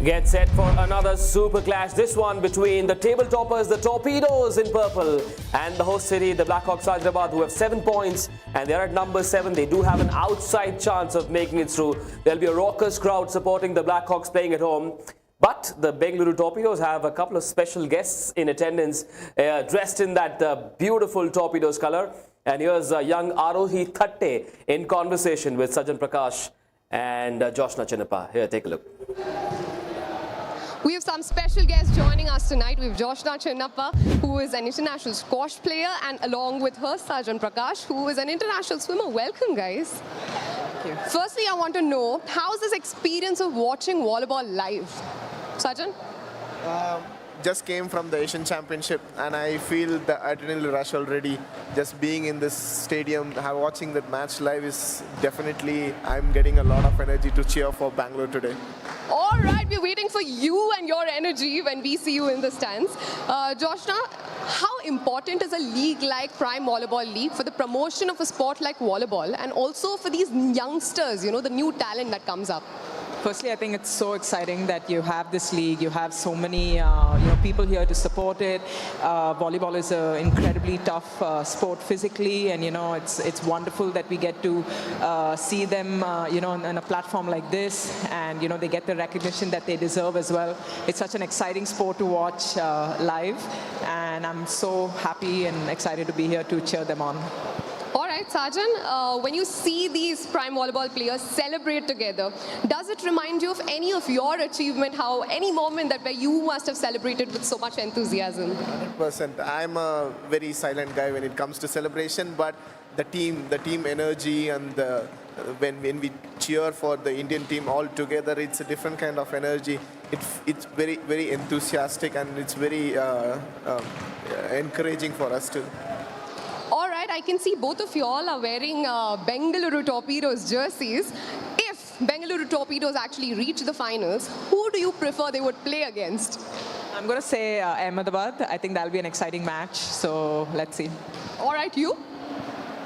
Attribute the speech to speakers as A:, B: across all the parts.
A: Get set for another super clash. This one between the table toppers, the Torpedoes in purple, and the host city, the Blackhawks Hyderabad, who have 7 points and they're at number 7. They do have an outside chance of making it through. There'll be a raucous crowd supporting the Blackhawks playing at home. But the Bengaluru Torpedoes have a couple of special guests in attendance, dressed in that beautiful Torpedoes color. And here's young Arohi Thatte in conversation with Sajan Prakash and Joshna Chinnappa. Here, take a look.
B: We have some special guests joining us tonight. We have Joshna Chinnappa, who is an international squash player, and along with her, Sajan Prakash, who is an international swimmer. Welcome, guys. Thank you. Firstly, I want to know, how's this experience of watching volleyball live? Sajan?
C: Just came from the Asian Championship and I feel the adrenaline rush already. Just being in this stadium, watching that match live is definitely, I'm getting a lot of energy to cheer for Bangalore today.
B: All right, we're waiting for you and your energy when we see you in the stands. Joshna, how important is a league like Prime Volleyball League for the promotion of a sport like volleyball and also for these youngsters, you know, the new talent that comes up?
D: Firstly, I think it's so exciting that you have this league. You have so many people here to support it. Volleyball is an incredibly tough sport physically, and it's wonderful that we get to see them on a platform like this, and they get the recognition that they deserve as well. It's such an exciting sport to watch live, and I'm so happy and excited to be here to cheer them on.
B: All right, Sajan, when you see these Prime Volleyball players celebrate together, does it remind you of any of your achievement, any moment where you must have celebrated with so much enthusiasm?
C: 100%. I'm a very silent guy when it comes to celebration, but the team energy and when we cheer for the Indian team all together, it's a different kind of energy. It's very, very enthusiastic and it's very encouraging for us too.
B: All right, I can see both of you all are wearing Bengaluru Torpedoes jerseys. If Bengaluru Torpedoes actually reach the finals, who do you prefer they would play against?
D: I'm going to say Ahmedabad. I think that'll be an exciting match, so let's see.
B: All right, you?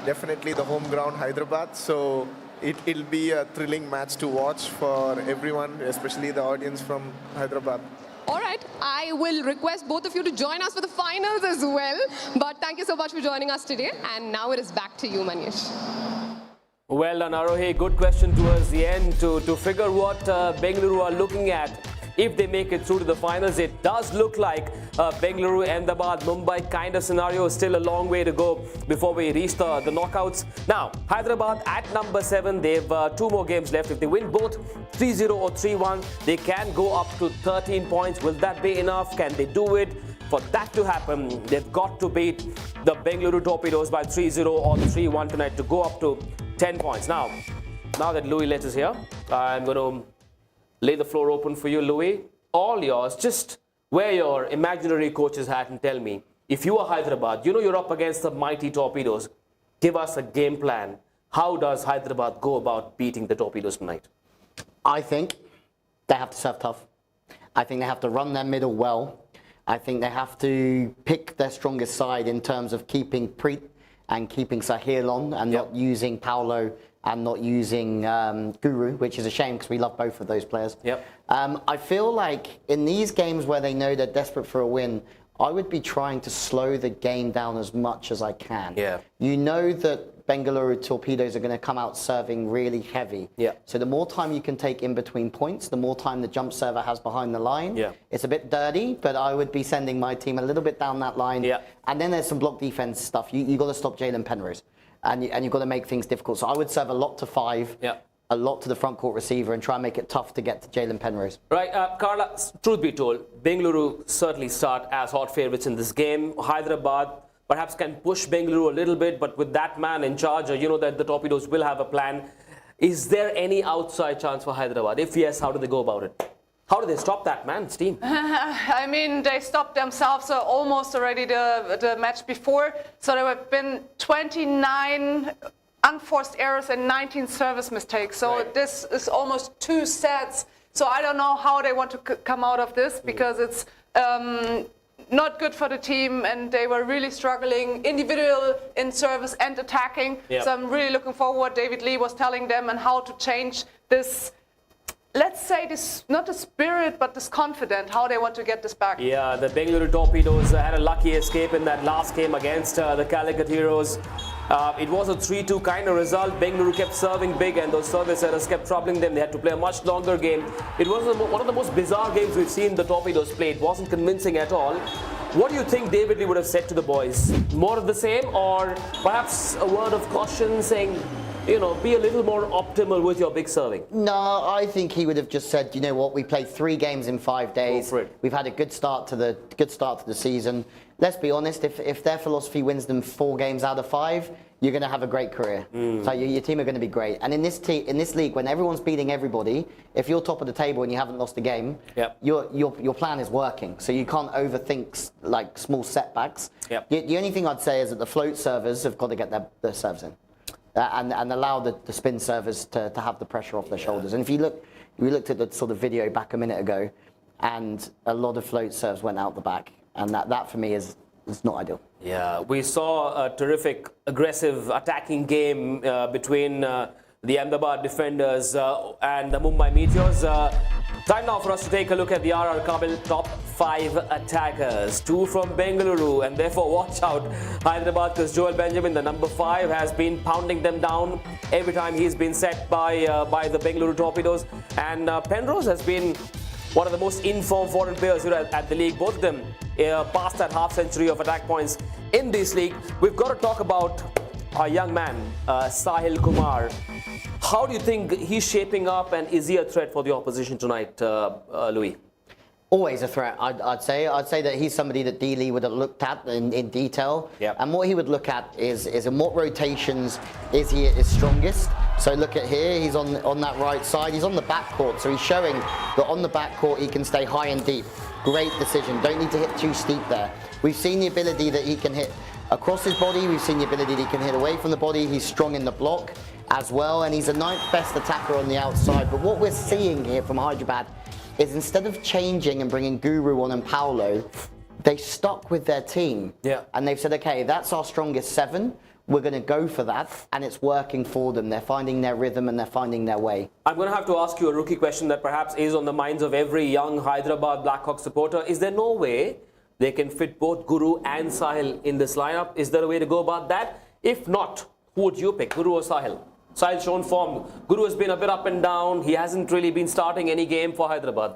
C: Definitely the home ground, Hyderabad. So it'll be a thrilling match to watch for everyone, especially the audience from Hyderabad.
B: All right, I will request both of you to join us for the finals as well. But thank you so much for joining us today. And now it is back to you, Manish.
A: Well done, Arohi. Good question towards the end to figure what Bengaluru are looking at. If they make it through to the finals, it does look like Bengaluru, Ahmedabad, Mumbai kind of scenario. Still a long way to go before we reach the knockouts. Now, Hyderabad at number 7. They've 2 more games left. If they win both 3-0 or 3-1, they can go up to 13 points. Will that be enough? Can they do it? For that to happen, they've got to beat the Bengaluru Torpedoes by 3-0 or 3-1 tonight to go up to 10 points. Now that Louis Lett is here, I'm going to lay the floor open for you, Louis. All yours. Just wear your imaginary coach's hat and tell me, if you are Hyderabad, you're up against the mighty Torpedoes. Give us a game plan. How does Hyderabad go about beating the Torpedoes tonight?
E: I think they have to serve tough. I think they have to run their middle well. I think they have to pick their strongest side in terms of keeping Preet and keeping Sahil on and not using Paolo and not using Guru, which is a shame because we love both of those players. I feel like in these games where they know they're desperate for a win, I would be trying to slow the game down as much as I can. You know that Bengaluru Torpedoes are going to come out serving really heavy. So the more time you can take in between points, the more time the jump server has behind the line. It's a bit dirty, but I would be sending my team a little bit down that line. And then there's some block defense stuff. You got to stop Jalen Penrose. And you've got to make things difficult. So I would serve a lot to 5, a lot to the front court receiver, and try and make it tough to get to Jalen Penrose.
A: Right, Carla, truth be told, Bengaluru certainly start as hot favorites in this game. Hyderabad perhaps can push Bengaluru a little bit, but with that man in charge, that the Torpedoes will have a plan. Is there any outside chance for Hyderabad? If yes, how do they go about it? How do they stop that man's team?
F: I mean, they stopped themselves almost already the match before. So there have been 29 unforced errors and 19 service mistakes. So this is almost 2 sets. So I don't know how they want to come out of this because it's not good for the team and they were really struggling individual in service and attacking. So I'm really looking forward. David Lee was telling them and how to change this let's say, this, not the spirit, but this confident, how they want to get this back.
A: Yeah, the Bengaluru Torpedoes had a lucky escape in that last game against the Calicut Heroes. It was a 3-2 kind of result. Bengaluru kept serving big and those service errors kept troubling them. They had to play a much longer game. It was one of the most bizarre games we've seen the Torpedoes play. It wasn't convincing at all. What do you think David Lee would have said to the boys? More of the same, or perhaps a word of caution saying, you know, be a little more optimal with your big serving?
E: No, I think he would have just said, you know what, we played 3 games in 5 days. We've had a good start to the season. Let's be honest, if their philosophy wins them 4 games out of 5, you're going to have a great career. So your team are going to be great. And in this league, when everyone's beating everybody, if you're top of the table and you haven't lost a game, your plan is working. So you can't overthink like small setbacks. The only thing I'd say is that the float servers have got to get their serves in. And allow the spin servers to have the pressure off their shoulders. And if we looked at the sort of video back a minute ago, and a lot of float serves went out the back, and that for me is not ideal. Yeah,
A: we saw a terrific, aggressive attacking game between the Ahmedabad defenders and the Mumbai Meteors. Time now for us to take a look at the RR Kabul top 5 attackers. 2 from Bengaluru, and therefore watch out Hyderabad, because Joel Benjamin, the number 5, has been pounding them down every time he's been set by the Bengaluru Torpedoes. And Penrose has been one of the most informed foreign players here at the league. Both of them past that half century of attack points in this league. We've got to talk about our young man, Sahil Kumar. How do you think he's shaping up, and is he a threat for the opposition tonight, Louis?
E: Always a threat, I'd say. I'd say that he's somebody that D. Lee would have looked at in detail. And what he would look at is in what rotations is he at his strongest. So look at here, he's on that right side. He's on the back court, so he's showing that on the back court he can stay high and deep. Great decision. Don't need to hit too steep there. We've seen the ability that he can hit across his body. We've seen the ability that he can hit away from the body. He's strong in the block as well, and he's a 9th best attacker on the outside. But what we're seeing here from Hyderabad is instead of changing and bringing Guru on and Paolo, they stuck with their team. And they've said, okay, that's our strongest 7. We're going to go for that, and it's working for them. They're finding their rhythm and they're finding their way.
A: I'm going to have to ask you a rookie question that perhaps is on the minds of every young Hyderabad Blackhawk supporter. Is there no way they can fit both Guru and Sahil in this lineup? Is there a way to go about that? If not, who would you pick, Guru or Sahil? Sahil's shown form. Guru has been a bit up and down. He hasn't really been starting any game for Hyderabad.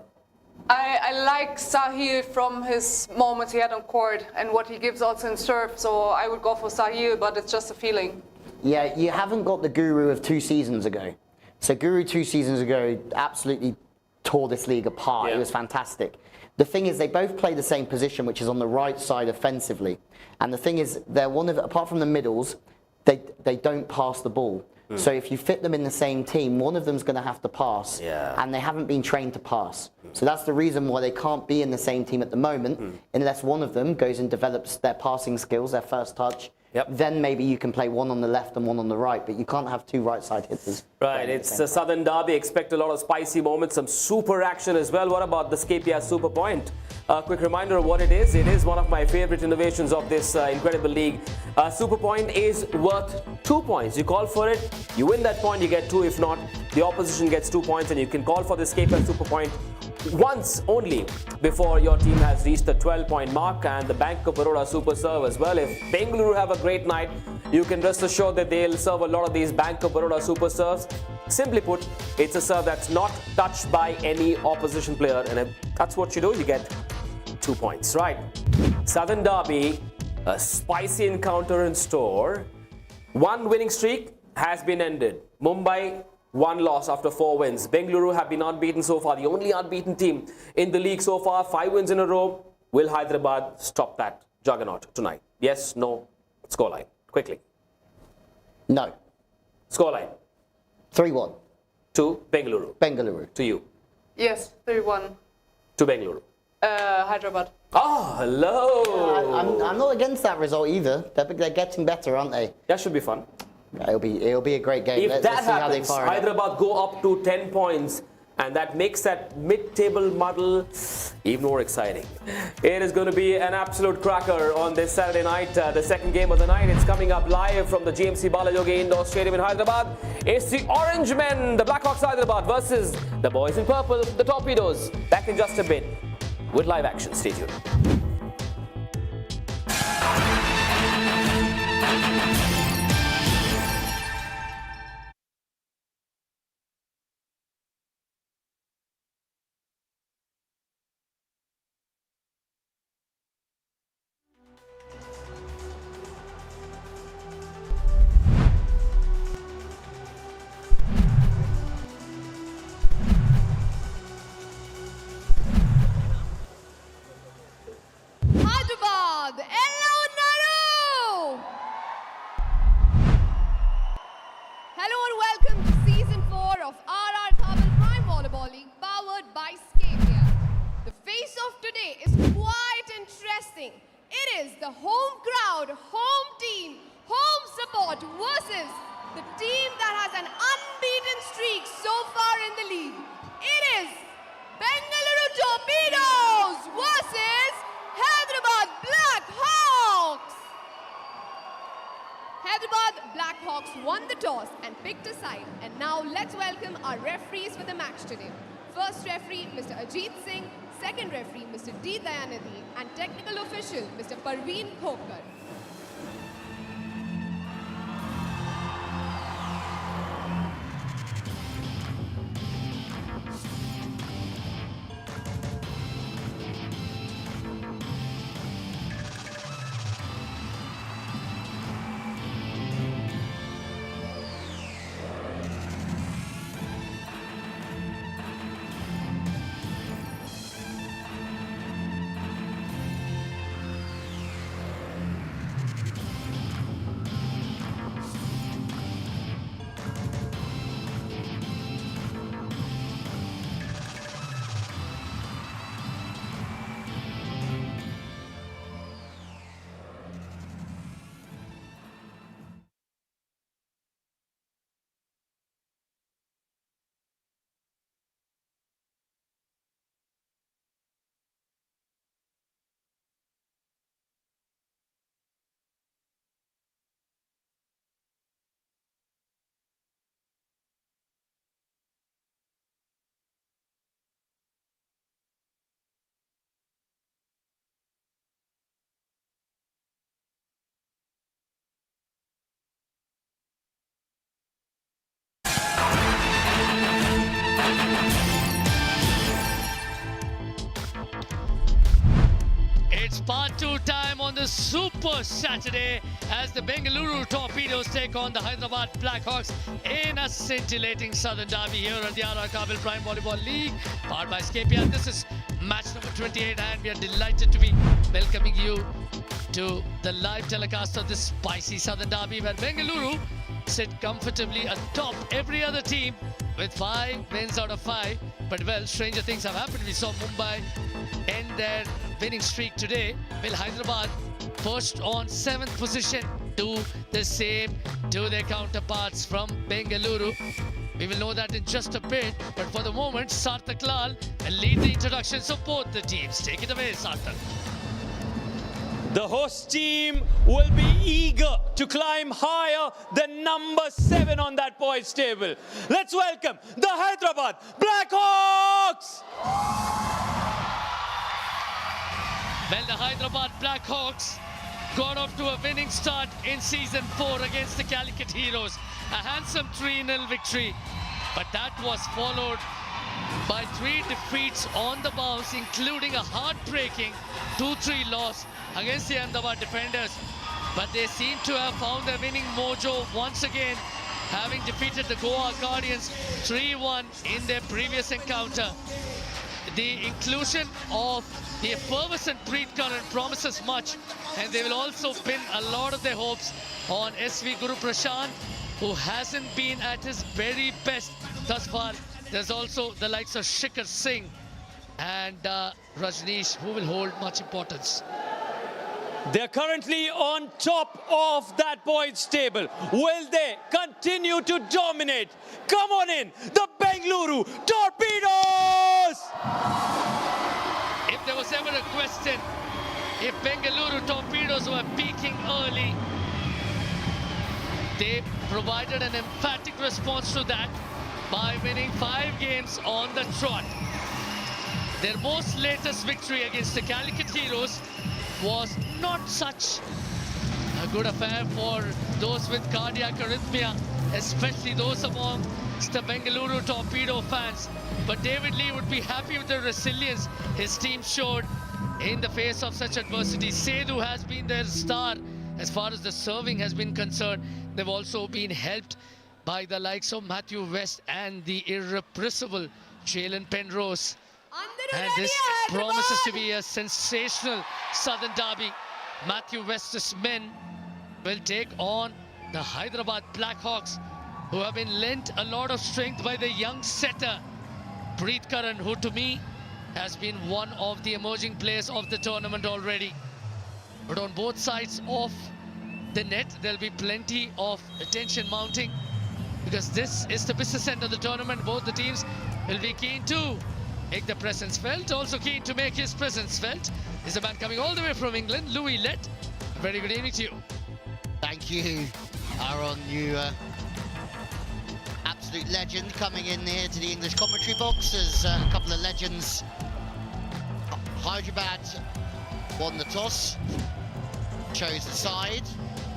F: I like Sahil from his moments he had on court and what he gives also in serve. So I would go for Sahil, but it's just a feeling.
E: Yeah, you haven't got the Guru of 2 seasons ago. So Guru 2 seasons ago absolutely tore this league apart. It was fantastic. The thing is, they both play the same position, which is on the right side offensively. And the thing is, they're apart from the middles, they don't pass the ball. So if you fit them in the same team, one of them's going to have to pass, and they haven't been trained to pass. So that's the reason why they can't be in the same team at the moment, unless one of them goes and develops their passing skills, their first touch. Then maybe you can play one on the left and one on the right, but you can't have 2 right side hitters.
A: Right, it's a Southern Derby. Expect a lot of spicy moments, some super action as well. What about the Scapia Super Point? A quick reminder of what it is. It is one of my favorite innovations of this incredible league. Super Point is worth 2 points. You call for it, you win that point, you get 2. If not, the opposition gets 2 points, and you can call for the Scapia Super Point once only before your team has reached the 12-point mark. And the Bank of Baroda Super Serve as well. If Bengaluru have a great night, you can rest assured that they'll serve a lot of these Bank of Baroda Super Serves. Simply put, it's a serve that's not touched by any opposition player, and if that's what you do, you get 2 points. Right, Southern Derby, a spicy encounter in store. 1 winning streak has been ended. Mumbai, 1 loss after 4 wins. Bengaluru have been unbeaten so far, the only unbeaten team in the league so far. 5 wins in a row. Will Hyderabad stop that juggernaut tonight? Yes, no, scoreline, quickly.
E: No.
A: Scoreline.
E: 3-1.
A: To Bengaluru.
E: Bengaluru.
A: To you.
F: Yes, 3-1.
A: To Bengaluru.
F: Hyderabad.
A: Oh, hello.
E: I'm not against that result either. They're getting better, aren't they?
A: That should be fun.
E: It'll be a great game.
A: If that happens, Hyderabad go up to 10 points And that makes that mid-table muddle even more exciting. It is going to be an absolute cracker on this Saturday night, the second game of the night. It's coming up live from the GMC Balajogi Indoor Stadium in Hyderabad. It's the Orange Men, the Blackhawks Hyderabad, versus the boys in purple, the Torpedoes. Back in just a bit with live action. Stay tuned.
B: Hyderabad, hello and welcome to Season 4 of RR Kabul Prime Volleyball League powered by Scapia. The face-off today is quite interesting. It is the home crowd, home team, home support versus the team that has an unbeaten streak so far in the league. It is Bengaluru Torpedoes versus Hyderabad Blackhawks. Hyderabad Blackhawks won the toss and picked a side. And now let's welcome our referees for the match today. First referee, Mr. Ajit Singh. Second referee, Mr. D. Dayanidhi. And technical official, Mr. Parveen Khokar.
G: It's part 2 time on the Super Saturday as the Bengaluru Torpedoes take on the Hyderabad Blackhawks in a scintillating southern derby here at the RR Kabul Prime Volleyball League, powered by Scapia. This is match number 28 and we are delighted to be welcoming you to the live telecast of this spicy southern derby where Bengaluru sit comfortably atop every other team with 5 wins out of 5. But well, stranger things have happened. We saw Mumbai end their winning streak today, while Hyderabad pushed on 7th position, do the same to their counterparts from Bengaluru. We will know that in just a bit, but for the moment, Sarthak Lal will lead the introductions of both the teams. Take it away, Sarthak.
H: The host team will be eager to climb higher than number 7 on that points table. Let's welcome the Hyderabad Blackhawks!
G: Well, the Hyderabad Blackhawks got off to a winning start in Season 4 against the Calicut Heroes. A handsome 3-0 victory, but that was followed by 3 defeats on the bounce, including a heartbreaking 2-3 loss against the Ahmedabad defenders. But they seem to have found their winning mojo once again, having defeated the Goa Guardians 3-1 in their previous encounter. The inclusion of the effervescent Preet Karan promises much, and they will also pin a lot of their hopes on SV Guru Prashant, who hasn't been at his very best thus far. There's also the likes of Shikhar Singh and Rajneesh, who will hold much importance.
H: They're currently on top of that points table. Will they continue to dominate? Come on in, the Bengaluru Bengaluru Torpedoes!
G: If there was ever a question, if Bengaluru Torpedoes were peaking early, they provided an emphatic response to that by winning 5 games on the trot. Their most latest victory against the Calicut Heroes was not such a good affair for those with cardiac arrhythmia, especially those amongst the Bengaluru Torpedo fans. But David Lee would be happy with the resilience his team showed in the face of such adversity. Sethu has been their star as far as the serving has been concerned. They've also been helped by the likes of Matthew West and the irrepressible Jalen Penrose. And this promises to be a sensational Southern derby. Matthew West's men will take on the Hyderabad Blackhawks, who have been lent a lot of strength by the young setter Preet Karan, who to me has been one of the emerging players of the tournament already. But on both sides of the net, there'll be plenty of attention mounting, because this is the business end of the tournament. Both the teams will be keen to make the presence felt. Also keen to make his presence felt is the man coming all the way from England, Louis Lett. A very good evening to you.
I: Thank you, Aaron. You absolute legend coming in here to the English commentary box. There's a couple of legends. Hyderabad won the toss, chose the side,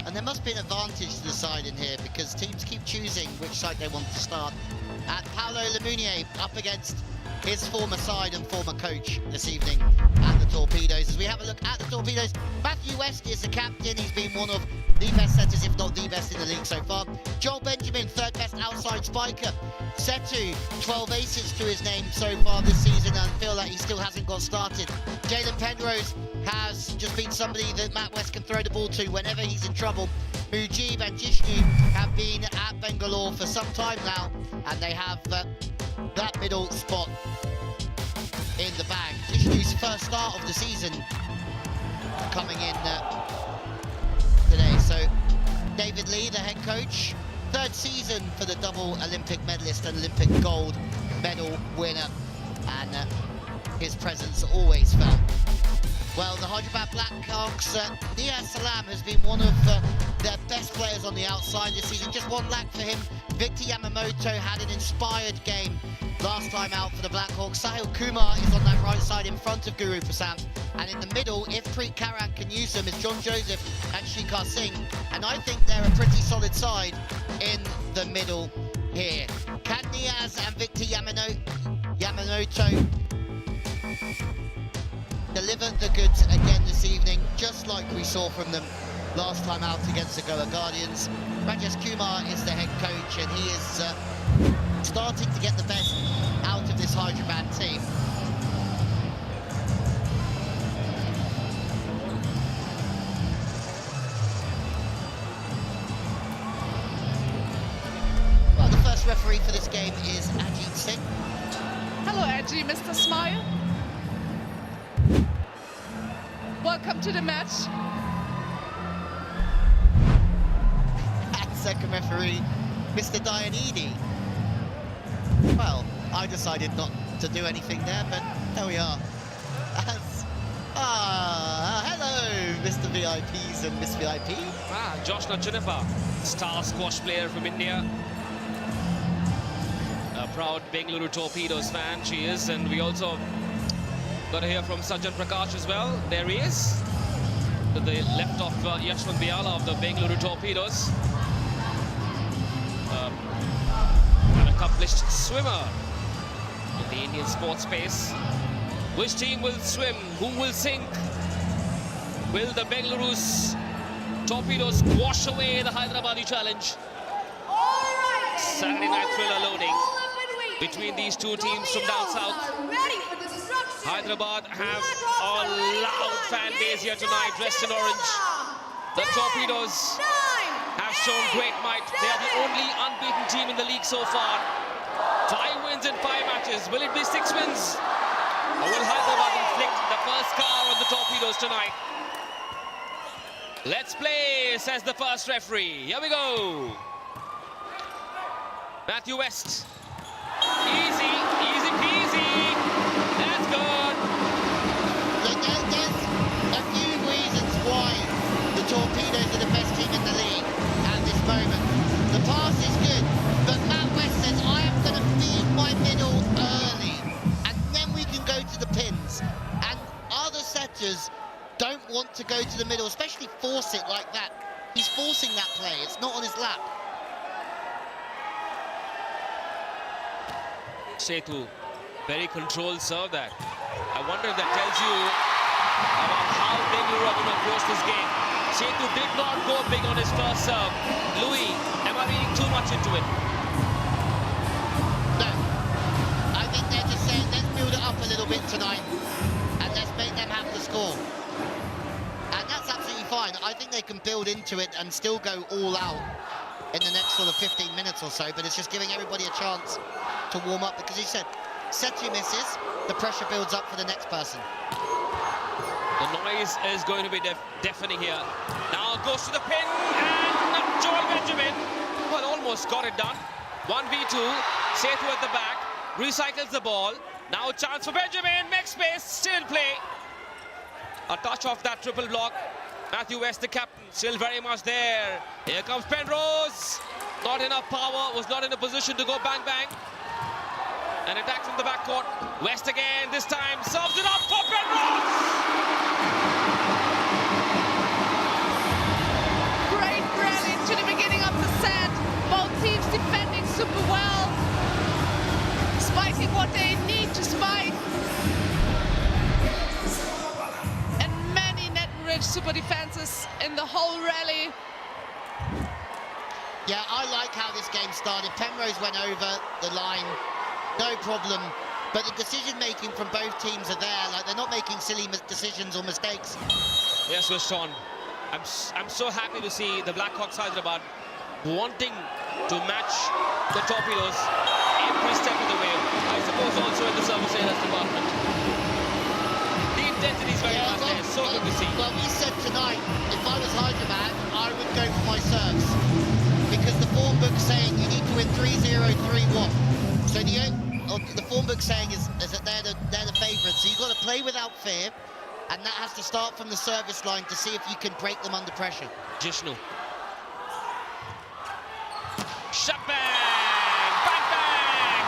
I: and there must be an advantage to the side in here because teams keep choosing which side they want to start. And Paolo Lemunier up against his former side and former coach this evening at the Torpedoes. As we have a look at the Torpedoes, Matthew West is the captain. He's been one of the best setters, if not the best in the league so far. Joel Benjamin, third best outside spiker. Sethu, 12 aces to his name so far this season, and I feel like he still hasn't got started. Jalen Penrose has just been somebody that Matt West can throw the ball to whenever he's in trouble. Mujib and Jishnu have been at Bangalore for some time now, and they have that middle spot in the bag. Jishnu's first start of the season coming in today. So David Lee, the head coach, third season for the double Olympic medalist and Olympic gold medal winner, and his presence always felt. Well, the Hyderabad Blackhawks, Nia Salam has been one of their best players on the outside this season. Just one lack for him. Victor Yamamoto had an inspired game last time out for the Blackhawks. Sahil Kumar is on that right side in front of Guru Prasad. And in the middle, if Preet Karan can use them, is John Joseph and Shikhar Singh. And I think they're a pretty solid side in the middle here. Can Niaz and Victor Yamamoto deliver the goods again this evening, just like we saw from them last time out against the Goa Guardians? Rajesh Kumar is the head coach, and he is starting to get the best out of this Hyderabad team. Well, the first referee for this game is Ajit Singh.
F: Hello, Ajit, Mr. Smile. Welcome to the match.
I: And second referee, Mr. Dianidi. Well, I decided not to do anything there, but there we are. Hello, Mr. VIPs and Miss VIP.
A: Joshna Chinnappa, star squash player from India. A proud Bengaluru Torpedoes fan she is, and we also got to hear from Sajjan Prakash as well. There he is, to the left of Yashwant Biala of the Bengaluru Torpedoes. An accomplished swimmer in the Indian sports space. Which team will swim? Who will sink? Will the Bengaluru's Torpedoes wash away the Hyderabadi challenge? Saturday night thriller loading between these two teams from down south. Hyderabad have a loud fan base here tonight, dressed in orange. The Torpedoes have shown great might. They are the only unbeaten team in the league so far. 5 wins in 5 matches. Will it be 6 wins? Or will Hyderabad inflict the first scar on the Torpedoes tonight? Let's play, says the first referee. Here we go. Matthew West.
I: to go to the middle, especially force it like that. He's forcing that play. It's not on his lap.
G: Setu, very controlled serve that. I wonder if that tells you about how Bengaluru are going to approach this game. Setu did not go big on his first serve. Louis, am I reading too much into it?
I: No. I think they're just saying, let's build it up a little bit tonight and let's make them have the score. And that's absolutely fine. I think they can build into it and still go all out in the next sort of 15 minutes or so, but it's just giving everybody a chance to warm up, because he said, Setu misses, the pressure builds up for the next person.
G: The noise is going to be deafening here. Now goes to the pin, and Joel Benjamin, well, almost got it done. 1v2, Setu at the back, recycles the ball. Now a chance for Benjamin, makes space, still in play. A touch off that triple block. Matthew West, the captain, still very much there. Here comes Penrose. Not enough power, was not in a position to go bang bang. And attack from the backcourt. West again, this time serves it up for Penrose.
F: Great rally to the beginning of the set. Both teams defending super well. Spiking what they need to spike. And many net and rich super defenses in the whole rally.
I: Yeah, I like how this game started. Penrose went over the line, no problem. But the decision-making from both teams are there. Like, they're not making silly decisions or mistakes.
G: Yes, we're Sean. I'm so happy to see the Blackhawks Hyderabad wanting to match the Torpedoes every step of the way. I suppose also in the service areas department. The intensity is very much there. So good to see.
I: Well, we said tonight, if I was Hyderabad, I would go for my serves. Because the form book's saying you need to win 3-0, 3-1. So the form book's saying is that they're the favourites. So you've got to play without fear, and that has to start from the service line to see if you can break them under pressure.
G: Jishnu. Shot bang! Bang bang!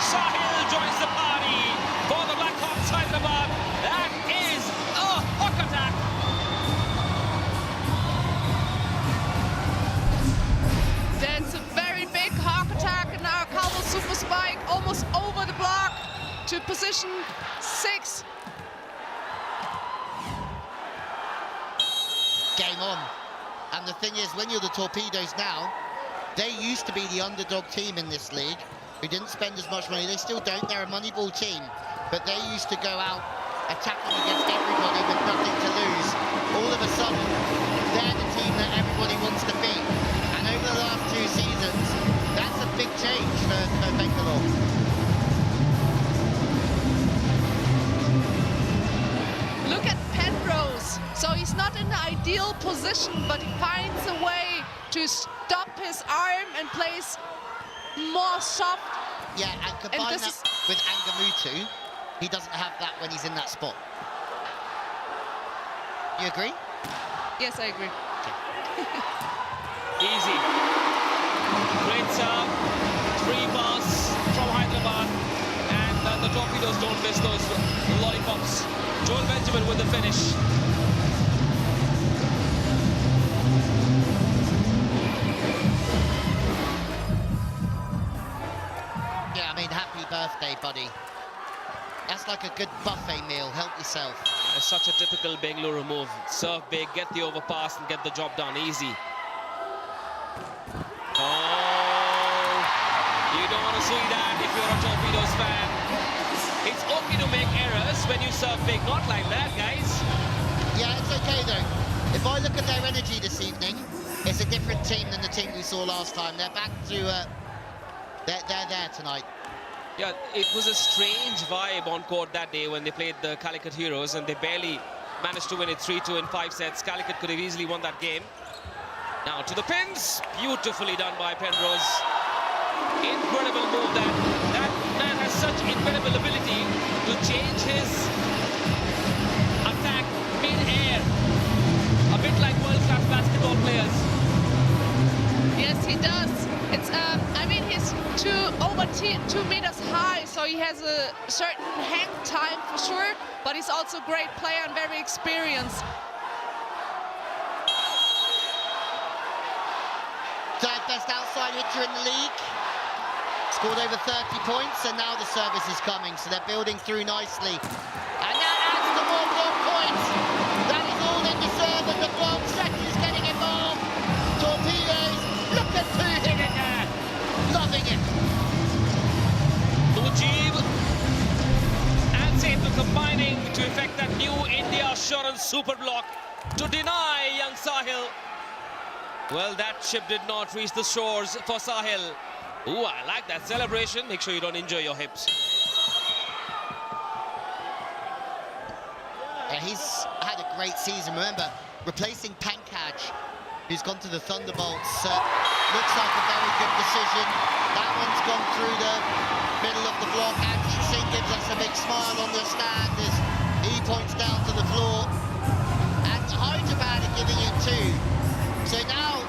G: Sahil joins the party for the Blackhawks Hyderabad. That is a hook attack.
F: That's a very big hawk attack, and now Calvo super spike almost over the block to position 6.
I: Game on. And the thing is, when you're the Torpedoes now, they used to be the underdog team in this league, who didn't spend as much money. They still don't. They're a Moneyball team, but they used to go out attacking against everybody with nothing to lose. All of a sudden, they're the team that everybody wants to beat. And over the last 2 seasons, that's a big change for Bengaluru.
F: Look at Penrose. So he's not in the ideal position, but he finds a way to stop his arm and plays more soft.
I: Yeah, and combine that with Angamutu, he doesn't have that when he's in that spot. You agree?
F: Yes, I agree.
G: Easy. Great serve. 3 pass from Hyderabad. And the Torpedoes don't miss those lollipops. Joel Benjamin with the finish.
I: Yeah, I mean, happy birthday, buddy. That's like a good buffet meal. Help yourself.
G: It's such a typical Bengaluru move. Serve big, get the overpass, and get the job done. Easy. Oh, you don't want to see that if you're a Torpedoes fan. It's okay to make errors when you serve big. Not like that, guys.
I: Yeah, it's okay, though. If I look at their energy this evening, it's a different team than the team we saw last time. They're back to... They're there tonight.
G: Yeah, it was a strange vibe on court that day when they played the Calicut Heroes, and they barely managed to win it 3-2 in 5 sets. Calicut could have easily won that game. Now to the pins, beautifully done by Penrose. Incredible move. That man has such incredible ability to change his attack mid-air. A bit like world-class basketball players.
F: Yes, he does. It's I mean, he's over 2 meters high, so he has a certain hang time for sure, but he's also a great player and very experienced.
I: best outside hitter in the league. Scored over 30 points, and now the service is coming, so they're building through nicely. And that adds to more block points. That is all in the serve, and the block set is getting involved. Torpedoes, look at two hitting there. Loving it.
G: Mujib and Setu combining to effect that new India assurance super block to deny young Sahil. Well, that ship did not reach the shores for Sahil. Ooh, I like that celebration. Make sure you don't injure your hips.
I: Yeah, he's had a great season. Remember, replacing Pankaj, who's gone to the Thunderbolts, looks like a very good decision. That one's gone through the middle of the block. Anjit Singh gives us a big smile on the stand as he points down to the floor. And Hyderabad are giving it two. So now,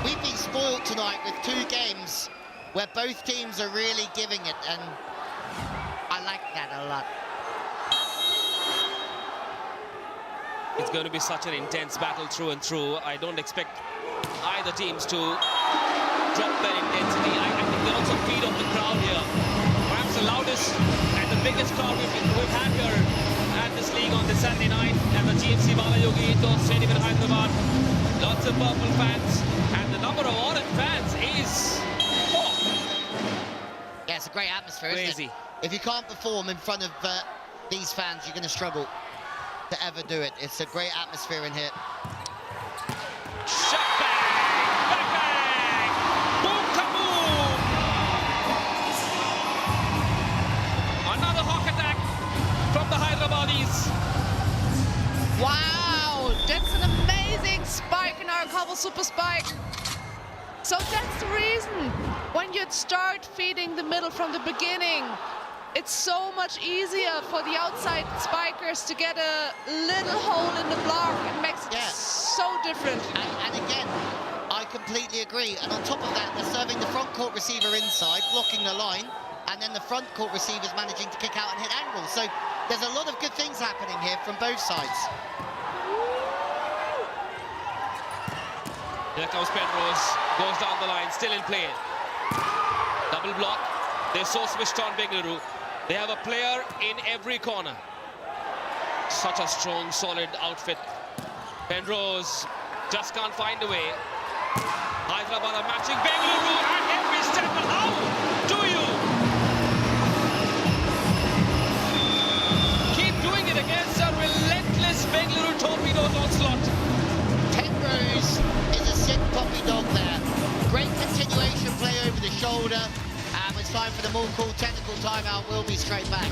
I: we've been spoiled tonight with two games where both teams are really giving it, and I like that a lot.
G: It's going to be such an intense battle through and through. I don't expect either teams to drop their intensity. I think they also feed off the crowd here. Perhaps the loudest and the biggest crowd we've had here at this league on this Saturday night at the GMC Balayogi Indoor Stadium in Hyderabad. Lots of purple fans, and the number of orange fans is...
I: Yeah, it's a great atmosphere,
G: crazy.
I: Isn't it? If you can't perform in front of these fans, you're going to struggle to ever do it. It's a great atmosphere in here.
G: Shot bang! Back bang! Boom kaboom! Another hawk attack from the Hyderabadis.
F: Wow, that's an amazing spike in our couple super spike. So that's the reason when you start feeding the middle from the beginning, it's so much easier for the outside spikers to get a little hole in the block. It makes it so different.
I: And again, I completely agree. And on top of that, they're serving the front court receiver inside, blocking the line, and then the front court receiver's managing to kick out and hit angles. So there's a lot of good things happening here from both sides.
G: Here comes Penrose, goes down the line, still in play. Double block. They're so switched on Bengaluru. They have a player in every corner. Such a strong, solid outfit. Penrose just can't find a way. Hyderabad are matching Bengaluru at every step. But how do you keep doing it against a relentless Bengaluru Torpedoes onslaught?
I: Penrose is a sick puppy dog there. Great continuation play over the shoulder. It's time for the more cool technical timeout. We'll be straight back.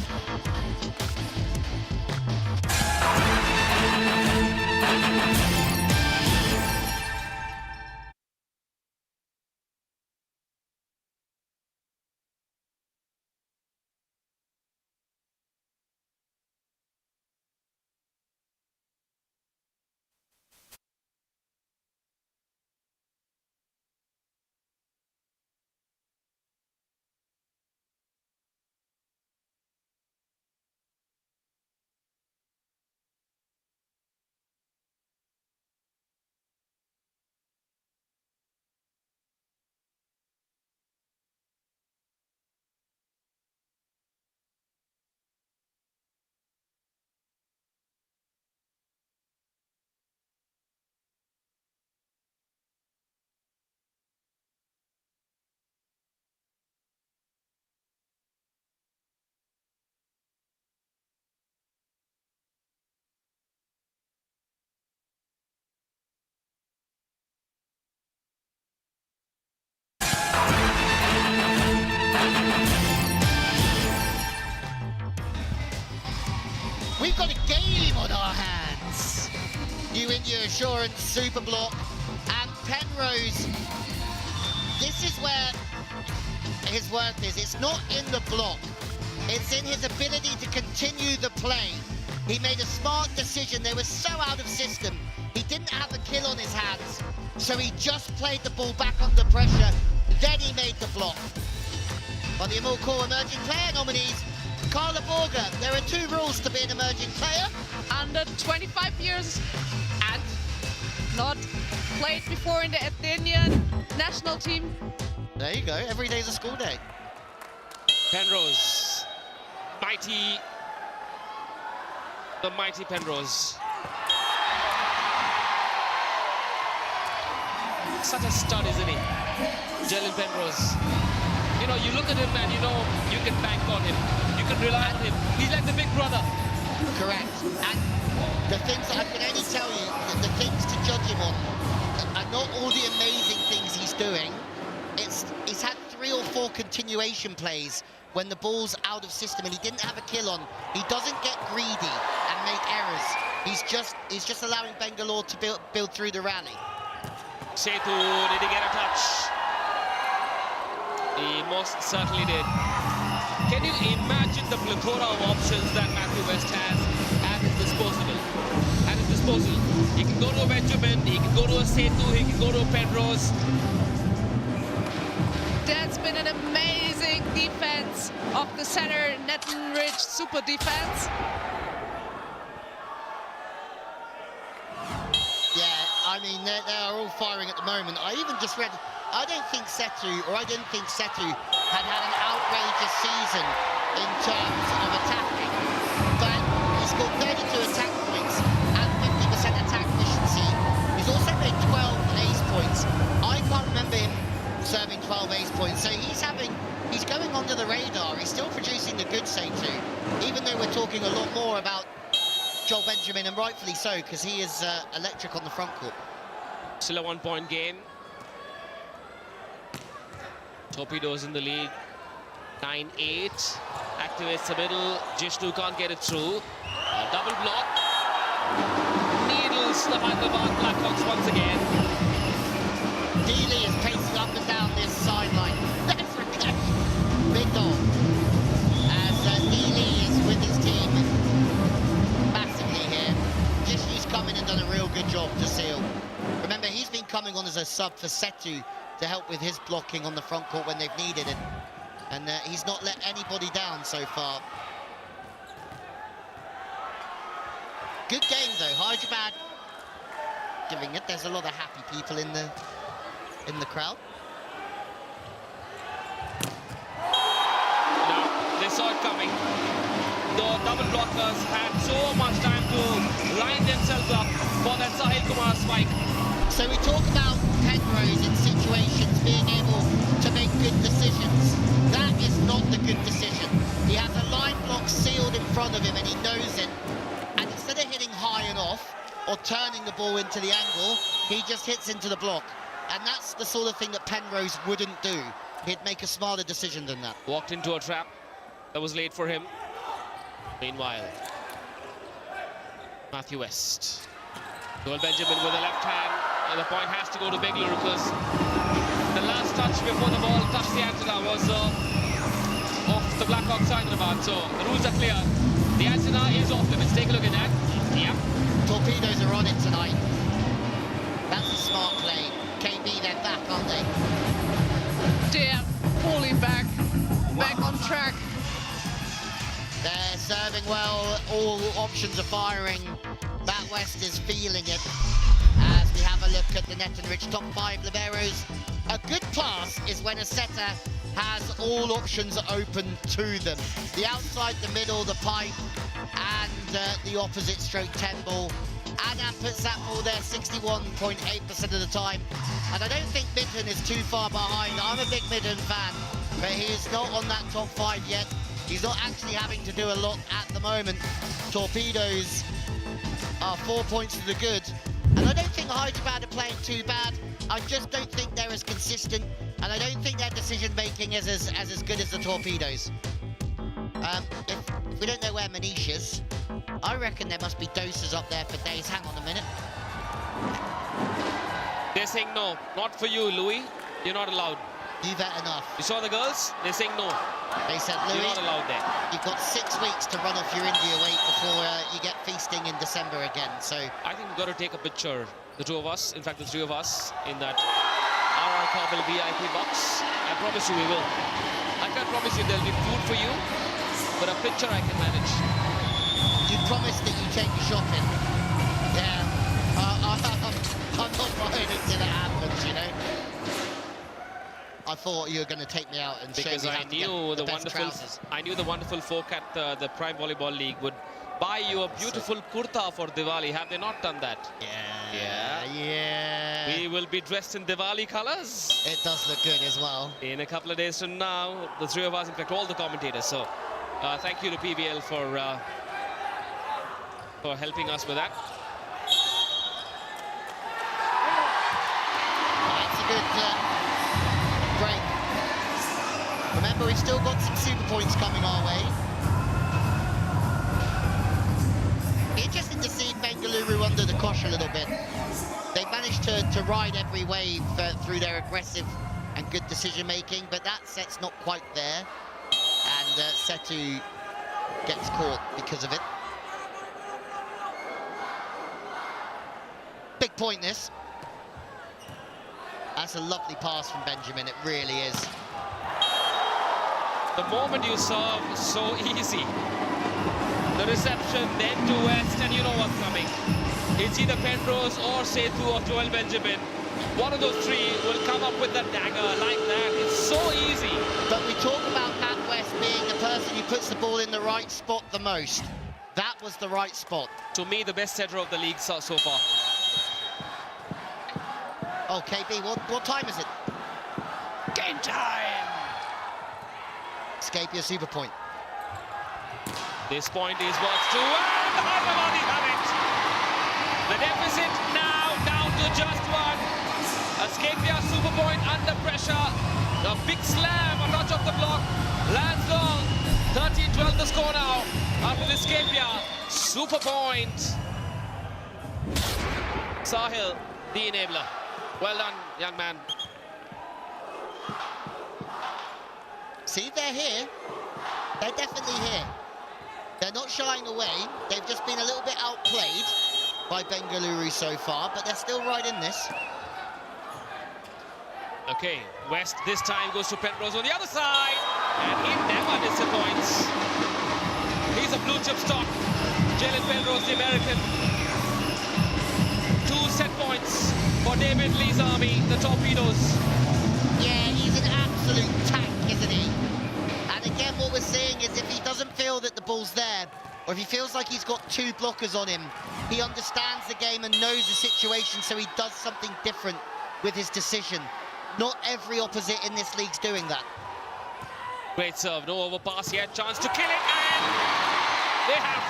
I: We've got a game on our hands. New India Assurance Super Block and Penrose. This is where his worth is. It's not in the block. It's in his ability to continue the play. He made a smart decision. They were so out of system. He didn't have a kill on his hands. So he just played the ball back under pressure. Then he made the block. On the Amul Kaur Emerging Player nominees, Carla Borger. There are two rules to be an emerging player.
F: Under 25 years and not played before in the Indian national team.
I: There you go. Every day's a school day.
G: Penrose. Mighty. The mighty Penrose. Such a stud, isn't he? Jalen Penrose. You know, you look at him and you know you can bank on him. You can rely on him. He's like the big brother.
I: Correct. And the things I can only tell you, the things to judge him on are not all the amazing things he's doing. He's had 3 or 4 continuation plays when the ball's out of system and he didn't have a kill on. He doesn't get greedy and make errors. He's just allowing Bengaluru to build through the rally.
G: Sethu, did he get a touch? He most certainly did. Can you imagine the plethora of options that Matthew West has at his disposal? He can go to a Benjamin, he can go to a Sethu, he can go to a Penrose.
F: That's been an amazing defense of the center, Nettenridge super defense.
I: Yeah, I mean, they are all firing at the moment. I even just read, I didn't think Sethu had an outrageous season in terms of attacking. But he scored 32 attack points and 50% attack efficiency. He's also made 12 ace points. I can't remember him serving 12 ace points. So he's going under the radar. He's still producing the good Sethu, even though we're talking a lot more about Joel Benjamin, and rightfully so, because he is electric on the front court.
G: Still a 1-point gain. Torpedoes in the lead. 9-8. Activates the middle. Jishnu can't get it through. A double block. Needles the Hyderabad Blackhawks once again.
I: Dealey is pacing up and down this sideline. That's a catch. Big dog. As Dealey is with his team massively here. Jishnu's come in and done a real good job to seal. Remember, he's been coming on as a sub for Sethu to help with his blocking on the front court when they've needed it. And he's not let anybody down so far. Good game though, Hyderabad giving it. There's a lot of happy people in the crowd.
G: Now, they saw it coming. The double blockers had so much time to line themselves up for that Sahil Kumar spike.
I: So we talk about Penrose in situations being able to make good decisions. That is not the good decision. He has a line block sealed in front of him and he knows it. And instead of hitting high and off or turning the ball into the angle, he just hits into the block. And that's the sort of thing that Penrose wouldn't do. He'd make a smarter decision than that.
G: Walked into a trap that was late for him. Meanwhile, Matthew West. Joel Benjamin with a left hand, and the point has to go to Bengaluru because the last touch before the ball touched the antenna was off the Blackhawks Hyderabad. So the rules are clear. The antenna is off limits. Take a look at that. Yep.
I: Torpedoes are on it tonight. That's a smart play. KB, they're back, aren't they?
F: They're fully back on track.
I: They're serving well. All options are firing. Matt West is feeling it as we have a look at the Nettenridge top 5 liberos. A good pass is when a setter has all options open to them. The outside, the middle, the pipe, and the opposite stroke 10 ball. Adam puts that ball there 61.8% of the time. And I don't think Midden is too far behind. I'm a big Midden fan, but he is not on that top 5 yet. He's not actually having to do a lot at the moment. Torpedoes are 4 points to the good. And I don't think Hyderabad are playing too bad. I just don't think they're as consistent. And I don't think their decision-making is as good as the Torpedoes. If we don't know where Manish is, I reckon there must be doses up there for days. Hang on a minute.
G: They're saying no, not for you, Louis. You're not allowed.
I: You've had enough.
G: You saw the girls? They're saying no.
I: They said,
G: You're
I: Louis,
G: not allowed there.
I: you've got 6 weeks to run off your India weight before you get feasting in December again. So
G: I think we've got to take a picture, the two of us, in fact the three of us, in that RR Kabul VIP box. I promise you we will. I can't promise you there'll be food for you, but a picture I can manage.
I: you promised that you take me shopping. Yeah, I'm not terrified until it happens, you know. I thought you were going to take me out and show
G: Because
I: me
G: I
I: how to get
G: knew
I: the
G: the
I: best trousers.
G: wonderful folk at the Prime Volleyball League would buy you a beautiful kurta for Diwali. Have they not done that?
I: Yeah.
G: We will be dressed in Diwali colors
I: It does look good as well.
G: in a couple of days from now. The three of us, in fact, all the commentators. So thank you to PVL for helping us with that.
I: That's a good break. Remember, we've still got some super points coming our way. Interesting to see Bengaluru under the cosh a little bit. They managed to ride every wave through their aggressive and good decision-making, but that set's not quite there. And Setu gets caught because of it. Big point, this. That's a lovely pass from Benjamin, it really is.
G: The moment you serve, so easy. The reception, then to West, and you know what's coming. It's either Penrose or Setu or Joel Benjamin. One of those three will come up with the dagger like that. It's so easy.
I: But we talk about Matt West being the person who puts the ball in the right spot the most. That was the right spot.
G: To me, the best setter of the league so far.
I: Oh, KB, what time is it?
G: Game time!
I: Escape your super point.
G: This point is what's to and the Hyderabad have it. The deficit now down to just one. Escapia super point under pressure. A big slam, a touch of the block. Lands long. 13-12 the score now. After the Escapia, super point. Sahil, the enabler. Well done, young man.
I: See, they're here. They're definitely here. They're not shying away. They've just been a little bit outplayed by Bengaluru so far, but they're still right in this.
G: Okay, West this time goes to Penrose on the other side, and he never disappoints. He's a blue chip stock. Jalen Penrose, the American. 2 set points for David Lee's army, the Torpedoes.
I: Yeah, he's an absolute tank, isn't he? And again, what we're seeing is if he doesn't feel that the ball's there, or if he feels like he's got 2 blockers on him, he understands the game and knows the situation, so he does something different with his decision. Not every opposite in this league's doing that.
G: Great serve, no overpass yet, chance to kill it, and they have.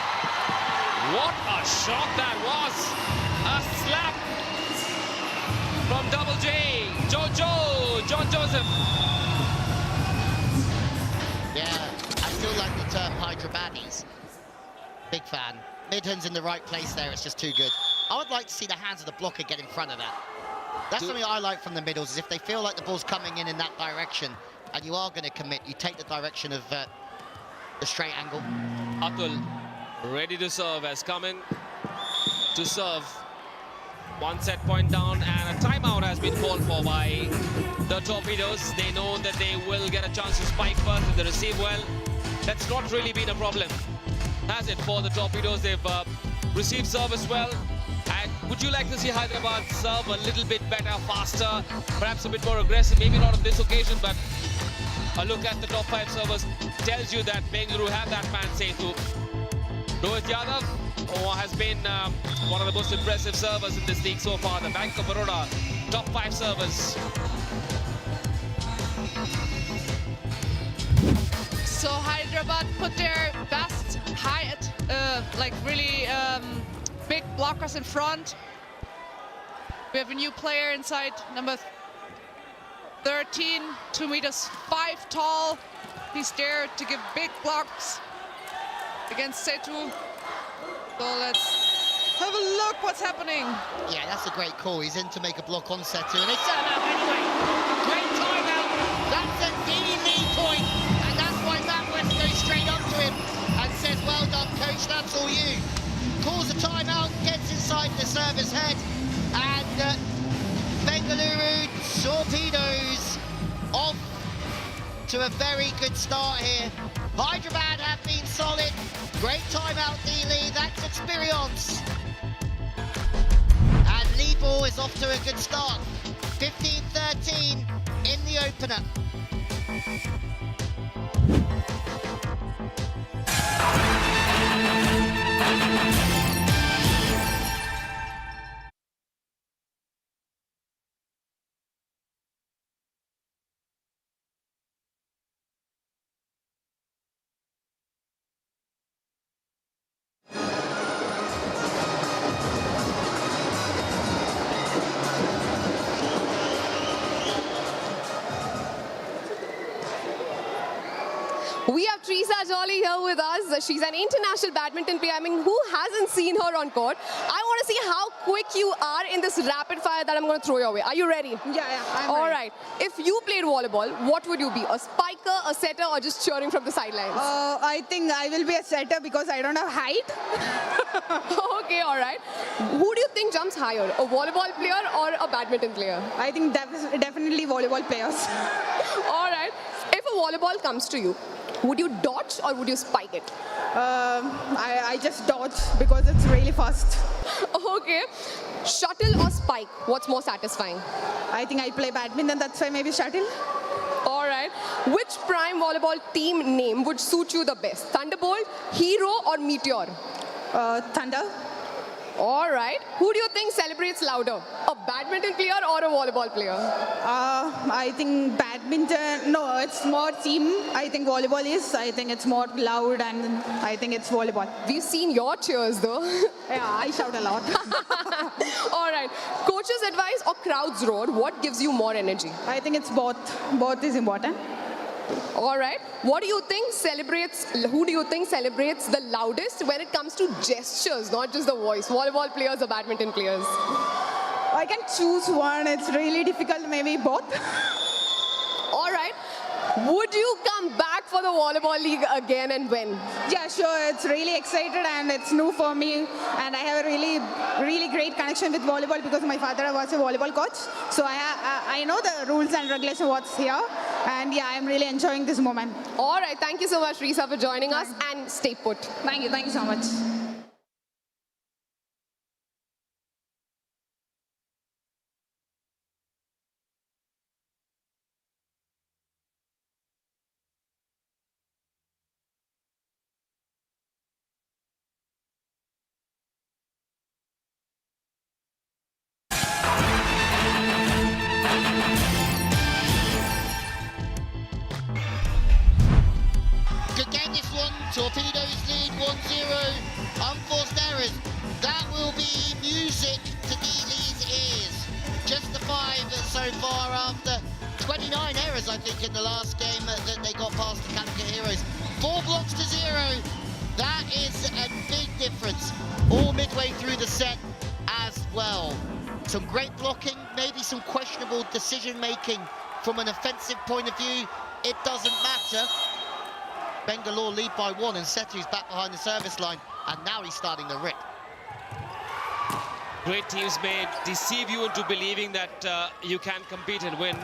G: What a shot that was! A slap from Double J, John Joseph.
I: Yeah, I still like the term Hyderabadis. Big fan. Midhand's in the right place there, it's just too good. I would like to see the hands of the blocker get in front of that. That's something I like from the middles, is if they feel like the ball's coming in that direction, and you are going to commit, you take the direction of the straight angle.
G: Atul, ready to serve, has come in to serve. 1 set point down, and a timeout has been called for by the Torpedoes. They know that they will get a chance to spike first if they receive well. That's not really been a problem, has it, for the Torpedoes? They've received service well. And would you like to see Hyderabad serve a little bit better, faster, perhaps a bit more aggressive? Maybe not on this occasion, but a look at the top 5 servers tells you that Bengaluru have that man Setu. Rohit Yadav, who has been one of the most impressive servers in this league so far. The Bank of Baroda, top 5 servers.
F: So Hyderabad put their best high, really big blockers in front. We have a new player inside, number 13, 2 meters 5 tall. He's there to give big blocks against Setu. So let's have a look what's happening.
I: Yeah, that's a great call. He's in to make a block on Setu, and they set him out anyway. Great timeout. That's a DD point, and that's why Matt West goes straight up to him and says, "Well done, coach, that's all you." Calls a timeout, gets inside the server's head, and Bengaluru Torpedoes off to a very good start here. Hyderabad have been solid. Great timeout, D-Lee. That's experience. And Lee volleyball is off to a good start. 15-13 in the opener.
B: We have Teresa Jolly here with us. She's an international badminton player. I mean, who hasn't seen her on court? I want to see how quick you are in this rapid fire that I'm going to throw your way. Are you ready?
J: Yeah, I'm
B: All
J: ready.
B: right. If you played volleyball, what would you be? A spiker, a setter, or just cheering from the sidelines?
J: I think I will be a setter because I don't have height.
B: Okay, all right. Who do you think jumps higher, a volleyball player or a badminton player?
J: I think definitely volleyball players.
B: All right. If a volleyball comes to you, would you dodge or would you spike it?
J: I just dodge because it's really fast.
B: Okay. Shuttle or spike? What's more satisfying?
J: I think I play badminton, that's why maybe shuttle.
B: All right. Which prime volleyball team name would suit you the best? Thunderbolt, Hero, or Meteor?
J: Thunder.
B: All right. Who do you think celebrates louder? A badminton player or a volleyball player?
J: I think badminton, no, it's more team. I think volleyball is. I think it's more loud and I think it's volleyball.
B: We've seen your cheers though.
J: Yeah, I shout a lot.
B: All right. Coach's advice or crowd's roar? What gives you more energy?
J: I think it's both. Both is important.
B: All right. What do you think celebrates, who do you think celebrates the loudest when it comes to gestures, not just the voice? Volleyball players or badminton players?
J: I can choose one. It's really difficult, maybe both.
B: All right. Would you come back for the volleyball league again and when?
J: Yeah, sure. It's really excited and it's new for me. And I have a really great connection with volleyball because my father was a volleyball coach. So I know the rules and regulations what's here. And yeah, I'm really enjoying this moment.
B: All right. Thank you so much, Risa, for joining us and stay put.
J: Thank you so much.
I: Good game this one. Torpedoes lead 1-0. Unforced errors. That will be music to Dealey's ears. Just the 5 so far after 29 errors, I think, in the last game that they got past the Calicut Heroes. 4 blocks to 0. That is a big difference. All midway through the set as well. Some great blocking, maybe some questionable decision-making from an offensive point of view. It doesn't matter. Bengaluru lead by 1 and Setu's back behind the service line, and now he's starting the rip.
K: Great teams may deceive you into believing that you can compete and win,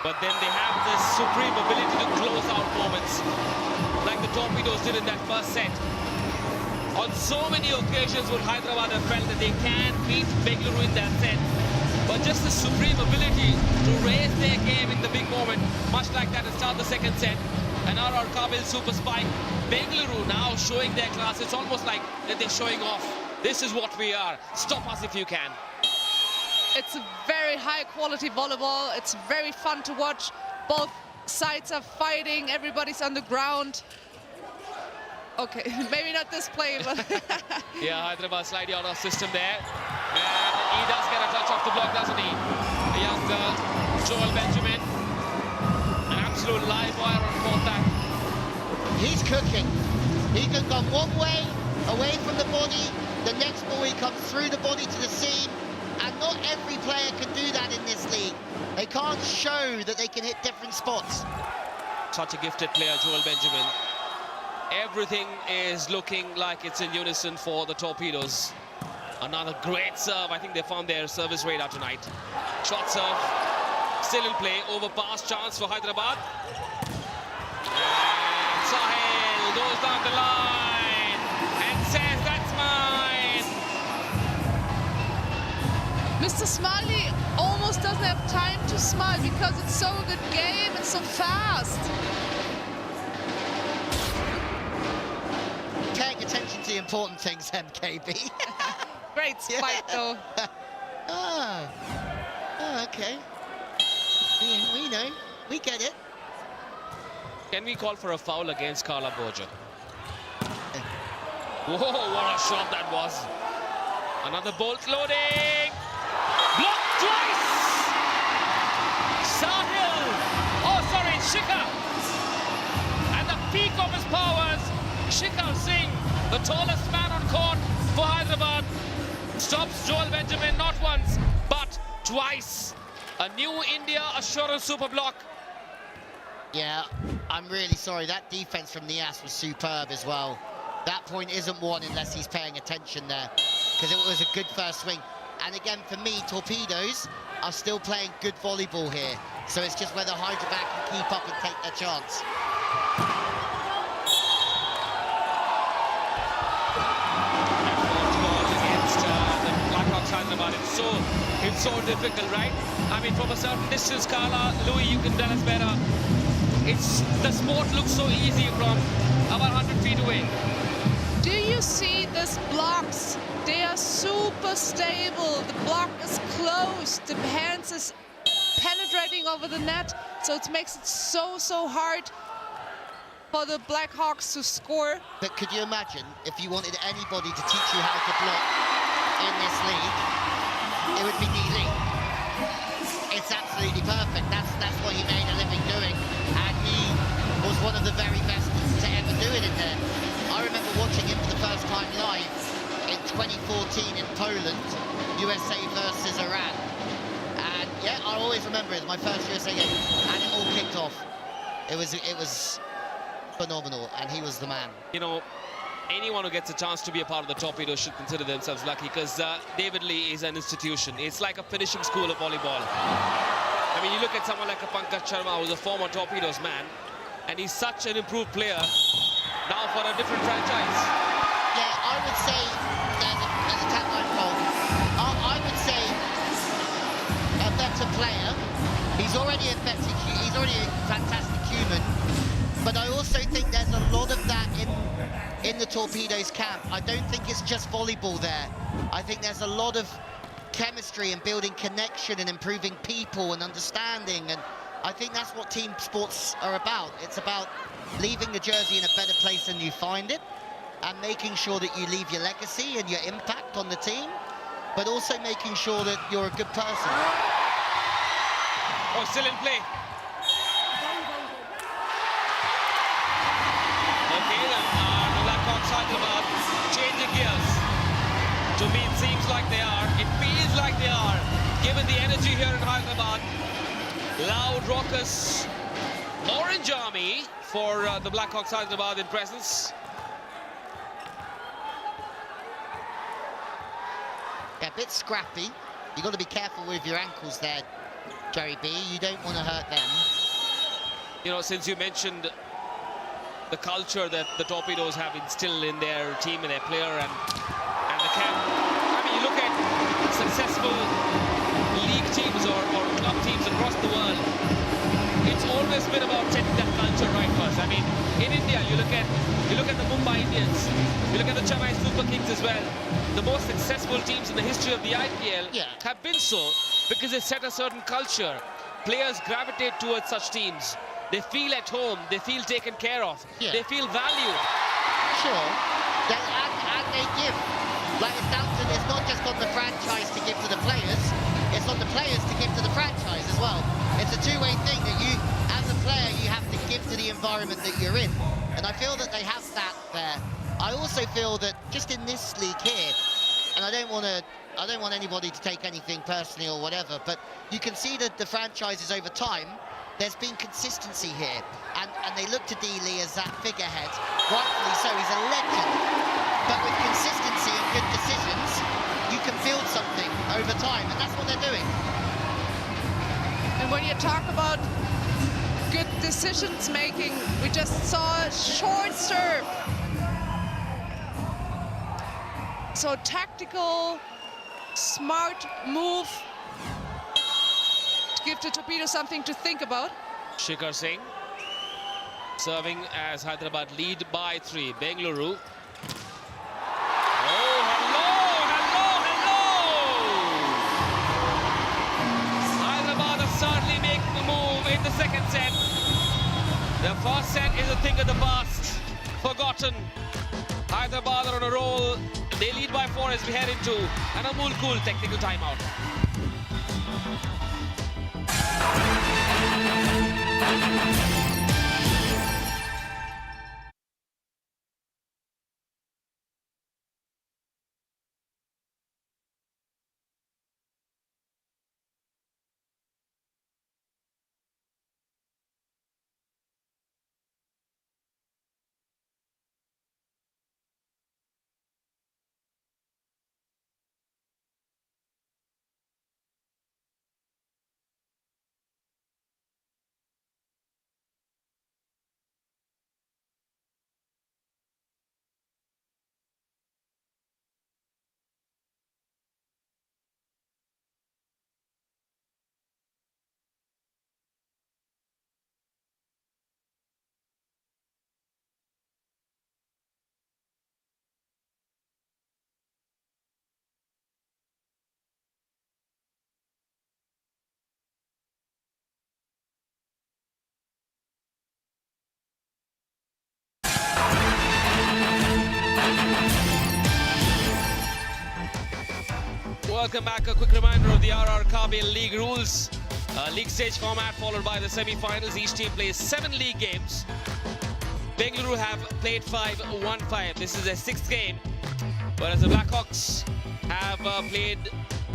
K: but then they have this supreme ability to close out moments, like the Torpedoes did in that first set. On so many occasions would Hyderabad have felt that they can beat Bengaluru in that set, but just the supreme ability to raise their game in the big moment, much like that at the start of the second set. And our Kabil super spike. Bengaluru now showing their class. It's almost like that they're showing off. This is what we are. Stop us if you can.
F: It's a very high quality volleyball. It's very fun to watch. Both sides are fighting. Everybody's on the ground. Okay, maybe not this play, but...
K: Yeah, Hyderabad slightly out of system there. And he does get a touch off the block, doesn't he? The young Joel Benjamin. An absolute live wire on fourth back.
I: He's cooking. He can come one way, away from the body. The next ball, he comes through the body to the seam. And not every player can do that in this league. They can't show that they can hit different spots.
K: Such a gifted player, Joel Benjamin. Everything is looking like it's in unison for the Torpedoes. Another great serve. I think they found their service radar tonight. Short serve, still in play. Overpass chance for Hyderabad. And Sahil goes down the line and says, that's mine.
F: Mr. Smiley almost doesn't have time to smile because it's so a good game and so fast.
I: Paying attention to the important things, MKB.
F: Great spike though.
I: Oh, okay. We know. We get it.
K: Can we call for a foul against Carla Borgia? Whoa, what a shot that was. Another bolt loading. Blocked twice. Sahil. Oh, sorry, Shikhar. At the peak of his powers, Shikhar Singh, the tallest man on court for Hyderabad, stops Joel Benjamin not once, but twice. A new India assurance super block.
I: Yeah, I'm really sorry. That defense from Nias was superb as well. That point isn't won unless he's paying attention there, because it was a good first swing. And again, for me, Torpedoes are still playing good volleyball here. So it's just whether Hyderabad can keep up and take their chance.
K: It's so difficult, right? I mean, from a certain distance, Carla, Louis, you can tell us better. The sport looks so easy from about 100 feet away.
F: Do you see these blocks? They are super stable. The block is closed. The hands is penetrating over the net. So it makes it so hard for the Blackhawks to score.
I: But could you imagine if you wanted anybody to teach you how to block in this league? It would be D-Lee. It's absolutely perfect. That's what he made a living doing, and he was one of the very best to ever do it in there. I remember watching him for the first time live in 2014 in Poland, USA versus Iran. And yeah, I always remember it. My first USA game, and it all kicked off. It was phenomenal, and he was the man.
K: You know, anyone who gets a chance to be a part of the Torpedoes should consider themselves lucky, because David Lee is an institution. It's like a finishing school of volleyball. I mean, you look at someone like a Pankaj Sharma, who's a former Torpedoes man, and he's such an improved player now for a different franchise.
I: Yeah, I would say there's a tagline called. I would say a better player. He's already a fantastic human. But I also think there's a lot of that in the Torpedoes camp. I don't think it's just volleyball there. I think there's a lot of chemistry and building connection and improving people and understanding. And I think that's what team sports are about. It's about leaving the jersey in a better place than you find it, and making sure that you leave your legacy and your impact on the team, but also making sure that you're a good person.
K: Oh, still in play. Okay, then the Blackhawks Hyderabad changing gears. To me, it seems like they are. It feels like they are, given the energy here in Hyderabad. Loud, raucous Orange Army for the Blackhawks Hyderabad in presence.
I: Yeah, a bit scrappy. You've got to be careful with your ankles there, Jerry B. You don't want to hurt them.
K: You know, since you mentioned the culture that the Torpedoes have instilled in their team and their player and the camp. I mean, you look at successful league teams or club teams across the world, it's always been about setting that culture right first. I mean, in India, you look at the Mumbai Indians, you look at the Chennai Super Kings as well. The most successful teams in the history of the IPL have been so because they set a certain culture. Players gravitate towards such teams. They feel at home, they feel taken care of, they feel valued.
I: Sure, and they give. Like it's not just on the franchise to give to the players, it's on the players to give to the franchise as well. It's a two-way thing that you, as a player, you have to give to the environment that you're in. And I feel that they have that there. I also feel that just in this league here, and I don't want anybody to take anything personally or whatever, but you can see that the franchises over time, there's been consistency here, and they look to D-Lee as that figurehead. Rightfully so, he's a legend. But with consistency and good decisions, you can build something over time, and that's what they're doing.
F: And when you talk about good decisions making, we just saw a short serve. So tactical, smart move to give the Torpedoes something to think about.
K: Shikhar Singh serving as Hyderabad lead by 3. Bengaluru. Oh, hello, hello, hello! Hyderabad are certainly making the move in the second set. The first set is a thing of the past, forgotten. Hyderabad are on a roll. They lead by 4 as we head into an Amul Cool technical timeout. Welcome back. A quick reminder of the RR Kabil League rules. League stage format followed by the semi-finals. Each team plays 7 league games. Bengaluru have played 5, won 5. This is their 6th game. Whereas the Blackhawks have played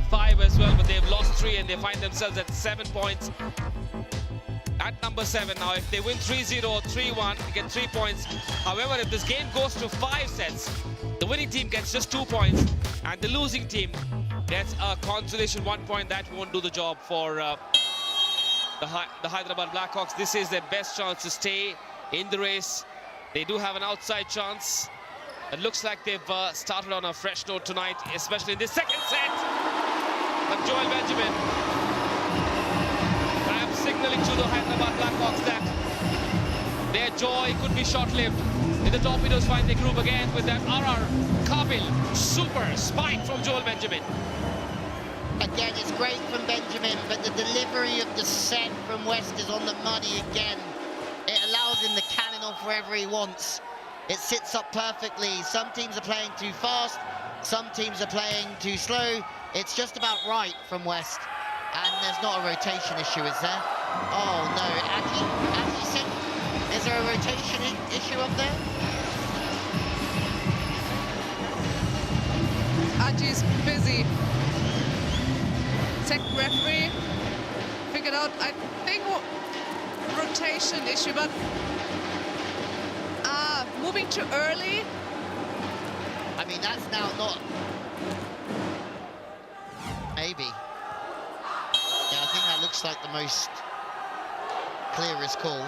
K: 5 as well, but they've lost 3 and they find themselves at 7 points. At number 7 now, if they win 3-0 or 3-1, they get 3 points. However, if this game goes to 5 sets, the winning team gets just 2 points and the losing team gets a consolation 1 point. That won't do the job for the Hyderabad Blackhawks. This is their best chance to stay in the race. They do have an outside chance. It looks like they've started on a fresh note tonight, especially in this second set. But Joel Benjamin signaling to the Hyderabad Blackhawks that their joy could be short-lived. The Torpedoes find their group again with that RR Kabil super spike from Joel Benjamin.
I: Again, it's great from Benjamin, but the delivery of the set from West is on the money again. It allows him the cannon off wherever he wants. It sits up perfectly. Some teams are playing too fast, some teams are playing too slow. It's just about right from West. And there's not a rotation issue, is there? Oh no, as you said, is there a rotation issue up there?
F: Aji's busy. Second referee figured out, I think, rotation issue, but moving too early.
I: I mean, that's now not... Maybe. Yeah, I think that looks like the most clearest call.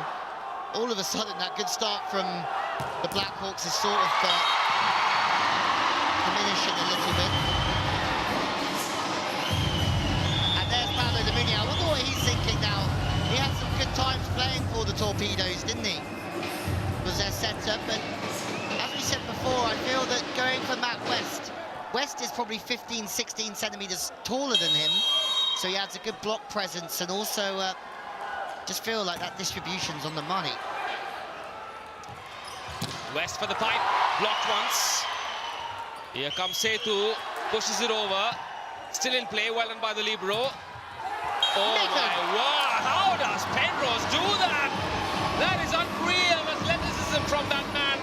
I: All of a sudden, that good start from the Blackhawks is sort of diminishing a little bit. And there's Paolo Domini. I wonder what he's thinking now. He had some good times playing for the Torpedoes, didn't he? Was their setup, but as we said before, I feel that going for Matt West, West is probably 15, 16 centimetres taller than him. So he has a good block presence, and also just feel like that distribution's on the money.
K: West for the pipe, blocked once. Here comes Setu, pushes it over. Still in play, well done by the libero. Oh my word, how does Penrose do that? That is unreal athleticism from that man.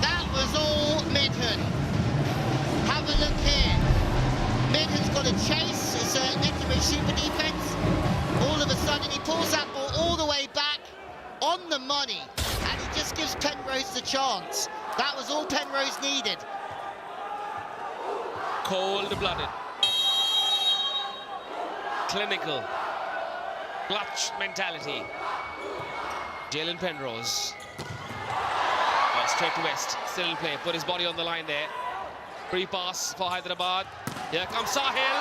I: That was all Midhan. Have a look here. Midhan's got a chase, it's a Nicky super defense. All of a sudden he pulls that ball all the way back on the money, and he just gives Penrose the chance. That was all Penrose needed.
K: Cold-blooded, clinical, clutch mentality. Jalen Penrose. Straight to West, still in play, put his body on the line there. Free pass for Hyderabad. Here comes Sahil.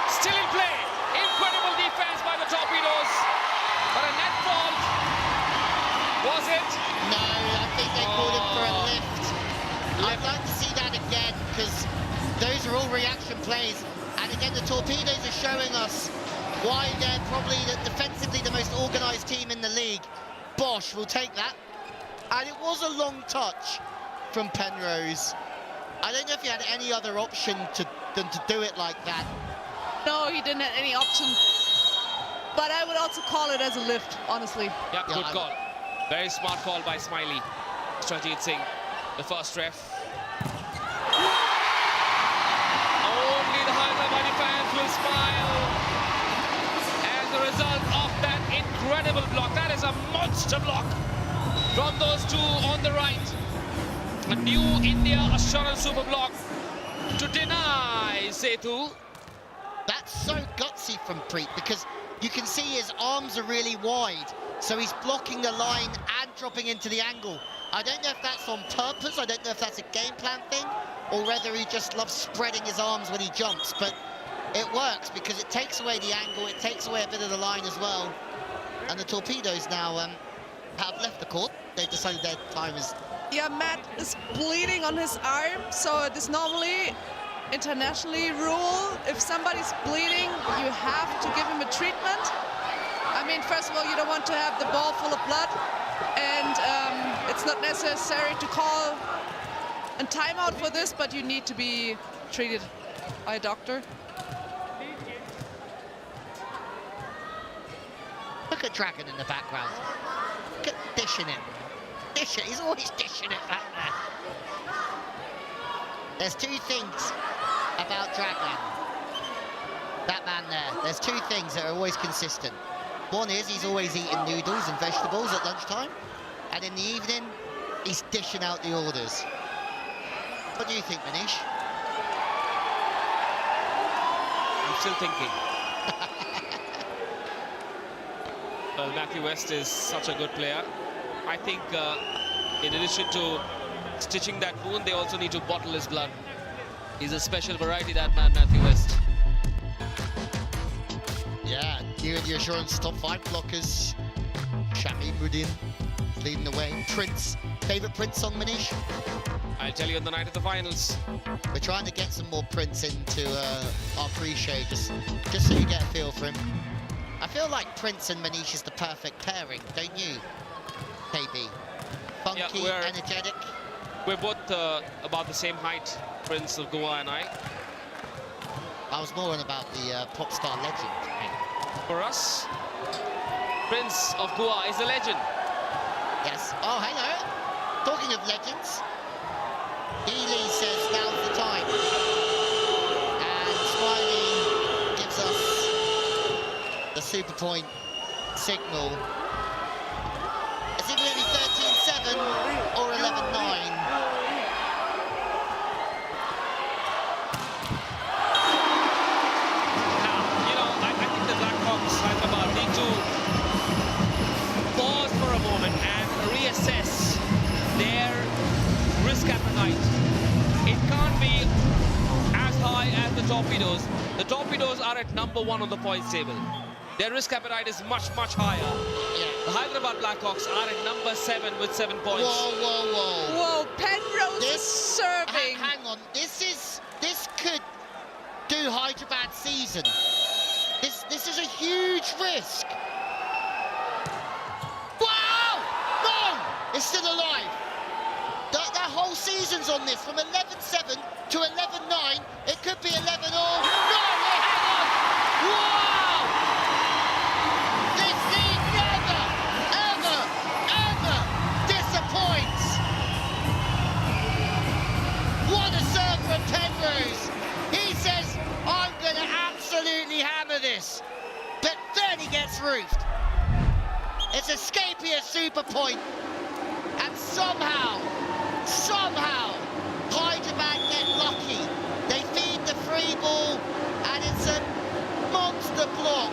K: Still in play. Incredible defense by the Torpedoes. But a net fault. Was it?
I: No, I think they called him for a lift. I'd like to see that again, because those are all reaction plays. And again, the Torpedoes are showing us why they're probably defensively the most organised team in the league. Bosch will take that. And it was a long touch from Penrose. I don't know if he had any other option than to do it like that.
F: No, he didn't have any option. But I would also call it as a lift, honestly.
K: Yeah, good call. Very smart call by Smiley. Strajit Singh, the first ref. Only the Hyderabadi fans will smile as a result of that incredible block. That is a monster block from those two on the right. A new India assurance super block to deny Setu.
I: That's so gutsy from Preet, because you can see his arms are really wide, so he's blocking the line and dropping into the angle. I don't know if that's on purpose, I don't know if that's a game plan thing, or whether he just loves spreading his arms when he jumps, but it works because it takes away the angle, it takes away a bit of the line as well. And the Torpedoes now have left the court. They've decided their time is...
F: Yeah, Matt is bleeding on his arm, so it is normally internationally rule. If somebody's bleeding, you have to give him a treatment. I mean, first of all, you don't want to have the ball full of blood, and it's not necessary to call a timeout for this, but you need to be treated by a doctor.
I: Look at Dragon in the background. Look at dishing it. Dish it. He's always dishing it back there. There's two things about Dragon. That man there. There's two things that are always consistent. One is he's always eating noodles and vegetables at lunchtime. And in the evening, he's dishing out the orders. What do you think, Manish?
K: I'm still thinking. Well, Matthew West is such a good player. I think in addition to stitching that wound, they also need to bottle his blood. He's a special variety, that man, Matthew West.
I: Yeah, here in the assurance top 5 blockers. Shami Mudin leading the way. Prince, favourite Prince song, Manish?
K: I'll tell you on the night of the finals.
I: We're trying to get some more Prince into our pre-show, just so you get a feel for him. I feel like Prince and Manish is the perfect pairing, don't you, KB? Funky,
K: yeah,
I: energetic.
K: We're both about the same height, Prince of Goa and I.
I: I was more on about the pop star legend.
K: For us, Prince of Goa is a legend.
I: Yes. Oh, hello. Talking of legends, Ely says now's the time. And Smiley gives us the super point signal. Is it going to be 13-7 or 11-9?
K: Now, you know, I think the Blackhawks, Hyderabad, need to pause for a moment and reassess their risk appetite. It can't be as high as the Torpedoes. The Torpedoes are at #1 on the points table. Their risk appetite is much, much higher.
I: Yeah.
K: The Hyderabad Blackhawks are at #7 with 7 points.
I: Whoa, whoa, whoa.
F: Whoa, Penrose is serving.
I: Hang on, this could do Hyderabad's season. This is a huge risk. Wow! No! It's still alive. That whole season's on this, from 11-7 to 11-9. It could be 11 all. No! Hang on! Wow! This team never, ever, ever disappoints. What a serve from Penrose. He says, I'm going to absolutely hammer this. But then he gets roofed. It's a Scapia super point. And somehow, Hyderabad get lucky. They feed the free ball, and it's a monster block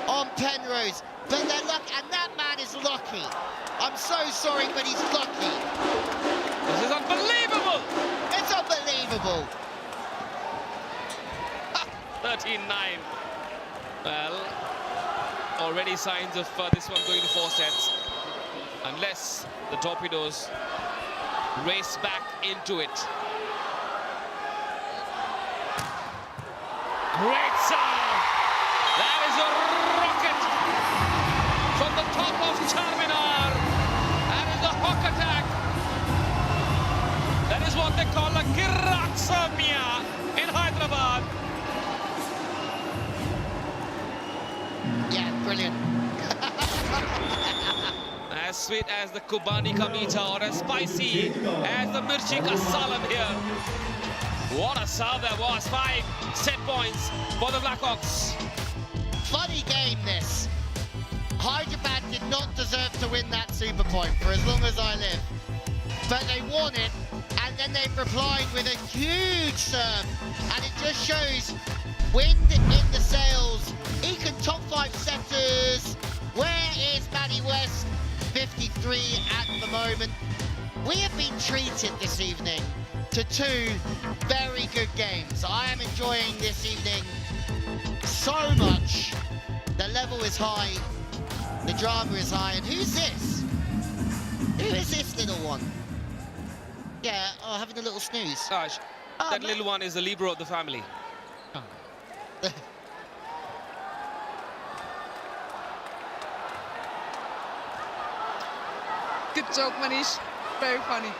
I: on Penrose. But they're lucky, and that man is lucky. I'm so sorry, but he's lucky.
K: This is unbelievable.
I: It's unbelievable. Unbelievable.
K: 13-9. Well, already signs of this one going to 4 sets. Unless the Torpedoes race back into it. Great serve! That is a rocket from the top of Charminar. That is a hawk attack. That is what they call a Kiratsamia in Hyderabad.
I: Yeah, brilliant.
K: As sweet as the Kubani Kamita or as spicy as the Mirchi Kasalam here. What a serve that was. 5 set points for the Blackhawks.
I: Funny game, this. Hyderabad did not deserve to win that super point for as long as I live. But they won it, and then they replied with a huge serve. And it just shows wind in the sails. Ekan top 5 setters. Where is Matty West? 53 at the moment. We have been treated this evening to 2 very good games. I am enjoying this evening so much. The level is high, the drama is high, and who's this? Who is this little one? Yeah, oh, having a little snooze.
K: Gosh, that little one is the Libra of the family.
F: Good joke, Manish. Very funny.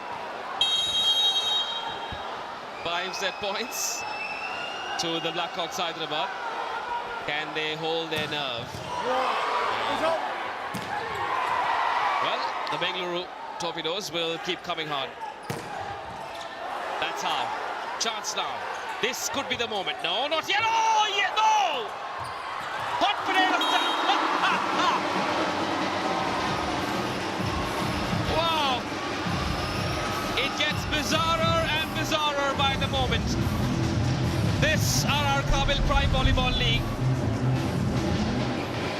K: 5 set points to the Blackhawks Hyderabad. Can they hold their nerve? Well, the Bengaluru Torpedoes will keep coming hard. That's how. Chance now. This could be the moment. No, not yet. Oh, yeah, no! Hot potato stuff. Wow. It gets bizarrer and bizarrer by the moment. This are our Kabil Prime Volleyball League.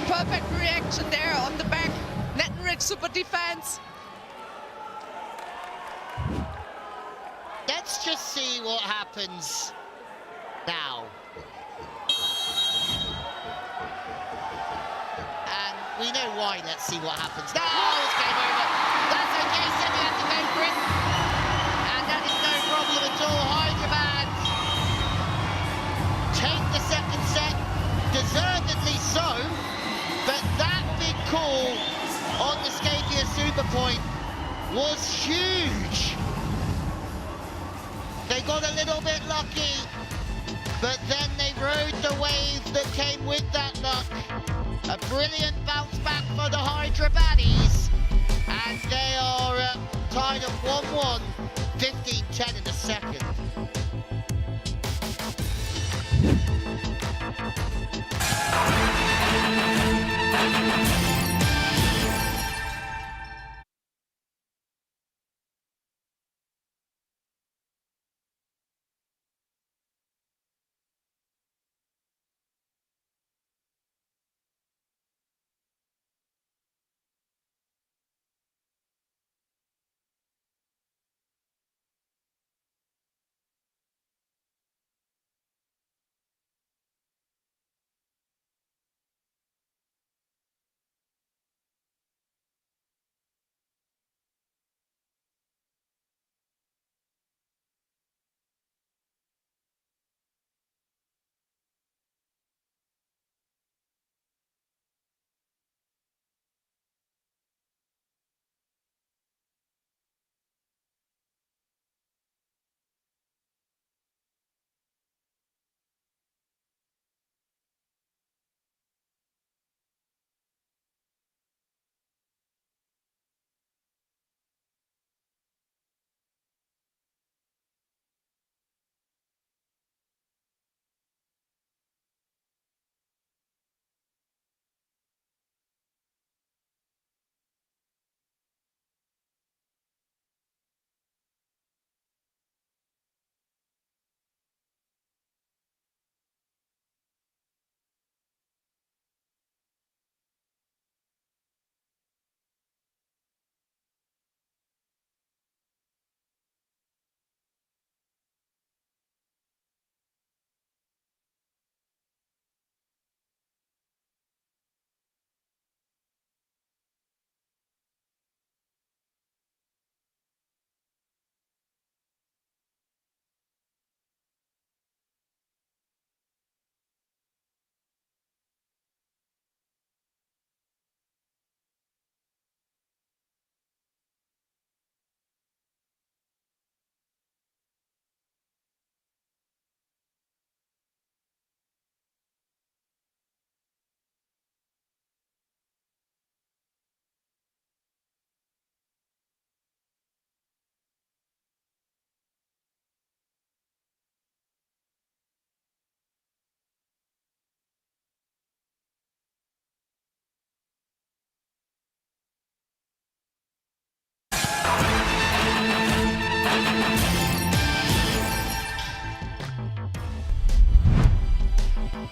F: Perfect reaction there on the back. Net and Rich super defense.
I: Let's just see what happens now. And we know why. Let's see what happens now. It's game over. That's okay, Semi had to go for it. And that is no problem at all. Hyderabad take the second set, deservedly so. But that big call on the Scapia super point was huge. They got a little bit lucky, but then they rode the wave that came with that luck. A brilliant bounce back for the Hyderabadis, and they are tied at 1-1, 15-10 in the second.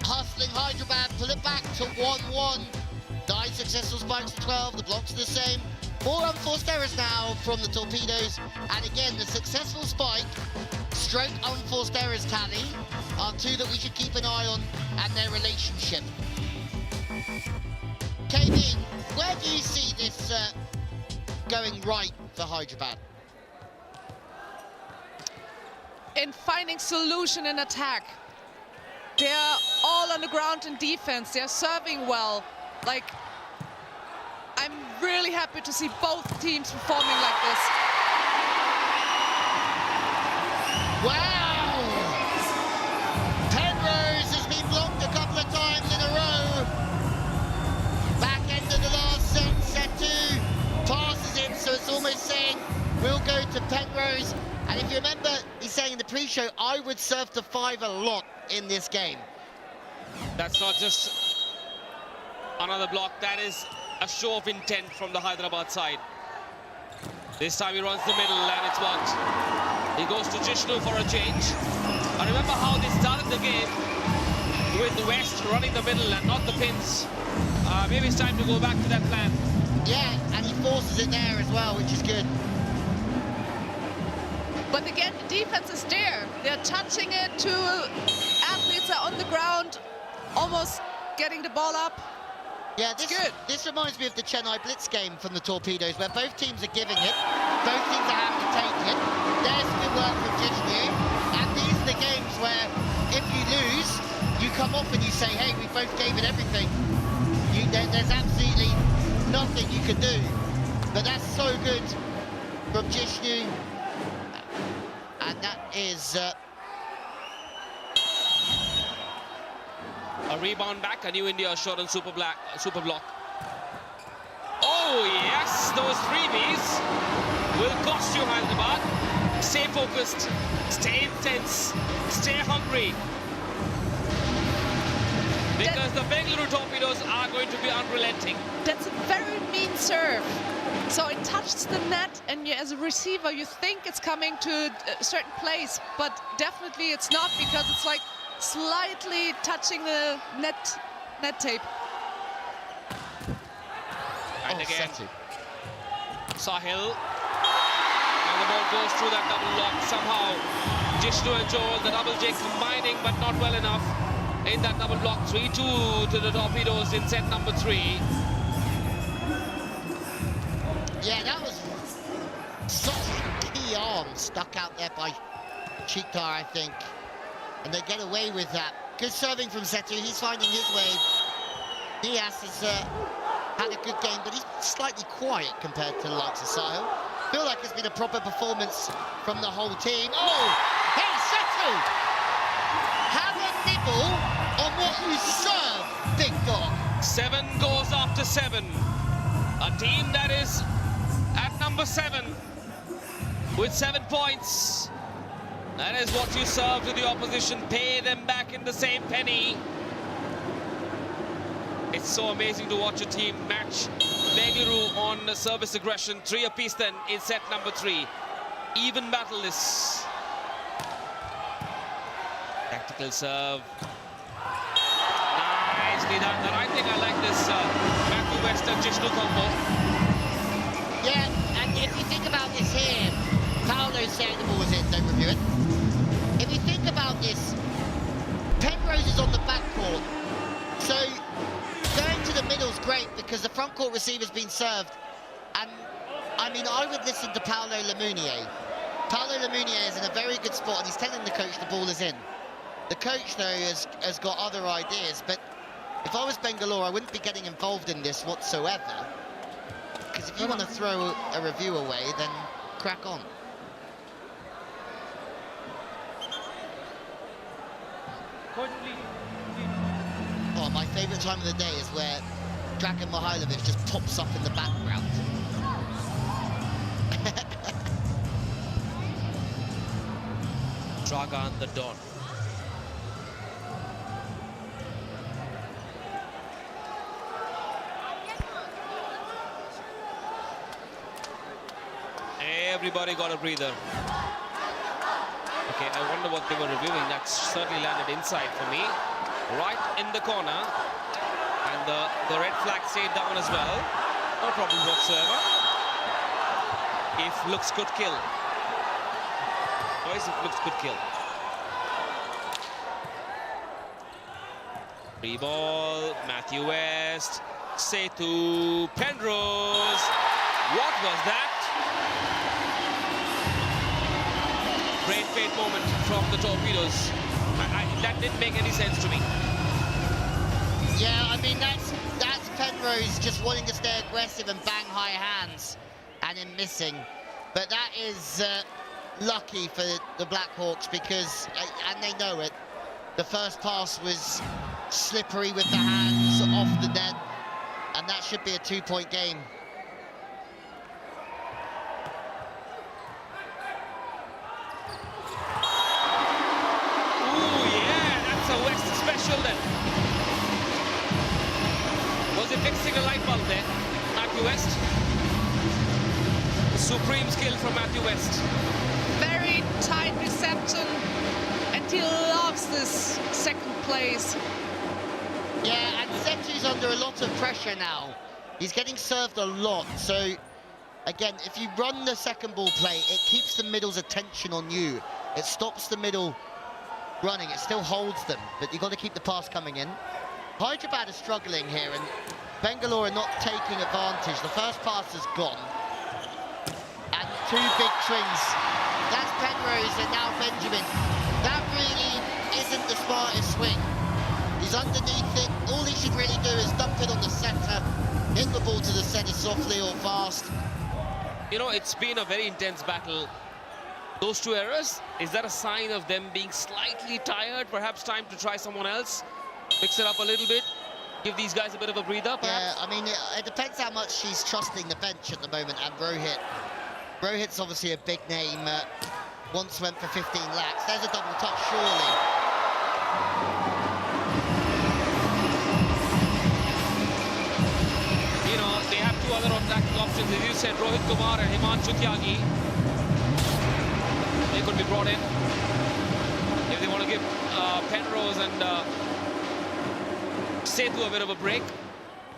I: Hustling Hyderabad, pull it back to 1-1. 9 successful spikes to 12, the blocks are the same. 4 unforced errors now from the Torpedoes. And again, the successful spike, stroke unforced errors tally are 2 that we should keep an eye on and their relationship. KB, where do you see this going right for Hyderabad?
F: In finding solution in attack. They're all on the ground in defense. They're serving well. Like, I'm really happy to see both teams performing like this.
I: Wow! Penrose has been blocked a couple of times in a row. Back end of the last set, set 2 passes it, so it's almost saying we'll go to Penrose. And if you remember, he's saying in the pre-show, I would serve to 5 a lot in this game.
K: That's not just another block, that is a show of intent from the Hyderabad side. This time he runs the middle and it's blocked. He goes to Jishnu for a change. And remember how they started the game with West running the middle and not the pins. Maybe it's time to go back to that plan.
I: Yeah, and he forces it there as well, which is good.
F: But again, the defense is there. They're touching it. 2 athletes are on the ground, almost getting the ball up.
I: Yeah, this reminds me of the Chennai Blitz game from the Torpedoes, where both teams are giving it, both teams are having to take it. There's good work from Jishnu, and these are the games where if you lose, you come off and you say, hey, we both gave it everything. There's absolutely nothing you can do. But that's so good from Jishnu. And that is
K: a rebound back, a new India shot on super block. Oh yes, those freebies will cost you, Hyderabad. Stay focused, stay intense, stay hungry. Because the Bengaluru Torpedoes are going to be unrelenting.
F: That's a very mean serve. So it touches the net, and as a receiver, you think it's coming to a certain place, but definitely it's not, because it's like slightly touching the net tape.
K: And again, Sahil. And the ball goes through that double lock. Somehow, Jishnu and Joel, the double J combining, but not well enough in that double block. 3-2 to the Torpedoes in set number 3.
I: Yeah, that was such key arm stuck out there by Chikar, I think. And they get away with that. Good serving from Setu. He's finding his way. Diaz has had a good game, but he's slightly quiet compared to the likes of Sahil. Feel like it's been a proper performance from the whole team. Oh, hey, Setu! Have a nibble on what you serve, big dog.
K: 7 goes after 7. A team that is at number 7 with 7 points. That is what you serve to the opposition. Pay them back in the same penny. It's so amazing to watch a team match Bengaluru on service aggression. 3 apiece then in set number 3. Even battle this. Tactical serve. Nicely done. And I think I like this Matthew West and Jishnu combo.
I: Yeah, and if you think about this here, Paolo's saying the ball was in, don't review it. If you think about this, Penrose is on the back court, so going to the middle is great because the front court receiver's been served. And I mean, I would listen to Paolo Lemounier. Paolo Lemounier is in a very good spot and he's telling the coach the ball is in. The coach, though, has got other ideas, but if I was Bengaluru, I wouldn't be getting involved in this whatsoever. Because if you want to throw a review away, then crack on. Oh, my favourite time of the day is where Dragan Mihailovic just pops up in the background.
K: Dragan the Don. Everybody got a breather. Okay, I wonder what they were reviewing. That certainly landed inside for me. Right in the corner. And the red flag stayed down as well. No problem whatsoever. If looks could kill. Boys, if looks could kill. Free ball, Matthew West, Sethu, Penrose. What was that? Great fate moment from the Torpedoes. That didn't make any sense to me.
I: Yeah, I mean, that's Penrose just wanting to stay aggressive and bang high hands and then missing. But that is lucky for the Blackhawks because, and they know it, the first pass was slippery with the hands off the net, and that should be a 2-point game.
K: Ooh, yeah, that's a West special then. Was he fixing a light bulb there, Matthew West? Supreme skill from Matthew West.
F: Very tight reception, and he loves this second place.
I: Yeah, and Sethu's under a lot of pressure now. He's getting served a lot, so again, if you run the second ball play, it keeps the middle's attention on you. It stops the middle running, it still holds them, but you've got to keep the pass coming in. Hyderabad is struggling here, and Bengaluru are not taking advantage. The first pass is gone. And two big swings. That's Penrose and now Benjamin. That really isn't the smartest swing. He's underneath it. All he should really do is dump it on the centre, hit the ball to the centre softly or fast.
K: You know, it's been a very intense battle. Those two errors, is that a sign of them being slightly tired? Perhaps time to try someone else? Mix it up a little bit? Give these guys a bit of a breather, perhaps?
I: Yeah, I mean, it depends how much she's trusting the bench at the moment, and Rohit. Rohit's obviously a big name. Once went for 15 lakhs. There's a double touch, surely.
K: You know, they have two other attacking options. As you said, Rohit Kumar and Himanshu Tyagi. They could be brought in if they want to give Penrose and Sethu a bit of a break.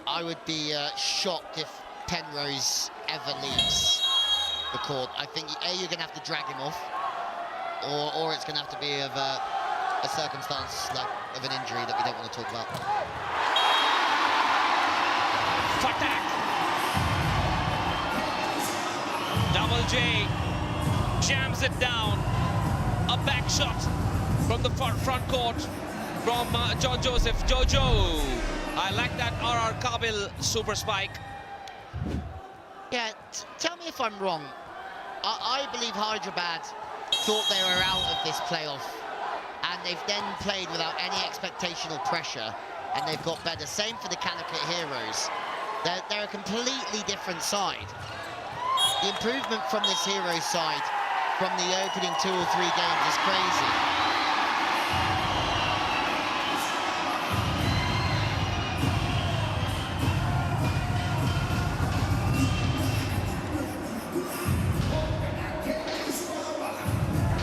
I: I would be shocked if Penrose ever leaves the court. I think, A, you're going to have to drag him off, or it's going to have to be of a circumstance like of an injury that we don't want to talk about.
K: Fatak. Double J jams it down. A back shot from the front court from John Joseph. Jojo. I like that RR Kabil super spike.
I: Yeah, tell me if I'm wrong. I believe Hyderabad thought they were out of this playoff, and they've then played without any expectation or pressure, and they've got better. Same for the Calicut Heroes. They're a completely different side. The improvement from this Heroes side from the opening 2 or 3 games is crazy.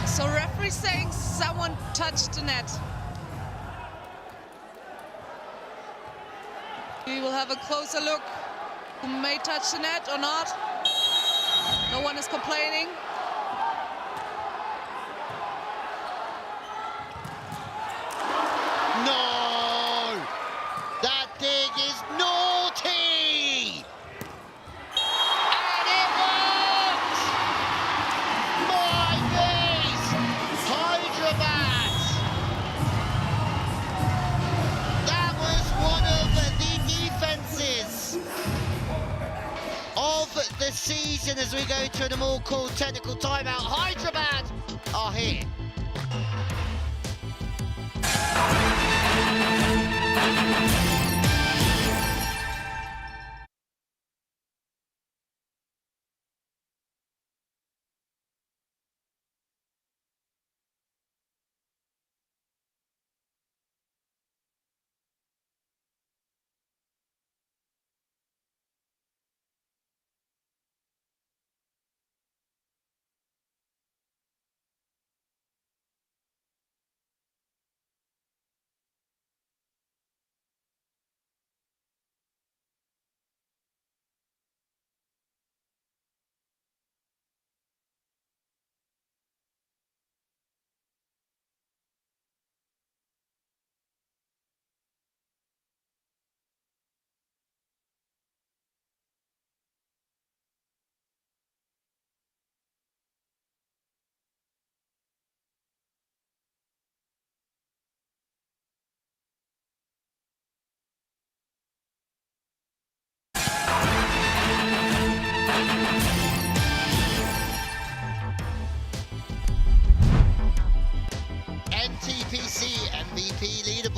F: So referee saying someone touched the net. We will have a closer look who may touch the net or not. No one is complaining.
I: No! That dig is naughty! And it worked! My days! Hyderabad! That was one of the defences of the season as we go to an all-called technical timeout. Hyderabad are here.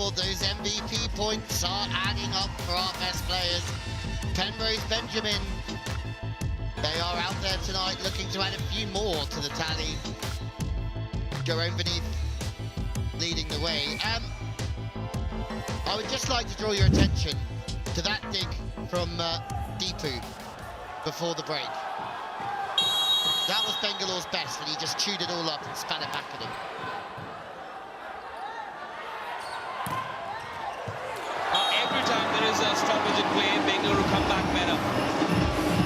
I: score. Those MVP points are adding up for our best players. Penrose Benjamin, they are out there tonight looking to add a few more to the tally. Jerome Beneath leading the way. I would just like to draw your attention to that dig from Deepu before the break. That was Bengaluru's best, and he just chewed it all up and spat it back at him.
K: Every time there is a stoppage in play, Bengaluru come back better.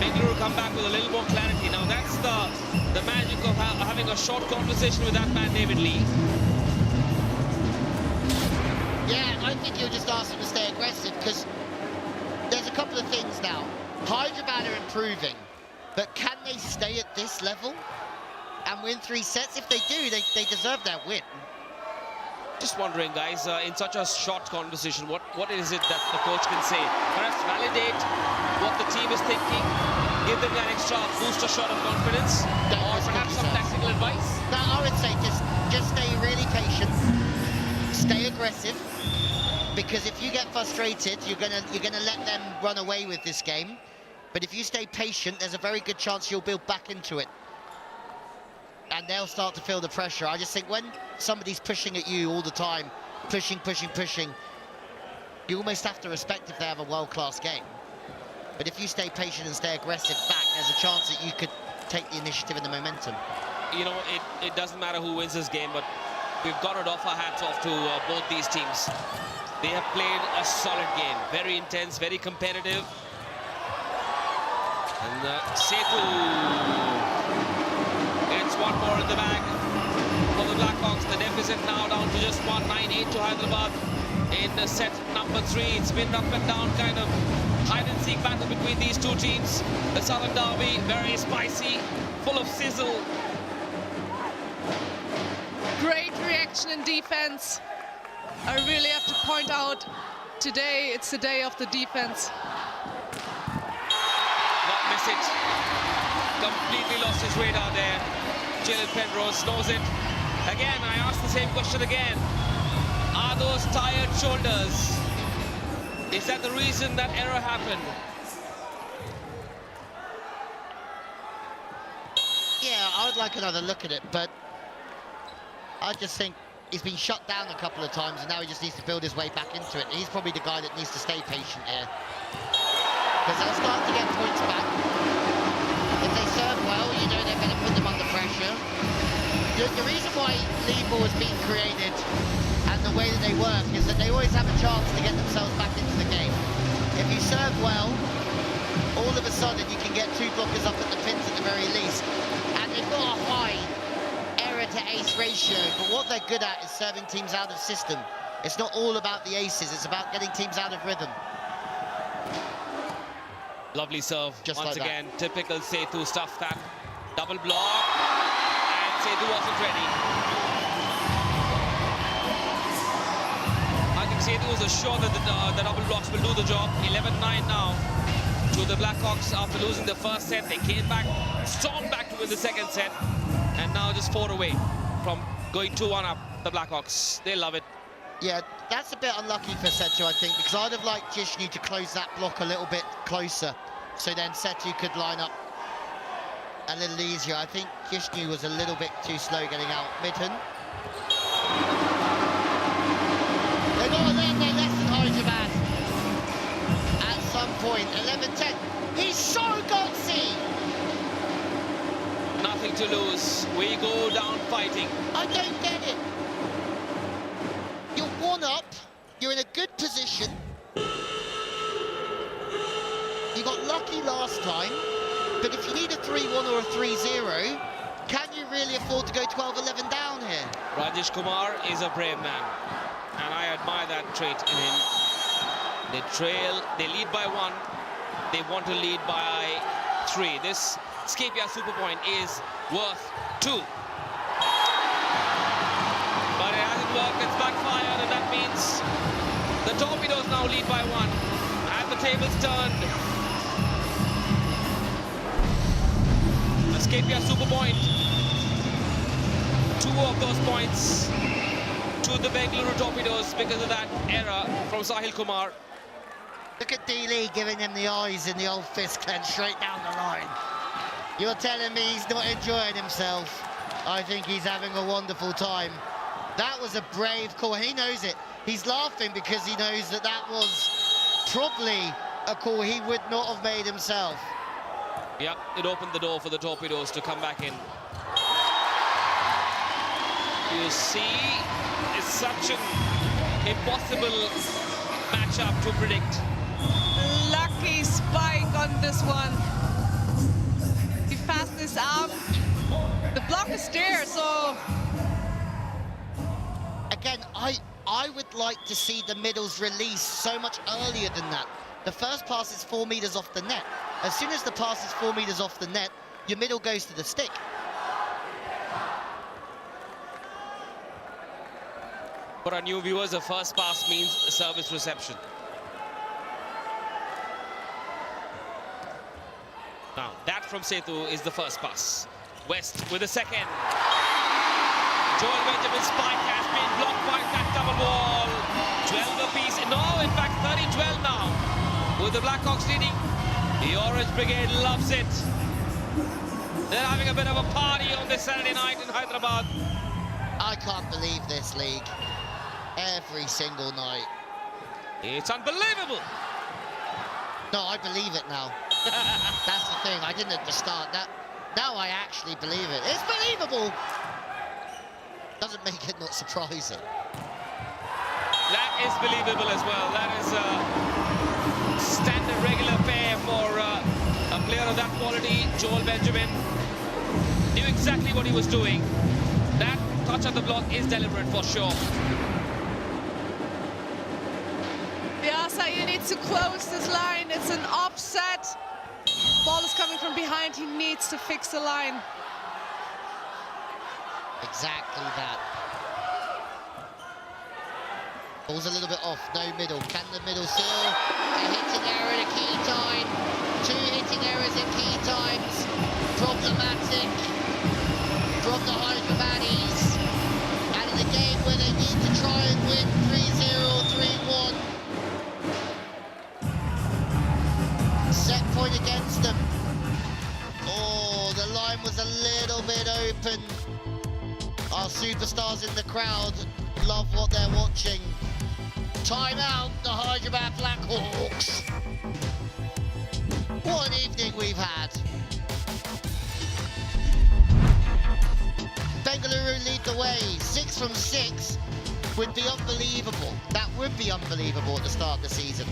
K: Bengaluru come back with a little more clarity. Now that's the magic of having a short conversation with that man, David Lee.
I: Yeah, I think he'll just ask him to stay aggressive, because there's a couple of things now. Hyderabad are improving, but can they stay at this level and win 3 sets? If they do, they deserve their win.
K: Just wondering, guys, in such a short conversation, what is it that the coach can say? Perhaps validate what the team is thinking, give them that extra booster shot of confidence, or perhaps some tactical advice?
I: No, I would say just stay really patient, stay aggressive, because if you get frustrated, you're gonna let them run away with this game. But if you stay patient, there's a very good chance you'll build back into it. And they'll start to feel the pressure. I just think when somebody's pushing at you all the time, pushing, you almost have to respect if they have a world-class game. But if you stay patient and stay aggressive back, there's a chance that you could take the initiative and the momentum.
K: You know, it doesn't matter who wins this game, but we've got to doff our hats off to both these teams. They have played a solid game, very intense, very competitive. And Sethu gets one more in the bag for the Blackhawks. The deficit now down to just 1-9-8 to Hyderabad in set number 3. It's been up and down, kind of hide-and-seek battle between these two teams. The Southern Derby, very spicy, full of sizzle.
F: Great reaction in defense. I really have to point out, today it's the day of the defense.
K: Not miss it. Completely lost his radar there. Jalen Penrose knows it. Again, I ask the same question again. Are those tired shoulders? Is that the reason that error happened?
I: Yeah, I would like another look at it, but I just think he's been shut down a couple of times, and now he just needs to build his way back into it. He's probably the guy that needs to stay patient here, because they'll start to get points back. If they serve well, you know they're going to put them under pressure. The reason why lead ball has been created and the way that they work is that they always have a chance to get themselves back into the game. If you serve well, all of a sudden you can get 2 blockers up at the pins at the very least, and they've got a high error to ace ratio, but what they're good at is serving teams out of system. It's not all about the aces, it's about getting teams out of rhythm.
K: Lovely serve.
I: Just
K: once
I: like
K: again, typical Sethu stuff. That double block, and Sethu wasn't ready. I think Sethu was assured that the double blocks will do the job. 11-9 now to the Blackhawks after losing the first set. They came back, stormed back to win the second set, and now just 4 away from going 2-1 up. The Blackhawks, they love it.
I: Yeah, that's a bit unlucky for Sethu, I think, because I'd have liked Jishnu to close that block a little bit closer, so then Sethu could line up a little easier. I think Jishnu was a little bit too slow getting out. Midden. They got to learn their lesson, Hyderabad. At some point, 11-10. He's so gutsy!
K: Nothing to lose. We go down fighting.
I: I don't get it. You're 1 up, you're in a good position. You got lucky last time, but if you need a 3-1 or a 3-0, can you really afford to go 12-11 down here?
K: Rajesh Kumar is a brave man, and I admire that trait in him. They trail, they lead by 1, they want to lead by 3. This Scapia super point is worth 2. But it hasn't worked, it's backfired, and that means the Torpedoes now lead by 1. And the tables turned. Scapia super point. 2 of those points to to the Bengaluru Torpedoes because of that error from Sahil Kumar.
I: Look at D-Lee giving him the eyes in the old fist clench straight down the line. You're telling me he's not enjoying himself? I think he's having a wonderful time. That was a brave call. He knows it. He's laughing because he knows that that was probably a call he would not have made himself.
K: Yeah, it opened the door for the Torpedoes to come back in. You see, it's such an impossible matchup to predict.
F: Lucky spike on this one. He passed this out. The block is there, so...
I: Again, I would like to see the middles release so much earlier than that. The first pass is 4 meters off the net. As soon as the pass is 4 meters off the net, your middle goes to the stick.
K: For our new viewers, the first pass means service reception. Now, that from Setu is the first pass. West with the second. Joel Benjamin's spike has been blocked by that double wall. 12 apiece. No, in fact, 30-12 now. With the Blackhawks leading, the Orange Brigade loves it. They're having a bit of a party on this Saturday night in Hyderabad.
I: I can't believe this league. Every single night.
K: It's unbelievable.
I: No, I believe it now. That's the thing. I didn't at the start. Now I actually believe it. It's believable. Doesn't make it not surprising.
K: That is believable as well. That is a standard regular fare for a player of that quality. Joel Benjamin knew exactly what he was doing. That touch on the block is deliberate for sure.
F: Vyasa, you need to close this line. It's an offset. Ball is coming from behind. He needs to fix the line.
I: Exactly that. Ball's a little bit off, no middle. Can the middle seal? A hitting error in a key time. 2 hitting errors in key times. Problematic from the Hyderabadis. And in a game where they need to try and win 3-0, 3-1. Set point against them. Oh, the line was a little bit open. Our superstars in the crowd love what they're watching. Time out, the Hyderabad Blackhawks. What an evening we've had. Bengaluru lead the way. 6 from 6 would be unbelievable. That would be unbelievable at the start of the season.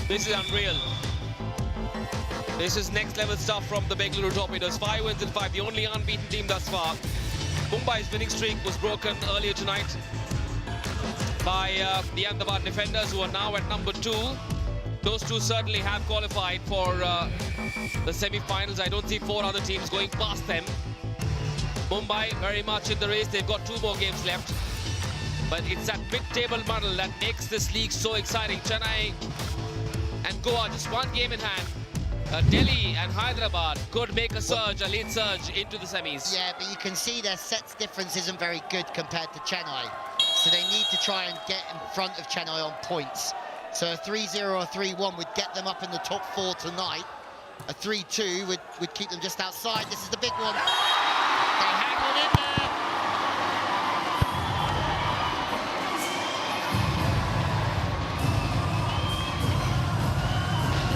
K: This is unreal. This is next level stuff from the Bengaluru Torpedoes. 5 wins in 5, the only unbeaten team thus far. Mumbai's winning streak was broken earlier tonight by the Ahmedabad defenders, who are now at number 2. Those two certainly have qualified for the semi-finals. I don't see 4 other teams going past them. Mumbai very much in the race. They've got 2 more games left. But it's that mid-table muddle that makes this league so exciting. Chennai and Goa just 1 game in hand. Delhi and Hyderabad could make a surge, a late surge into the semis.
I: Yeah, but you can see their sets difference isn't very good compared to Chennai. So they need to try and get in front of Chennai on points. So a 3-0 or 3-1 would get them up in the top 4 tonight. A 3-2 would keep them just outside. This is the big one. They hang on in there.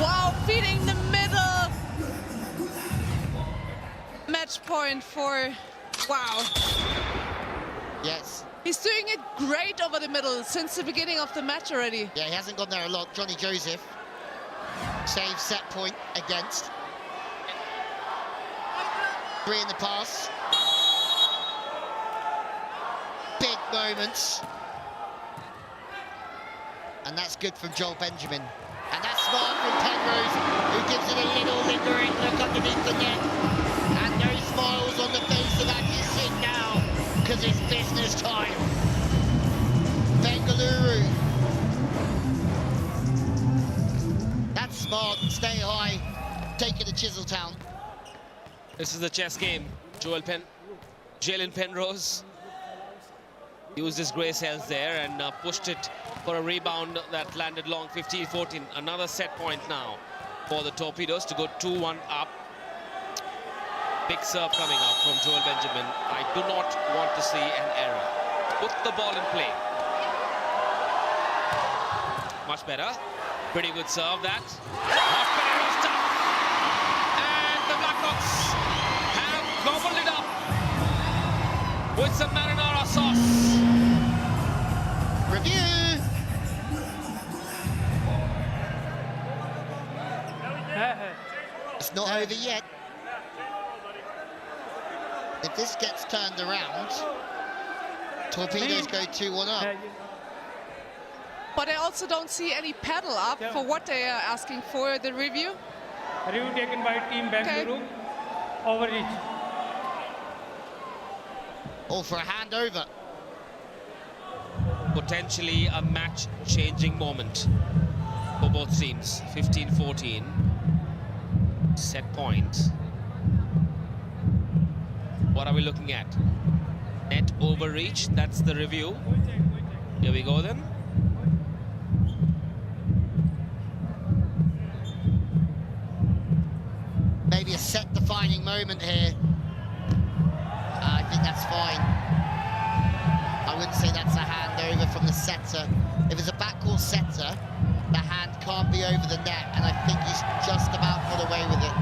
F: Wow, feeding the middle. Match point for, wow.
I: Yes.
F: He's doing it great over the middle since the beginning of the match already.
I: Yeah, he hasn't gone there a lot. Johnny Joseph saves set point against. 3 in the pass. Big moments. And that's good from Joel Benjamin. And that's smart from Penrose, who gives it a little lingering look underneath the net. And no smiles on the face of Aki Singh now, because it's business time. Bengaluru. That's smart. Stay high. Take it to Chiseltown.
K: This is the chess game. Jalen Penrose. Used his grace cells there and pushed it for a rebound that landed long. 15-14. Another set point now for the Torpedoes to go 2-1 up. Big serve coming up from Joel Benjamin. I do not want to see an error. Put the ball in play. Much better. Pretty good serve that. Much better stuff. And the Blackhawks have gobbled it up with some marinara sauce.
I: Review. It's not over yet. If this gets turned around, Torpedoes go 2-1 up.
F: But I also don't see any paddle up for what they are asking for, the review.
L: Review taken by Team Bengaluru. Overreach.
I: All for a handover.
K: Potentially a match-changing moment for both teams. 15-14. Set point. What are we looking at? Net overreach, that's the review. Here we go then.
I: Maybe a set-defining moment here. I think that's fine. I wouldn't say that's a handover from the setter. If it's a backcourt setter, the hand can't be over the net, and I think he's just about got away with it.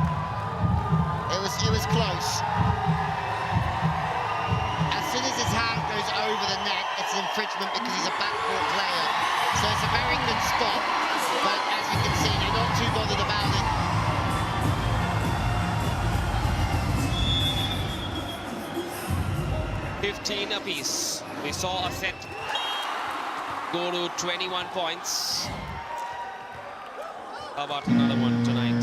I: It was close. As soon as his hand goes over the net, it's an infringement because he's a backcourt player. So it's a very good stop, but as you can see, they're not too bothered about it.
K: Apiece. We saw a set go to 21 points. How about another one tonight?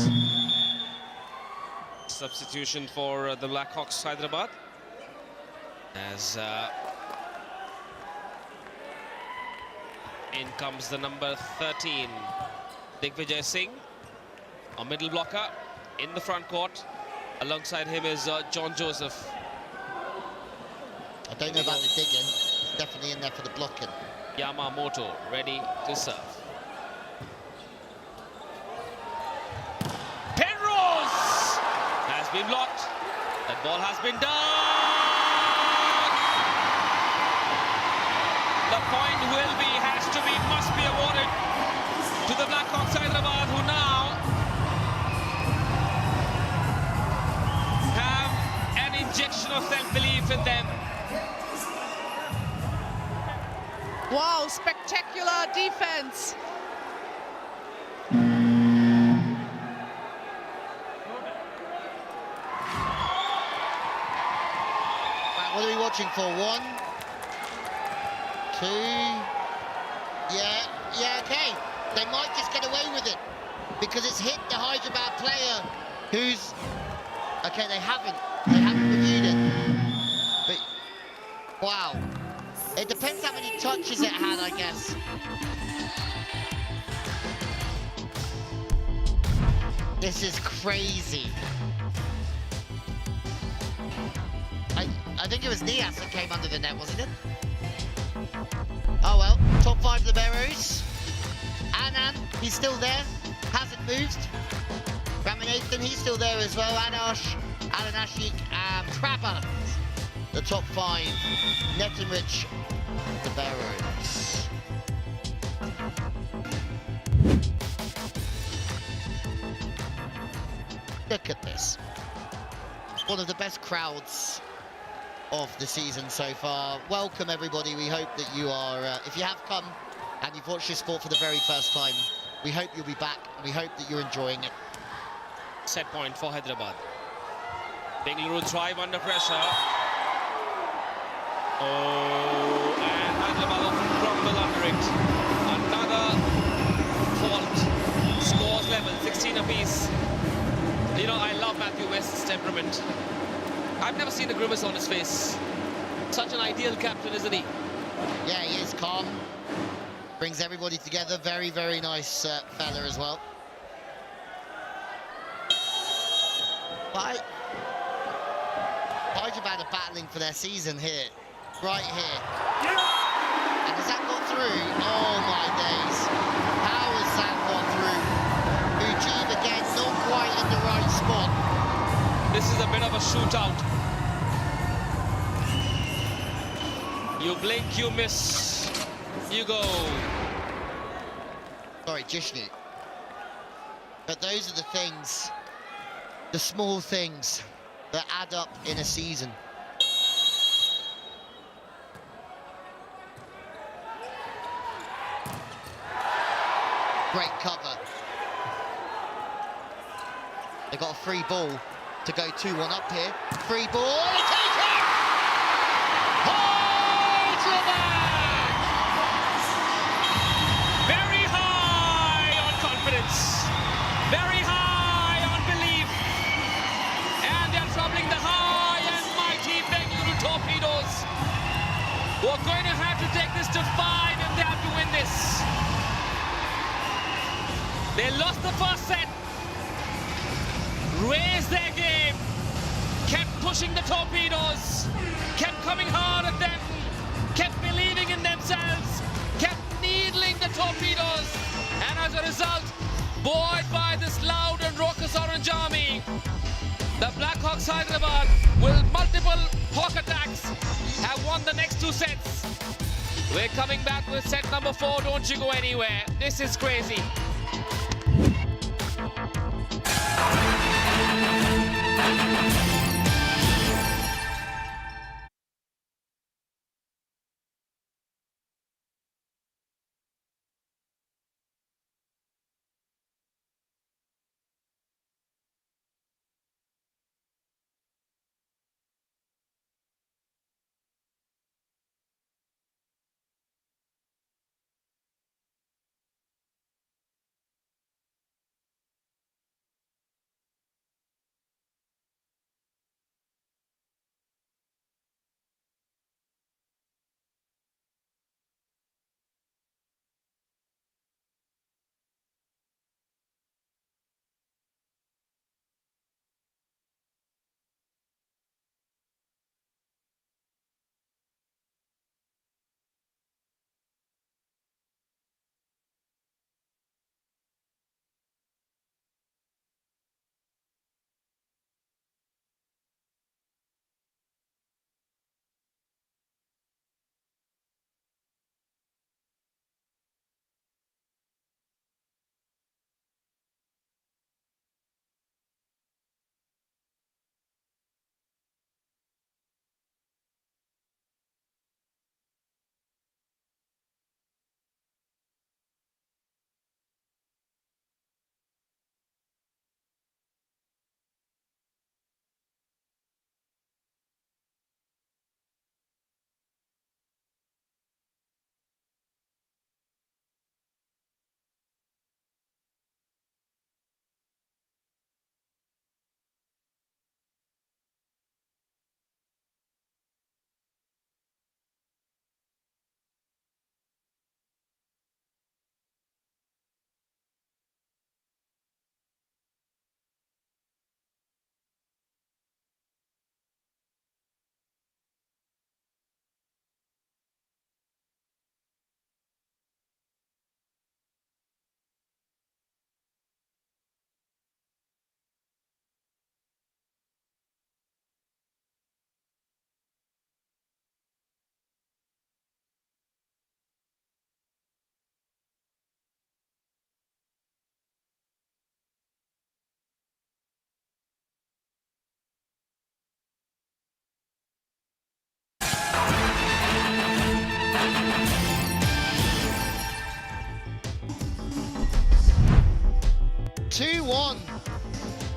K: Substitution for the Blackhawks Hyderabad. As in comes the number 13, Digvijay Singh, a middle blocker in the front court. Alongside him is John Joseph.
I: I don't know about the digging. It's definitely in there for the blocking.
K: Yamamoto ready to serve. Penrose has been blocked. That ball has been done. The point will be, has to be, must be awarded to the Blackhawks Hyderabad, who now have an injection of self-belief in them.
F: Wow, spectacular defense.
I: What are we watching for? 1, 2. Yeah, okay. They might just get away with it because it's hit the Hyderabad player who's... Okay, they haven't reviewed it. But, wow. It depends how many touches it had, I guess. This is crazy. I think it was Nias that came under the net, wasn't it? Oh well, top 5 liberos. Anand, he's still there, hasn't moved. Ramanathan, he's still there as well. Anash, Alanashik, and Prabha. The top 5, net and rich liberos. Look at this. One of the best crowds of the season so far. Welcome everybody. We hope that you are, if you have come and you've watched this sport for the very first time, we hope you'll be back and we hope that you're enjoying it.
K: Set point for Hyderabad. Bengaluru thrive under pressure. Oh, and Hyderabad will crumble under it. Another fault. Scores level, 16 apiece. You know, I love Matthew West's temperament. I've never seen a grimace on his face. Such an ideal captain, isn't he?
I: Yeah, he is calm. Brings everybody together. Very, very nice fella as well. But Hyderabad are battling for their season here. Right here. And has that got through? Oh my days. How has that got through? Ujiv again, not quite in the right spot.
K: This is a bit of a shootout. You blink, you miss, you go.
I: Sorry, Jishnu. But those are the things, the small things that add up in a season. Great cover. They got a free ball to go 2-1 up here. Free ball, take it! Holds it back!
K: Very high on confidence, very high on belief, and they're troubling the high and mighty Bengaluru Torpedoes, who are going to have to take this to 5 if they have to win this. They lost the first set, raised their game, kept pushing the Torpedoes, kept coming hard at them, kept believing in themselves, kept needling the Torpedoes, and as a result, buoyed by this loud and raucous Orange Army, the Blackhawks Hyderabad, with multiple hawk attacks, have won the next 2 sets. We're coming back with set number 4, don't you go anywhere. This is crazy.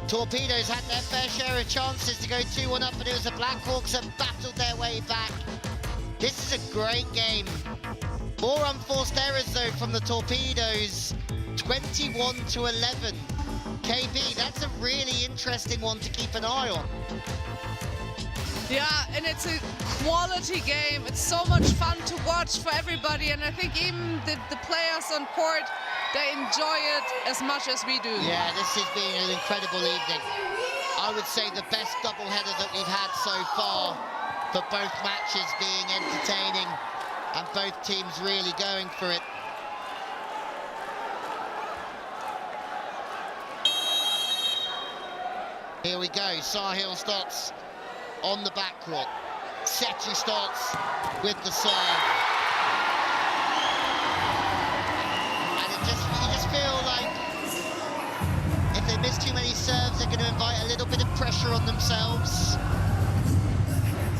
I: Torpedoes had their fair share of chances to go 2-1 up, but it was the Blackhawks that battled their way back. This is a great game. More unforced errors though from the Torpedoes, 21-11. KB, that's a really interesting one to keep an eye on.
F: Yeah, and it's a quality game. It's so much fun to watch for everybody, and I think even the players on court, they enjoy it as much as we do.
I: Yeah, this has been an incredible evening. I would say the best doubleheader that we've had so far, for both matches being entertaining and both teams really going for it. Here we go, Sahil starts on the backcourt. Setu starts with the serve. And you just feel like if they miss too many serves, they're going to invite a little bit of pressure on themselves.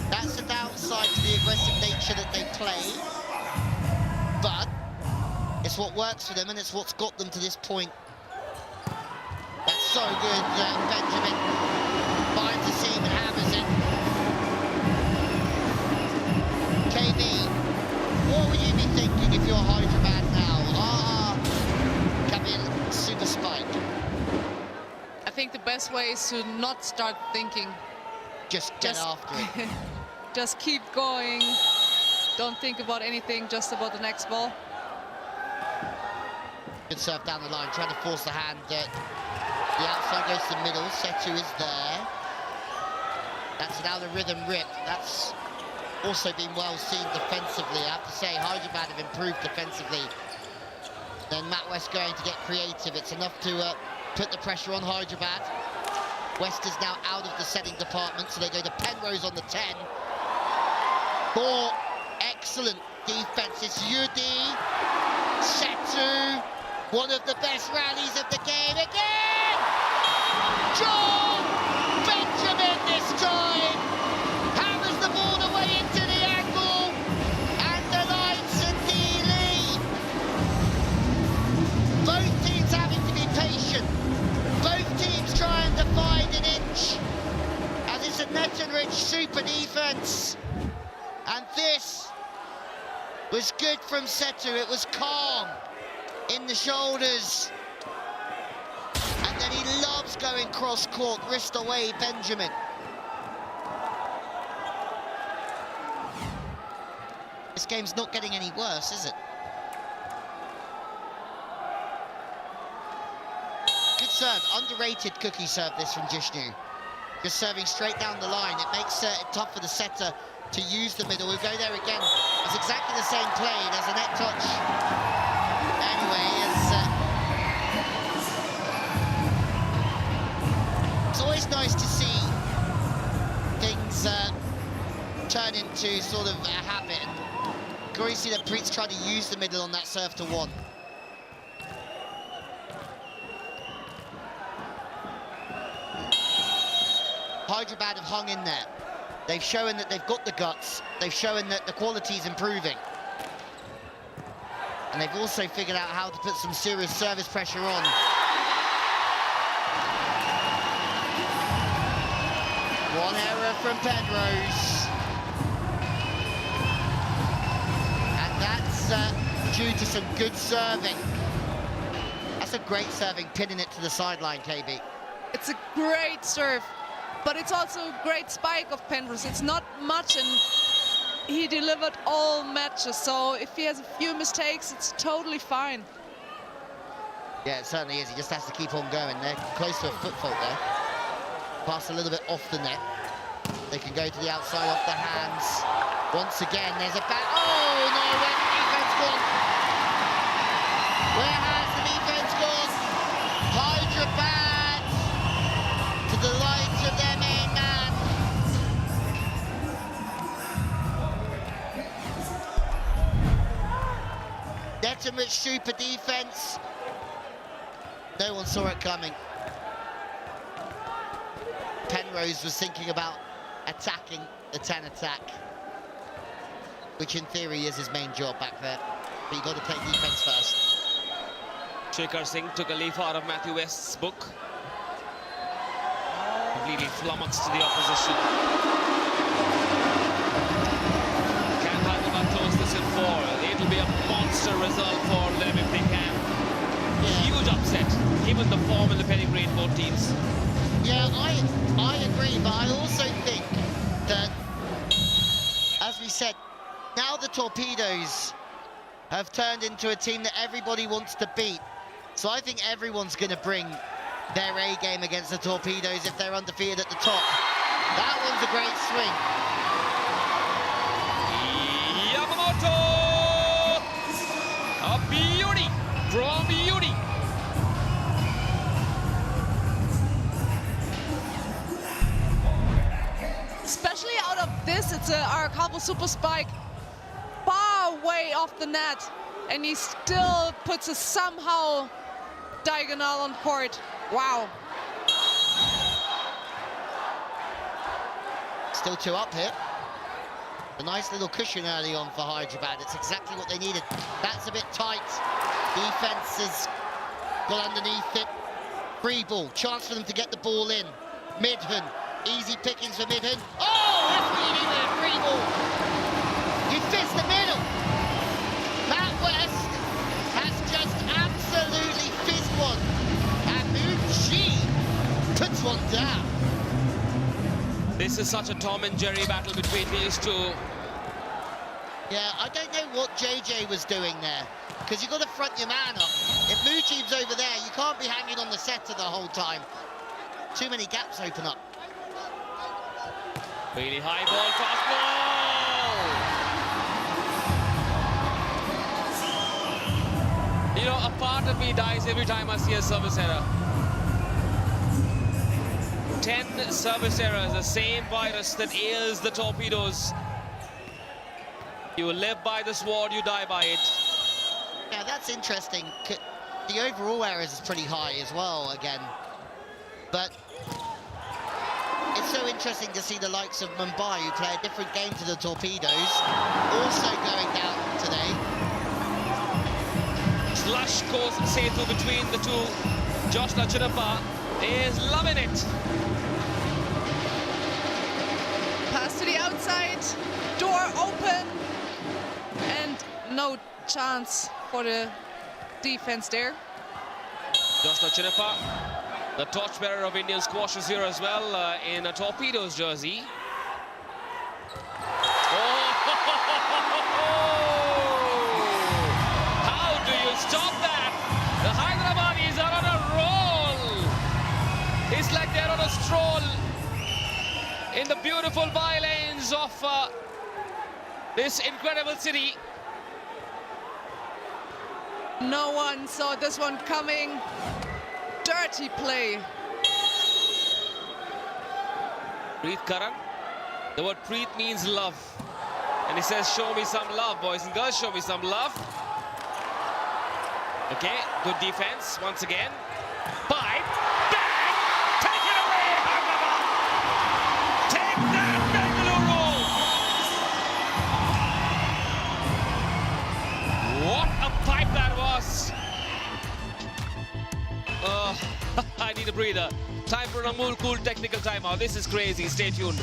I: That's the downside to the aggressive nature that they play. But it's what works for them, and it's what's got them to this point. That's so good. Benjamin finds a seam and hammers it. KB, what would you be thinking if you're Hyderabad now? Come in, super spike.
F: I think the best way is to not start thinking.
I: Just get after it.
F: Just keep going. Don't think about anything, just about the next ball.
I: Good serve down the line, trying to force the hand. The outside goes to the middle. Setu is there. That's now the rhythm rip. That's also been well seen defensively. I have to say, Hyderabad have improved defensively. Then Matt West going to get creative. It's enough to put the pressure on Hyderabad. West is now out of the setting department, so they go to Penrose on the 10. Four excellent defenses. Yudi, Setu, one of the best rallies of the game again! John Benjamin this time! Hammers the ball away into the angle, and delights Lee. Both teams having to be patient. Both teams trying to find an inch, as it's a net-and-rich super defense. And this was good from Setu. It was calm in the shoulders. And then he loves going cross-court, wrist away, Benjamin. This game's not getting any worse, is it? Good serve, underrated cookie serve this from Jishnu. Just serving straight down the line. It makes it tough for the setter to use the middle. We'll go there again. It's exactly the same play. There's a net touch. Anyway, it's always nice to see things turn into sort of a habit. And you see that Preet's trying to use the middle on that serve to one. Hyderabad have hung in there. They've shown that they've got the guts. They've shown that the quality is improving. And they've also figured out how to put some serious service pressure on. One error from Penrose. And that's due to some good serving. That's a great serving, pinning it to the sideline, KB.
F: It's a great serve. But it's also a great spike of Penrose. It's not much, and he delivered all matches. So if he has a few mistakes, it's totally fine.
I: Yeah, it certainly is. He just has to keep on going. They're close to a foot fault there. Pass a little bit off the net. They can go to the outside off the hands. Once again, there's a back. Oh no, where's the defense gone? Where has the defense gone? Hyderabad to the light of their main man. Net-and-rich super defense. No one saw it coming. Penrose was thinking about attacking the 10 attack, which in theory is his main job back there. But you've got to play defense first.
K: Shekhar Singh took a leaf out of Matthew West's book. Completely flummoxed to the opposition. Can Hyderabad close this in 4? It'll be a monster result for them if they can. Huge upset, given the form and the pedigree in both teams.
I: Yeah, I agree, but I also think that, as we said, now the Torpedoes have turned into a team that everybody wants to beat. So I think everyone's going to bring their A game against the Torpedoes if they're undefeated at the top. That one's a great swing.
K: Yamamoto!
F: double super spike, far away off the net, and he still puts a somehow diagonal on court. Wow.
I: Still 2 up here. A nice little cushion early on for Hyderabad. It's exactly what they needed. That's a bit tight. Defense has got underneath it. Free ball, chance for them to get the ball in. Midhan, easy pickings for Midhan. Oh, that's what you need with a free ball. You fist the middle. Matt West has just absolutely fizzed one. And Moon-Ji puts one down.
K: This is such a Tom and Jerry battle between these two.
I: Yeah, I don't know what JJ was doing there, because you've got to front your man up. If Mujib's over there, you can't be hanging on the setter the whole time. Too many gaps open up.
K: Really high ball, fast ball! You know, a part of me dies every time I see a service error. 10 service errors, the same virus that ails the Torpedoes. You live by the sword, you die by it.
I: Yeah, that's interesting. The overall errors is pretty high as well, again. But it's so interesting to see the likes of Mumbai, who play a different game to the Torpedoes, also going down today.
K: Slush course Setu between the two. Josh Nachinappa is loving it.
F: Pass to the outside, door open, and no chance for the defense there.
K: Josh Nachinappa, the torchbearer of Indian squash, is here as well in a Torpedoes jersey. Oh! How do you stop that? The Hyderabadis are on a roll. It's like they're on a stroll in the beautiful bylanes of this incredible city.
F: No one saw this one coming. Dirty play.
K: Preet Karan. The word Preet means love. And he says, show me some love, boys and girls, show me some love. Okay, good defense once again. Pipe, bang, take it away, Ahmedabad. Take that, Bengaluru. What a pipe that was. I need a breather. Time for an Amul Cool technical timeout. This is crazy. Stay tuned.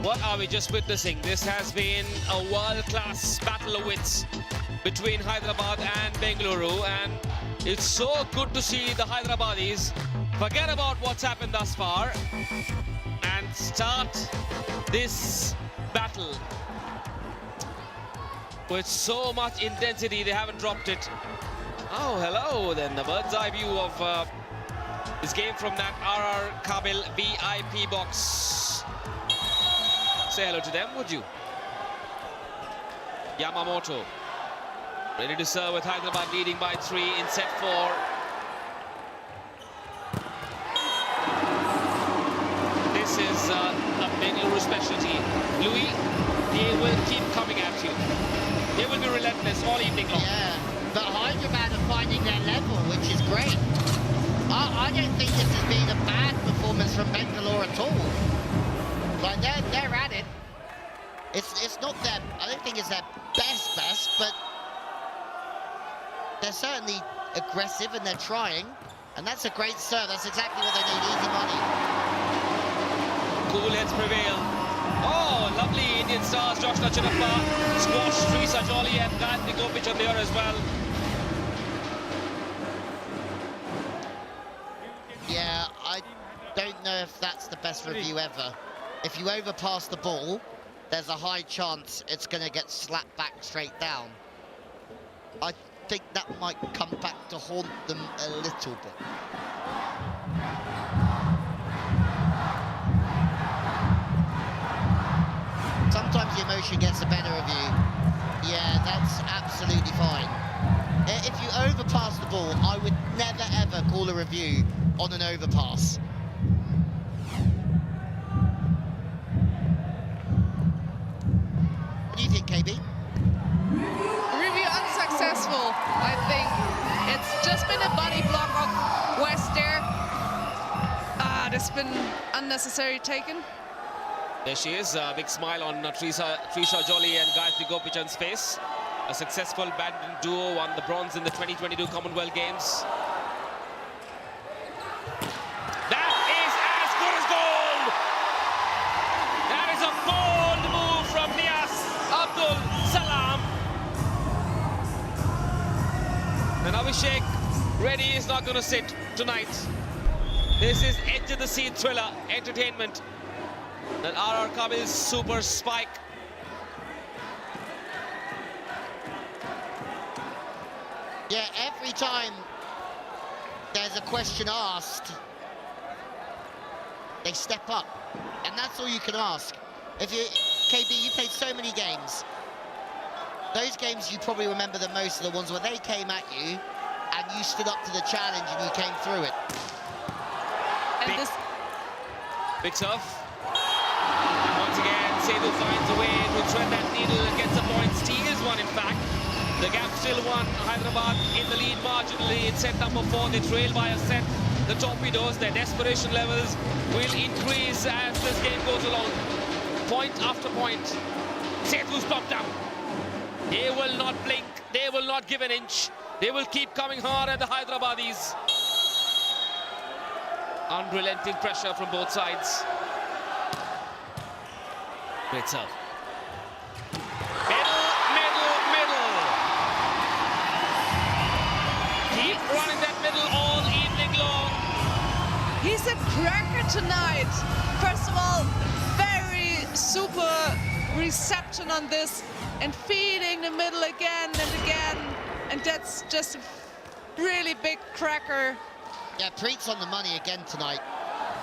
K: What are we just witnessing? This has been a world-class battle of wits between Hyderabad and Bengaluru, and it's so good to see the Hyderabadis forget about what's happened thus far and start this battle with so much intensity. They haven't dropped it. Oh, hello then, the bird's eye view of this game from that RR Kabil VIP box. Say hello to them, would you? Yamamoto ready to serve with Hyderabad leading by 3 in set 4. This is a Bengaluru specialty. Louis they will keep coming at you. They will be relentless all evening long.
I: Yeah, but Hyderabad are finding their level, which is great. I don't think this has been a bad performance from Bengaluru at all. Like, they're at it. It's not their, I don't think it's their best, but they're certainly aggressive and they're trying. And that's a great serve. That's exactly what they need. Easy money.
K: Cool heads prevail. Oh, lovely Indian stars. Joshna Chinnappa, squash, Srisa Jolly and Gayatri Gopich on there as well.
I: Yeah, I don't know if that's the best review ever. If you overpass the ball, there's a high chance it's going to get slapped back straight down. I think that might come back to haunt them a little bit. Sometimes the emotion gets the better of you. Yeah, that's absolutely fine. If you overpass the ball, I would never ever call a review on an overpass. What do you think, KB?
F: Review unsuccessful, I think. It's just been a body block of West there. That's been unnecessary taken.
K: There she is, a big smile on Trisha Jolly and Gayatri Gopichand's face. A successful badminton duo won the bronze in the 2022 Commonwealth Games. That is as good as gold! That is a bold move from Nias Abdul Salam. And Abhishek Reddy is not going to sit tonight. This is edge of the seat thriller entertainment. That RR Kamil's super spike.
I: Yeah, every time there's a question asked, they step up. And that's all you can ask. If you, KB, you played so many games. Those games you probably remember the most are the ones where they came at you and you stood up to the challenge and you came through it.
K: And big serve. And once again, Sethu finds a way to thread that needle and gets a point. Steals one, in fact. The gap still one. Hyderabad in the lead marginally in set number 4. They trail by a set. The Torpedoes, their desperation levels will increase as this game goes along. Point after point. Sethu's popped down. They will not blink. They will not give an inch. They will keep coming hard at the Hyderabadis. Unrelenting pressure from both sides. Great serve. Middle. Keep running that middle all evening long.
F: He's a cracker tonight. First of all, very super reception on this and feeding the middle again and again. And that's just a really big cracker.
I: Yeah, Preet's on the money again tonight.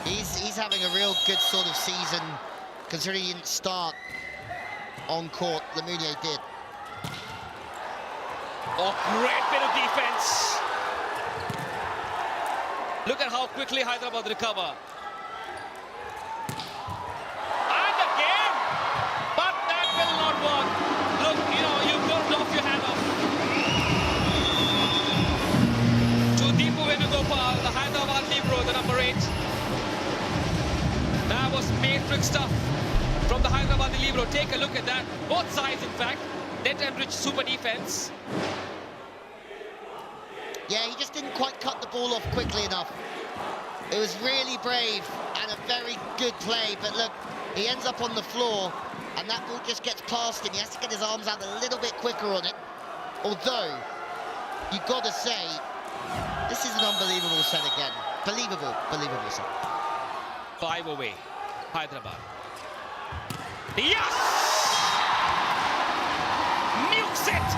I: He's having a real good sort of season, considering he didn't start on court. Lemunier did.
K: Oh, great bit of defense. Look at how quickly Hyderabad recover. And again, but that will not work. Look, you know, you've got to off your hand off. To Deepu Venugopal, the Hyderabad libero, the number 8. That was matrix stuff from the Hyderabad libero. Take a look at that. Both sides, in fact. Net and rich super defense.
I: Yeah, he just didn't quite cut the ball off quickly enough. It was really brave and a very good play, but look, he ends up on the floor and that ball just gets past him. He has to get his arms out a little bit quicker on it. Although, you've got to say, this is an unbelievable set again. Believable set.
K: 5 away, Hyderabad. Yes! Nukes it!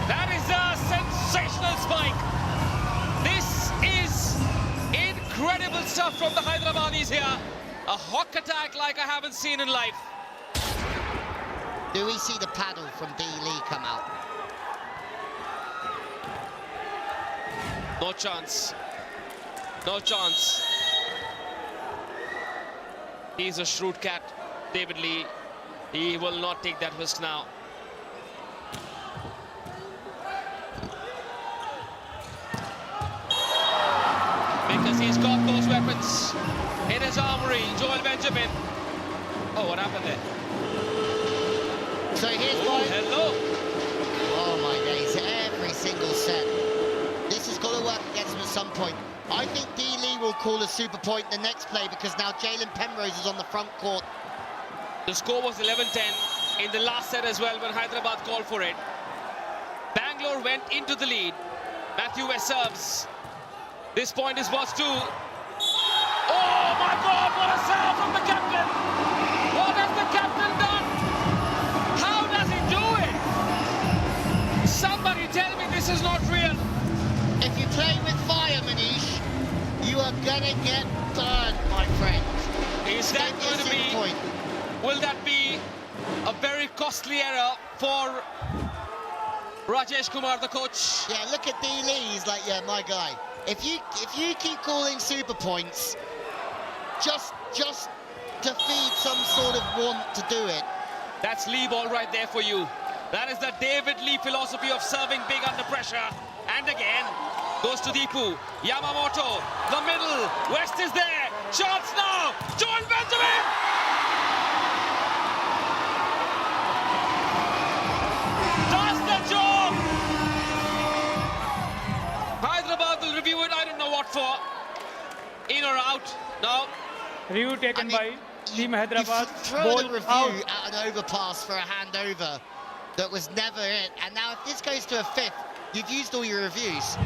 K: That is a sensational spike. This is incredible stuff from the Hyderabadis here. A hawk attack like I haven't seen in life.
I: Do we see the paddle from D. Lee come out?
K: No chance. No chance. He's a shrewd cat. David Lee. He will not take that risk now. Because he's got those weapons in his armory. Joel Benjamin. Oh, what happened there?
I: So here's why.
K: Hello.
I: Oh my days, every single set. This has got to work against him at some point. I think D. Lee will call a super point in the next play because now Jalen Penrose is on the front court.
K: The score was 11-10 in the last set as well when Hyderabad called for it. Bangalore went into the lead. Matthew West serves. This point is was 2. Oh my God, what a serve from the captain! What has the captain done? How does he do it? Somebody tell me this is not real.
I: If you play with fire, Manish, you are gonna get burned, my friend.
K: Is that going to be...
I: Point.
K: Will that be a very costly error for Rajesh Kumar, the coach?
I: Yeah, look at D. Lee. He's like, yeah, my guy. If you keep calling super points, just to feed some sort of want to do it.
K: That's Lee ball right there for you. That is the David Lee philosophy of serving big under pressure. And again, goes to Deepu. Yamamoto, the middle. West is there. Shots now. Joel Benjamin. Does the job. Hyderabad will review it. I don't know what for. In or out? No.
L: Review taken by Team Hyderabad.
I: Throw
L: Ball
I: a review
L: out.
I: at an overpass for a handover that was never it. And now if this goes to a 5th, you've used all your reviews.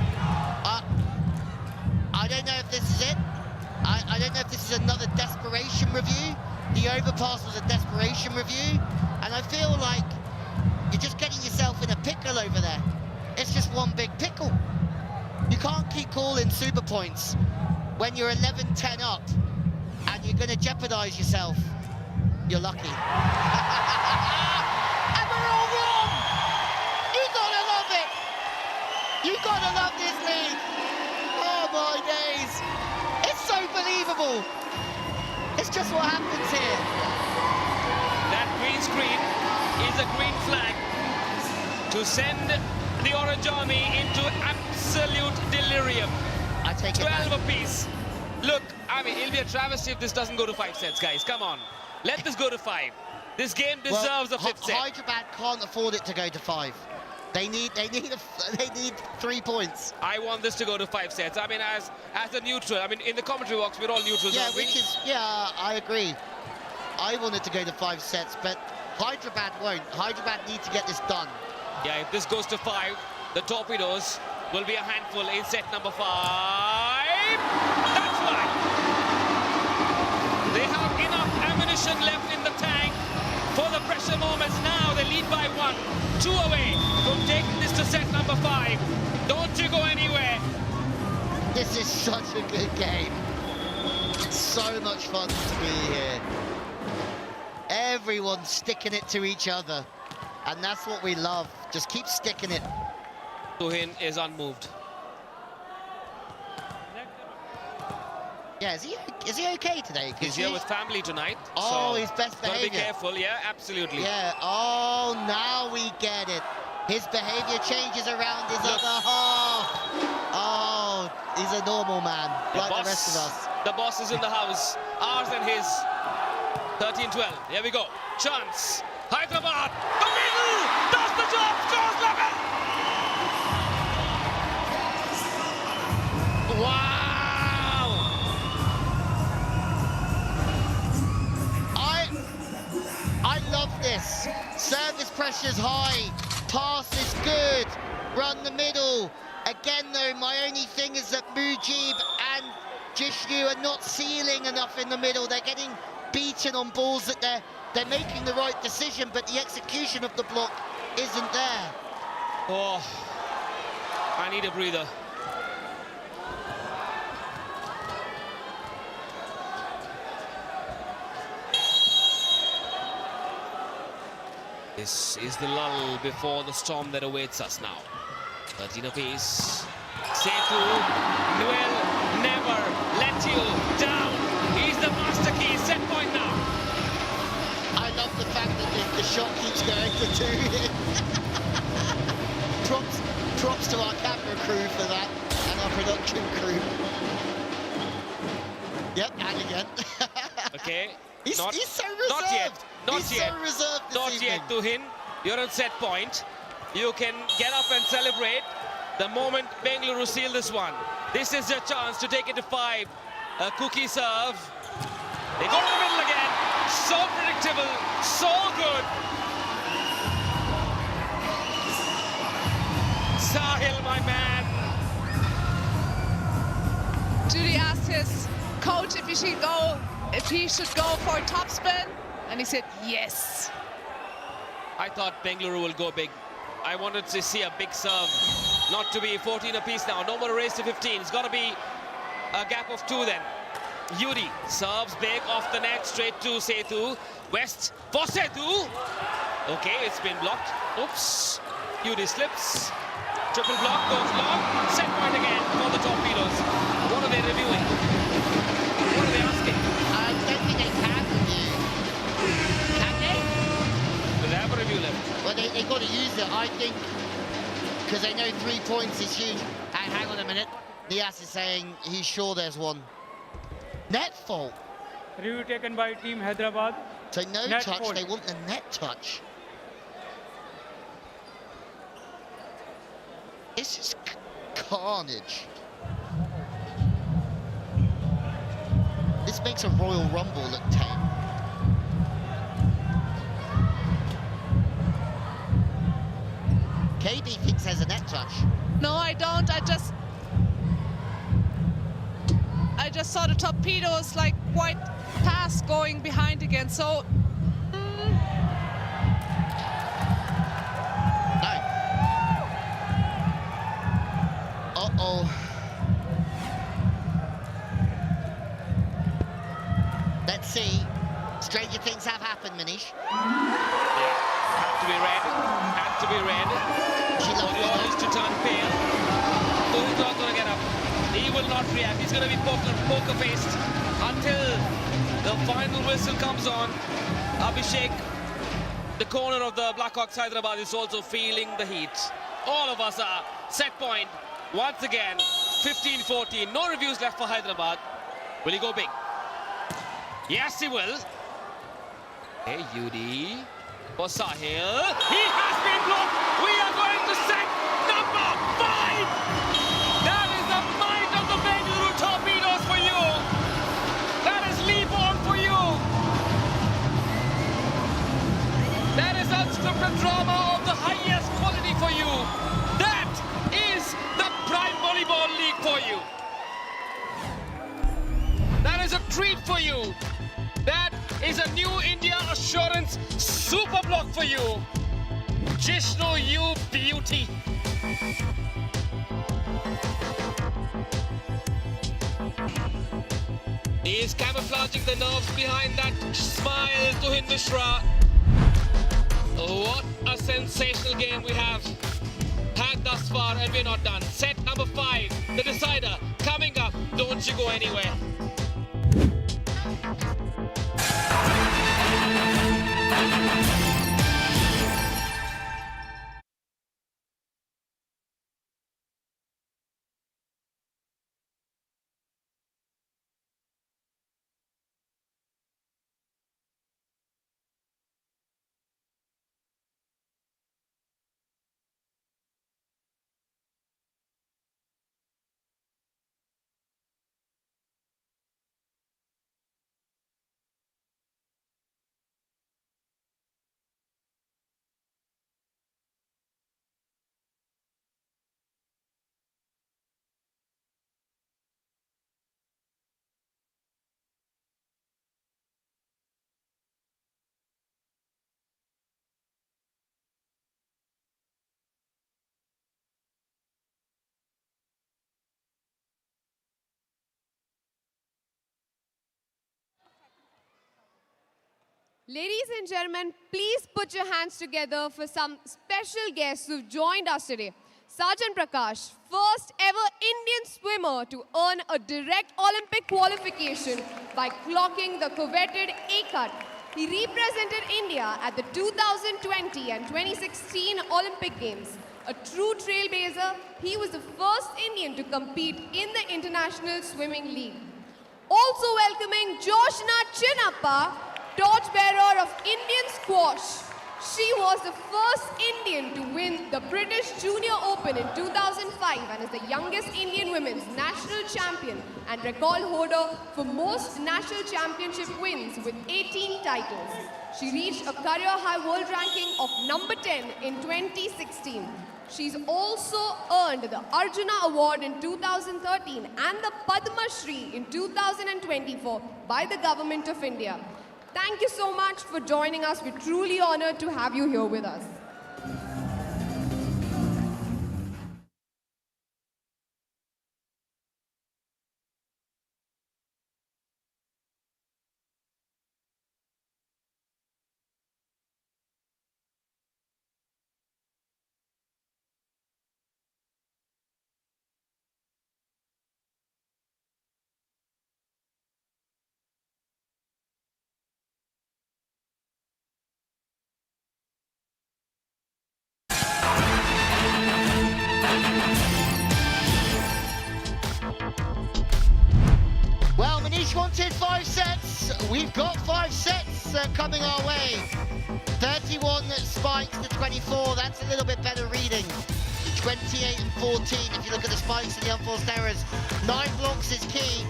I: I don't know if this is it. I don't know if this is another desperation review. The overpass was a desperation review. And I feel like you're just getting yourself in a pickle over there. It's just one big pickle. You can't keep calling super points when you're 11-10 up and you're going to jeopardize yourself. You're lucky. And we're all wrong! You gotta love it! You gotta love this league! Oh my days! It's so believable! It's just what happens here.
K: That green screen is a green flag to send the Orange Army into absolute delirium.
I: I take it
K: 12
I: back.
K: apiece. Look, I mean, it'll be a travesty if this doesn't go to 5 sets, guys. Come on. Let this go to 5. This game deserves a 5th set.
I: Hyderabad can't afford it to go to 5. They need 3 points.
K: I want this to go to 5 sets. I mean, as a neutral, I mean, in the commentary box, we're all neutrals.
I: Yeah,
K: aren't we?
I: I agree. I wanted to go to 5 sets, but Hyderabad won't. Hyderabad need to get this done.
K: Yeah, if this goes to 5, the Torpedoes will be a handful in set number 5. That's why. They have enough ammunition left in the tank for the pressure moments. Now they lead by 1, 2 away from taking this to set number 5. Don't you go anywhere.
I: This is such a good game. So much fun to be here. Everyone's sticking it to each other. And that's what we love. Just keep sticking it.
K: Tuhin is unmoved.
I: Yeah, is he okay today?
K: He's here with family tonight.
I: Oh,
K: so
I: his best
K: gotta
I: behavior.
K: be careful, yeah, absolutely.
I: Yeah, oh, now we get it. His behavior changes around his other half. Oh, he's a normal man, like the rest of us.
K: The boss is in the house. Ours and his. 13-12. Here we go. Chance. Hyderabad. The middle. Does the job. Scores level. Wow.
I: I love this. Service pressure's high. Pass is good. Run the middle. Again, though, my only thing is that Mujib and Jishnu are not sealing enough in the middle. They're getting beaten on balls that they're making the right decision, but the execution of the block isn't there.
K: Oh, I need a breather. This is the lull before the storm that awaits us now. 13 apiece. Setu will never let you down. He's the master key. Set point now.
I: shot keeps going for 2 here. props to our camera crew for that, and our production crew. Yep, and again.
K: Okay.
I: He's so reserved.
K: Not yet. Not
I: He's
K: yet.
I: so reserved this
K: Not
I: evening.
K: yet, Tuhin. You're on set point. You can get up and celebrate the moment Bengaluru seal this one. This is your chance to take it to 5. A cookie serve. They go to the middle again. So predictable. So good. Sahil, my man.
F: Judy asked his coach if he should go for a topspin, and he said yes.
K: I thought Bengaluru will go big. I wanted to see a big serve. Not to be 14 apiece now. No more race to 15. It's got to be a gap of 2 then. Yuri serves big off the net straight to Sethu. West for Sethu. Okay, it's been blocked. Oops. Yuri slips. Triple block goes long. Set point again for the Torpedoes. What are they reviewing? What are they asking?
I: I don't think they can review. Can they?
K: Do they have a review left?
I: Well, they've got to use it, I think, because they know 3 points is huge. And hang on a minute. Nias is saying he's sure there's one. Net fault.
L: Review taken by Team Hyderabad.
I: So no
L: Net
I: touch,
L: fault.
I: they want the net touch. This is carnage. This makes a Royal Rumble look tame. KB thinks there's a net touch.
F: No, I don't. I just saw the Torpedoes like quite fast going behind again. So
I: No. Uh-oh. Let's see. Stranger things have happened, Manish.
K: Yeah. Had to be red. Had to be red.
I: She loves
K: Audio
I: it.
K: needs to turn pale. Tuhin's not going to get up. He will not react. He's going to be poker-faced until the final whistle comes on. Abhishek, the corner of the Blackhawks Hyderabad, is also feeling the heat. All of us are. Set point. Once again, 15-14. No reviews left for Hyderabad. Will he go big? Yes, he will. Hey, Yudi. For Sahil. He has been blocked. We are going to set number 5. That is the might of the Bengaluru Torpedoes for you. That is leap on for you. That is unscripted drama of the highest quality for you. That is the Prime Volleyball League for you. That is a treat for you. That is a new India Assurance super block for you. Jishnu, you beauty. He is camouflaging the nerves behind that smile to Tuhin Mishra. What a sensational game we have had thus far, and we're not done. Set number 5, the decider, coming up. Don't you go anywhere.
B: Ladies and gentlemen, please put your hands together for some special guests who've joined us today. Sergeant Prakash, first ever Indian swimmer to earn a direct Olympic qualification by clocking the coveted A-cut. He represented India at the 2020 and 2016 Olympic Games. A true trailblazer, he was the first Indian to compete in the International Swimming League. Also welcoming Joshna Chinnappa, torchbearer of Indian squash. She was the first Indian to win the British Junior Open in 2005 and is the youngest Indian women's national champion and record holder for most national championship wins with 18 titles. She reached a career-high world ranking of number 10 in 2016. She's also earned the Arjuna Award in 2013 and the Padma Shri in 2024 by the Government of India. Thank you so much for joining us. We're truly honored to have you here with us.
I: Well, Manish wanted 5 sets. We've got 5 sets coming our way. 31 spikes to 24. That's a little bit better reading. 28 and 14 if you look at the spikes and the unforced errors. 9 blocks is key.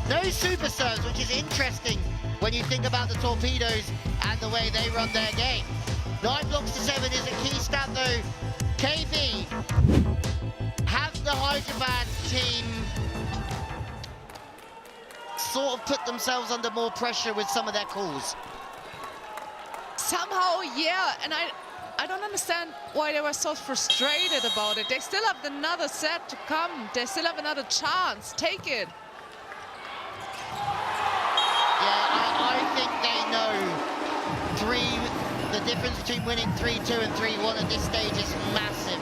I: No super serves, which is interesting when you think about the Torpedoes and the way they run their game. 9 blocks to 7 is a key stat though. KB, have the Hyderabad team sort of put themselves under more pressure with some of their calls?
F: Somehow, yeah, and I don't understand why they were so frustrated about it. They still have another set to come. They still have another chance. Take it.
I: Yeah, I think they know the difference between winning 3-2 and 3-1 at this stage is massive.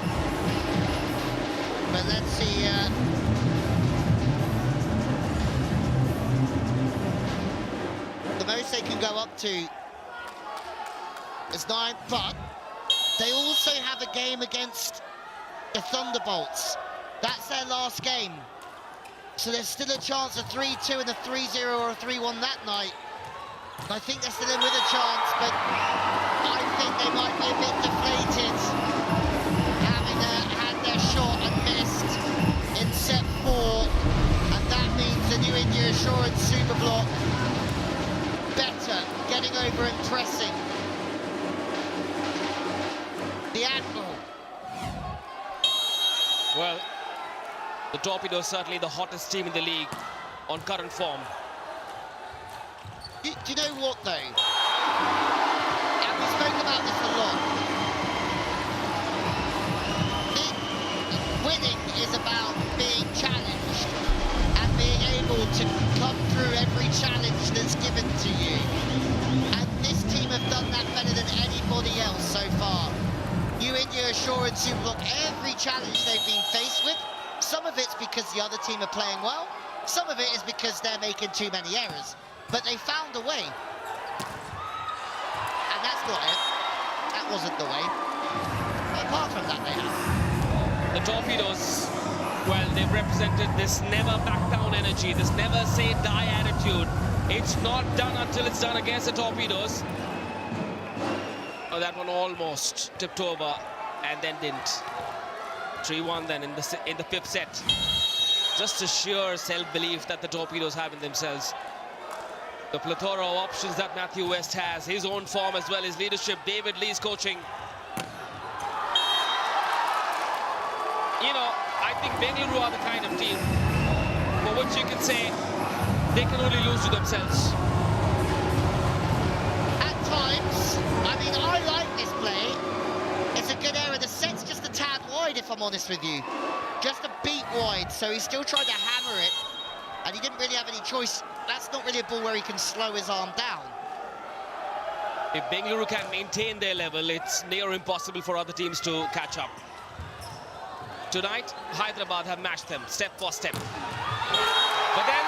I: But let's see. The most they can go up to is 9, but they also have a game against the Thunderbolts. That's their last game. So there's still a chance of 3-2 and a 3-0 or a 3-1 that night. I think they're still in with a chance, but I think they might be a bit deflated, having had their shot and missed in set 4, and that means the New India Assurance Super Block better, getting over and pressing. The Admiral.
K: Well, the Torpedoes certainly the hottest team in the league on current form.
I: Do you know what though? And we spoke about this a lot. Winning is about being challenged and being able to come through every challenge that's given to you. And this team have done that better than anybody else so far. New India Assurance Superblock, every challenge they've been faced with, some of it's because the other team are playing well, some of it is because they're making too many errors. But they found a way. And that's not it. That wasn't the way. But apart from that, they have.
K: The Torpedoes, well, they've represented this never back down energy, this never say die attitude. It's not done until it's done against the Torpedoes. Oh, that one almost tipped over and then didn't. 3-1 then in the 5th set. Just a sheer self-belief that the Torpedoes have in themselves. The plethora of options that Matthew West has, his own form as well as leadership, David Lee's coaching. You know, I think Bengaluru are the kind of team for which you can say they can only lose to themselves.
I: At times, I mean, I like this play. It's a good error. The set's just a tad wide, if I'm honest with you. Just a beat wide, so he still tried to hammer it, and he didn't really have any choice. That's not really a ball where he can slow his arm down.
K: If Bengaluru can maintain their level, it's near impossible for other teams to catch up. Tonight, Hyderabad have matched them, step for step. But then,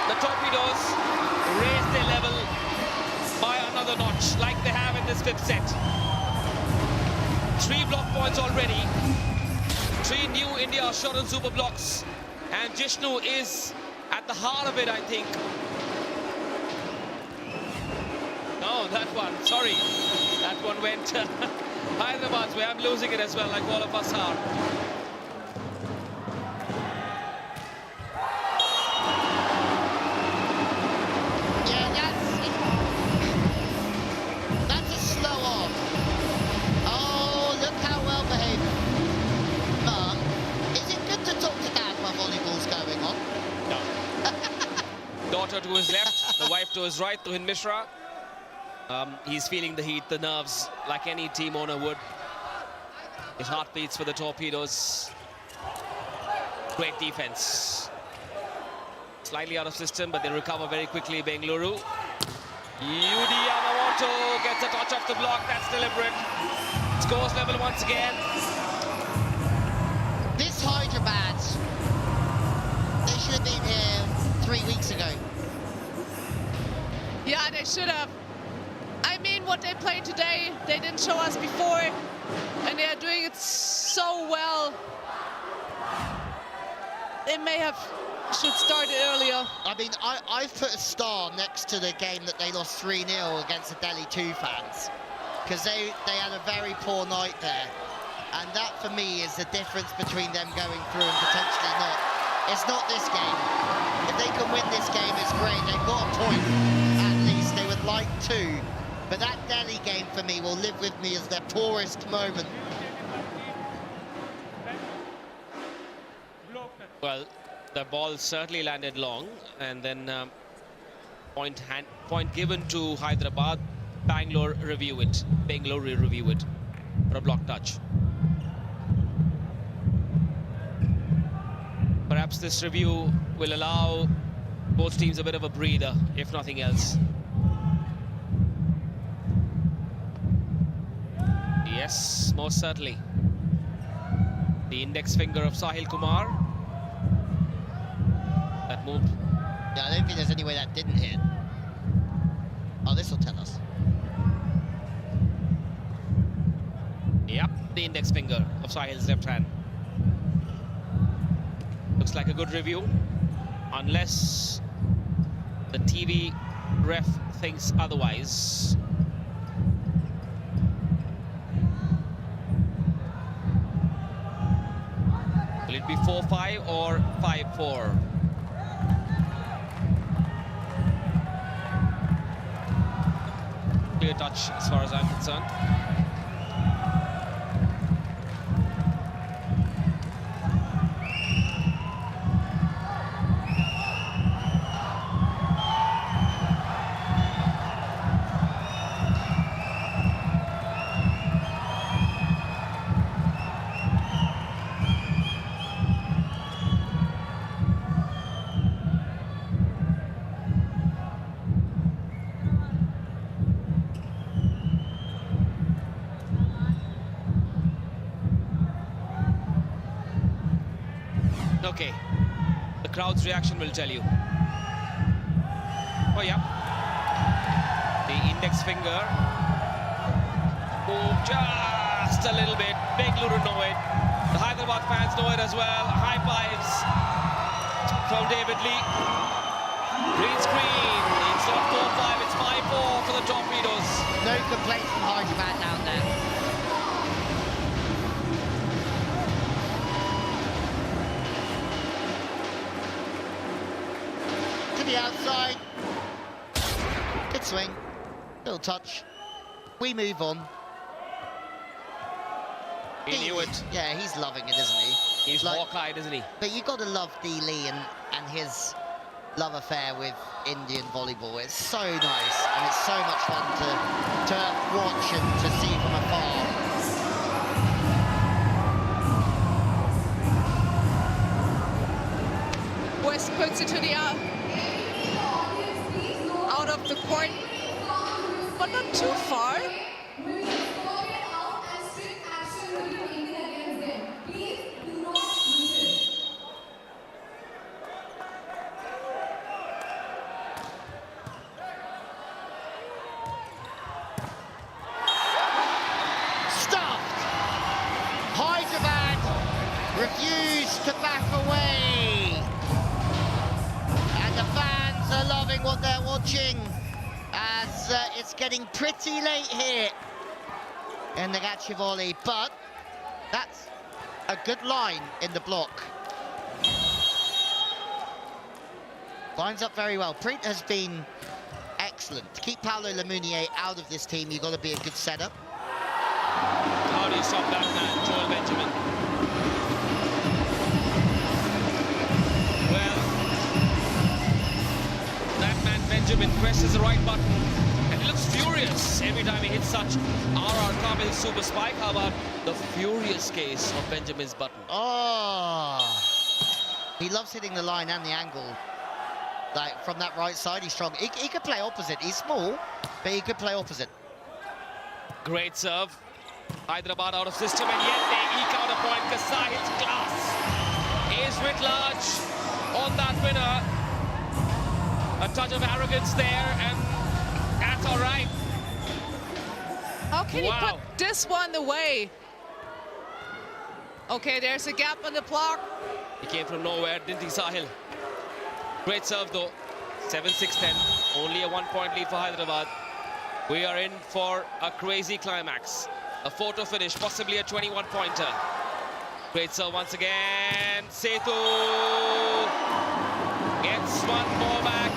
K: the Torpedoes raised their level another notch like they have in this fifth set. 3 block points already. 3 new India Assurance super blocks. And Jishnu is at the heart of it, I think. No, that one, sorry. That one went Hyderabad's way. I'm losing it as well, like all of us are.
I: Yeah, that's a slow on. Oh, look how well behaved. Mum, is it good to talk to Dad while volleyball's going on?
K: No. Daughter to his left, the wife to his right, Tuhin Mishra. He's feeling the heat, the nerves, like any team owner would. His heart beats for the Torpedoes. Great defense. Slightly out of system, but they recover very quickly, Bengaluru. Yudi Yamamoto gets a touch off the block. That's deliberate. Scores level once again.
I: This Hyderabad, they should have been here 3 weeks ago.
F: Yeah, they should have. I mean, what they played today, they didn't show us before, and they are doing it so well. They should start it earlier.
I: I mean, I've put a star next to the game that they lost 3-0 against the Delhi Toofans, because they had a very poor night there. And that, for me, is the difference between them going through and potentially not. It's not this game. If they can win this game, it's great. They've got a point, at least. They would like 2. But that Delhi game, for me, will live with me as their poorest moment.
K: Well, the ball certainly landed long, and then point given to Hyderabad. Bengaluru review it for a block touch. Perhaps this review will allow both teams a bit of a breather, if nothing else. Yes, most certainly. The index finger of Sahil Kumar. That moved.
I: Yeah, I don't think there's any way that didn't hit. Oh, this will tell us.
K: Yep, the index finger of Sahil's left hand. Looks like a good review, unless the TV ref thinks otherwise. Will it be 4-5 or 5-4? Clear touch as far as I'm concerned. Okay, the crowd's reaction will tell you. Oh yeah, the index finger moved just a little bit. Bengaluru know it, the Hyderabad fans know it as well. High fives from David Lee. Green screen, it's not 4-5, it's 5-4 for the Torpedoes.
I: No complaints from Hyderabad down there. The outside, good swing, little touch, we move on.
K: He knew it.
I: Yeah, he's loving it, isn't he?
K: He's like, hawk-eyed, isn't he?
I: But you got to love D. Lee and his love affair with Indian volleyball. It's so nice, and it's so much fun to watch and to see from afar.
F: West puts it to the out of the court, but not too far.
I: to back away. And the fans are loving what they're watching as it's getting pretty late here in the Gachi volley, but that's a good line in the block. Lines up very well. Preet has been excellent. To keep Paolo Lemunier out of this team, you've got to be a good setup.
K: How do you stop that man, Joel Benjamin? Well, that man Benjamin presses the right button and he looks furious every time he hits such RR Kamil super spike. How about the furious case of Benjamin's button?
I: Oh, he loves hitting the line and the angle. Like, from that right side, he's strong. He could play opposite. He's small, but he could play opposite.
K: Great serve. Hyderabad out of system, and yet they eke out a point. Kasahit's class is writ large on that winner. A touch of arrogance there, and that's all right.
F: How can he put this one away? Okay, there's a gap on the block.
K: He came from nowhere, didn't he, Sahil? Great serve though. 7-6-10. Only a 1-point lead for Hyderabad. We are in for a crazy climax. A photo finish, possibly a 21-pointer. Great serve once again. Setu gets one more back.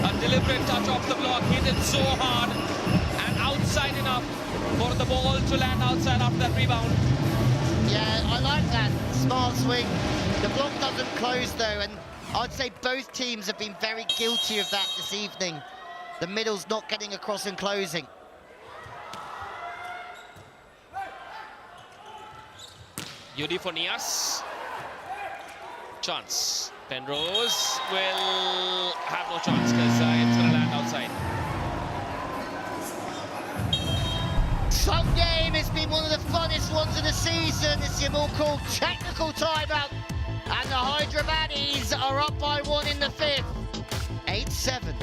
K: A deliberate touch off the block. Hit it so hard and outside enough for the ball to land outside after that rebound.
I: Yeah, I like that. Smart swing. The block doesn't close though, and I'd say both teams have been very guilty of that this evening. The middle's not getting across and closing.
K: Yudi for Nias. Chance. Penrose will have no chance because it's going to land outside.
I: Some game has been one of the funnest ones of the season. It's your more called technical timeout. And the Hyderabadis are up by 1 in the 5th. 8-7.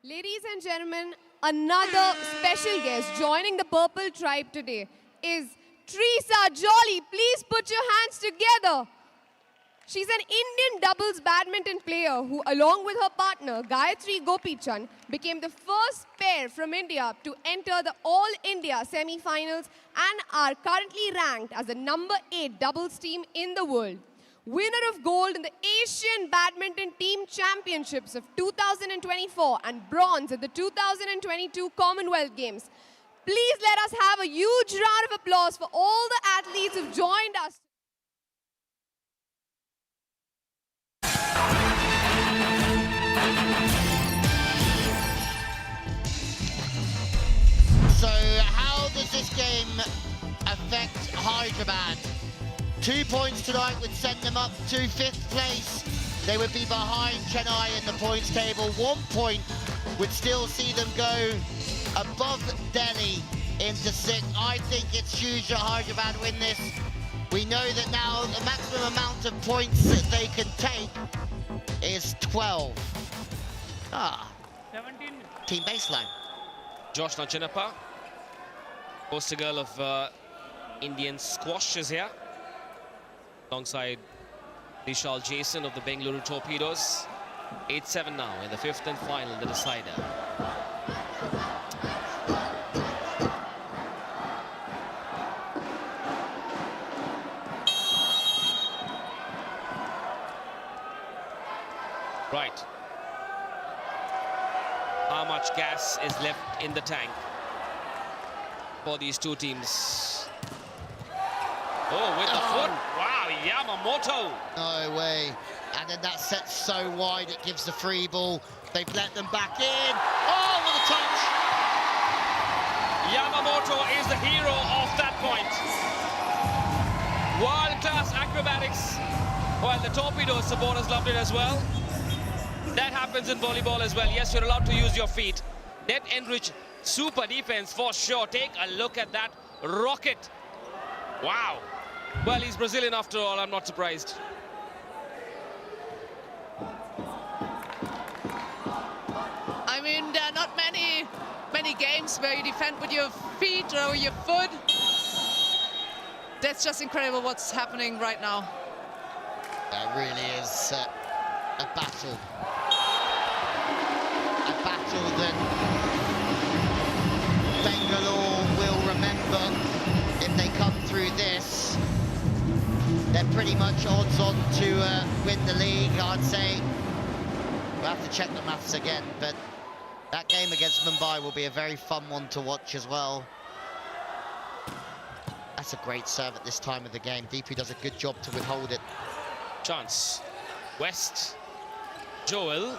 B: Ladies and gentlemen, another special guest joining the Purple Tribe today is Teresa Jolly. Please put your hands together. She's an Indian doubles badminton player who, along with her partner Gayatri Gopichan, became the first pair from India to enter the All India semi-finals and are currently ranked as the number 8 doubles team in the world. Winner of gold in the Asian Badminton Team Championships of 2024 and bronze at the 2022 Commonwealth Games. Please let us have a huge round of applause for all the athletes who've joined us.
I: So how does this game affect Hyderabad? 2 points tonight would send them up to 5th place. They would be behind Chennai in the points table. 1 point would still see them go above Delhi into 6th. I think it's huge that Hyderabad win this. We know that now the maximum amount of points that they can take is 12.
L: 17.
I: Team baseline.
K: Joshna Chinnappa, poster girl of Indian squash, is here. Alongside Vishal Jason of the Bengaluru Torpedoes. 8-7 now in the 5th and final, the decider. Right. How much gas is left in the tank for these two teams? Oh, with the foot. Wow, Yamamoto.
I: No way. And then that sets so wide, it gives the free ball. They've let them back in. Oh, what a touch.
K: Yamamoto is the hero of that point. World-class acrobatics Well, the Torpedoes supporters loved it as well. That happens in volleyball as well. Yes, you're allowed to use your feet. Net Enrich, super defense for sure. Take a look at that rocket. Wow. Well, he's Brazilian after all. I'm not surprised.
F: I mean, there are not many games where you defend with your feet or your foot. That's just incredible what's happening right now.
I: It really is a battle. A battle that Bengaluru will remember if they come through this. They're pretty much odds on to win the league, I'd say. We'll have to check the maths again, but that game against Mumbai will be a very fun one to watch as well. That's a great serve at this time of the game. DP does a good job to withhold it.
K: Chance. West. Joel.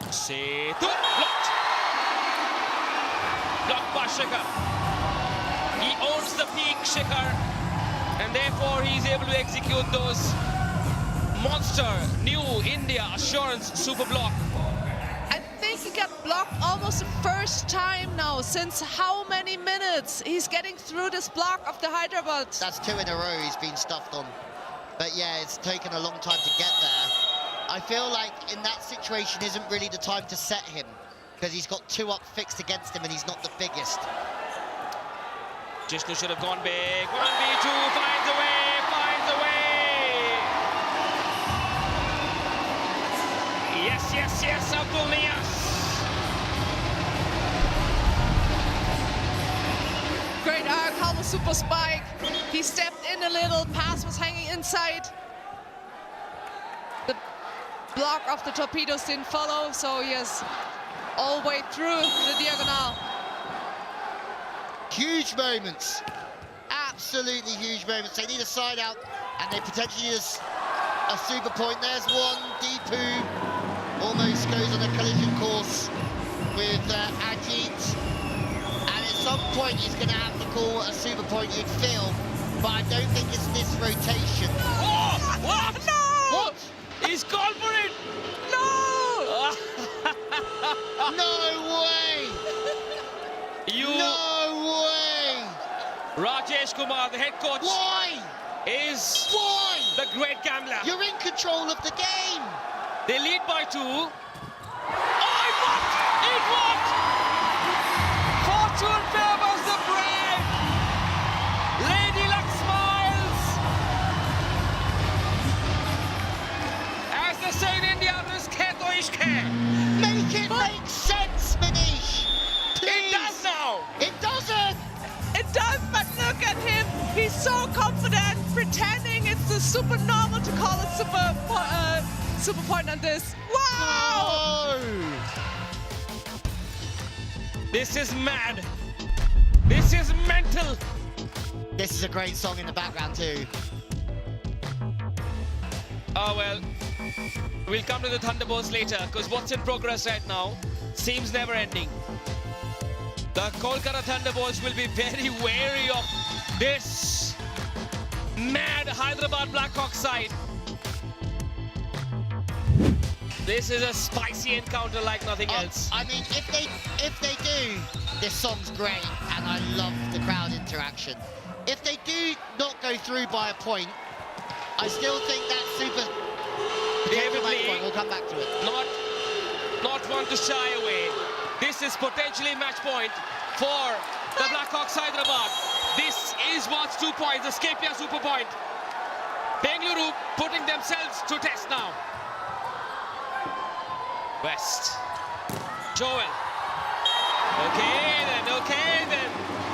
K: Setu. Blocked. Blocked by Shikhar. He owns the peak, Shikhar. And therefore he's able to execute those monster new India assurance super block.
F: I think he got blocked almost the first time now. Since how many minutes? He's getting through this block of the Hyderabad.
I: That's 2 in a row he's been stuffed on. But yeah, it's taken a long time to get there. I feel like in that situation isn't really the time to set him, because he's got 2 up fixed against him and he's not the biggest.
K: Jishnu should have gone big. 1v2, finds a way, finds a way. Yes, yes, yes, Abdul Niyas.
F: Great arc, Halma super spike. He stepped in a little, pass was hanging inside. The block of the Torpedoes didn't follow, so yes, all the way through the diagonal.
I: Huge moments, absolutely huge moments. They need a side out, and they potentially need a super point. There's one, Deepu almost goes on a collision course with Ajit. And at some point he's going to have to call a super point, you'd feel, but I don't think it's this rotation.
K: Oh, what?
F: No!
K: What? He's called for it!
F: No!
I: No way! No way!
K: Rajesh Kumar, the head coach,
I: Why?
K: is
I: Why?
K: the great gambler.
I: You're in control of the game!
K: They lead by 2. Oh, it worked! It worked! Fortune favors the brave! Lady Luck smiles! As they say in India, risk hai to ishq hai.
I: Make it make sense, Manish! Please!
K: It does now!
I: It doesn't!
F: It does, but look at him. He's so confident, pretending it's the super normal to call a super point on this. Wow!
I: Oh!
K: This is mad. This is mental.
I: This is a great song in the background too.
K: Oh well, we'll come to the Thunderbolts later, because what's in progress right now seems never ending. The Kolkata Thunderbolts will be very wary of this mad Hyderabad Blackhawks side. This is a spicy encounter like nothing else.
I: I mean, if they do, this song's great, and I love the crowd interaction. If they do not go through by a point, I still think that super.
K: David
I: match
K: Lee,
I: point. We'll come back to it.
K: Not one to shy away. This is potentially match point for the Blackhawks Hyderabad. This is worth 2 points, the Scapia super point. Bengaluru putting themselves to test now. West. Joel. Okay then.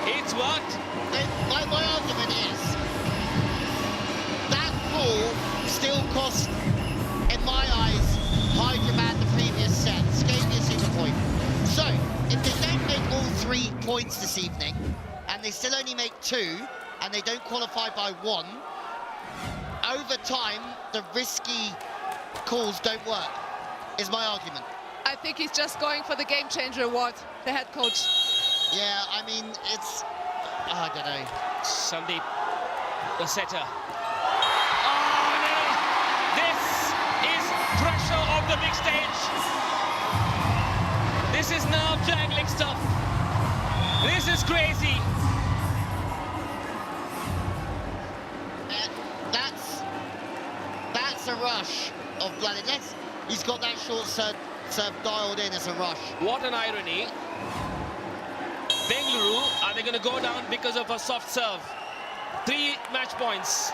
K: It's what?
I: My argument is that ball still cost, in my eyes, Hyderabad the previous set. Scapia super point. So, if they don't make all 3 points this evening, and they still only make 2, and they don't qualify by 1, over time, the risky calls don't work, is my argument.
F: I think he's just going for the game changer award, the head coach.
I: Yeah, I mean, it's, I don't know.
K: Sandeep, the setter. Oh no! This pressure of the big stage. This is nerve-jangling stuff. This is crazy.
I: That's a rush of blood. He's got that short serve dialed in as a rush.
K: What an irony. Bengaluru, are they going to go down because of a soft serve? 3 match points.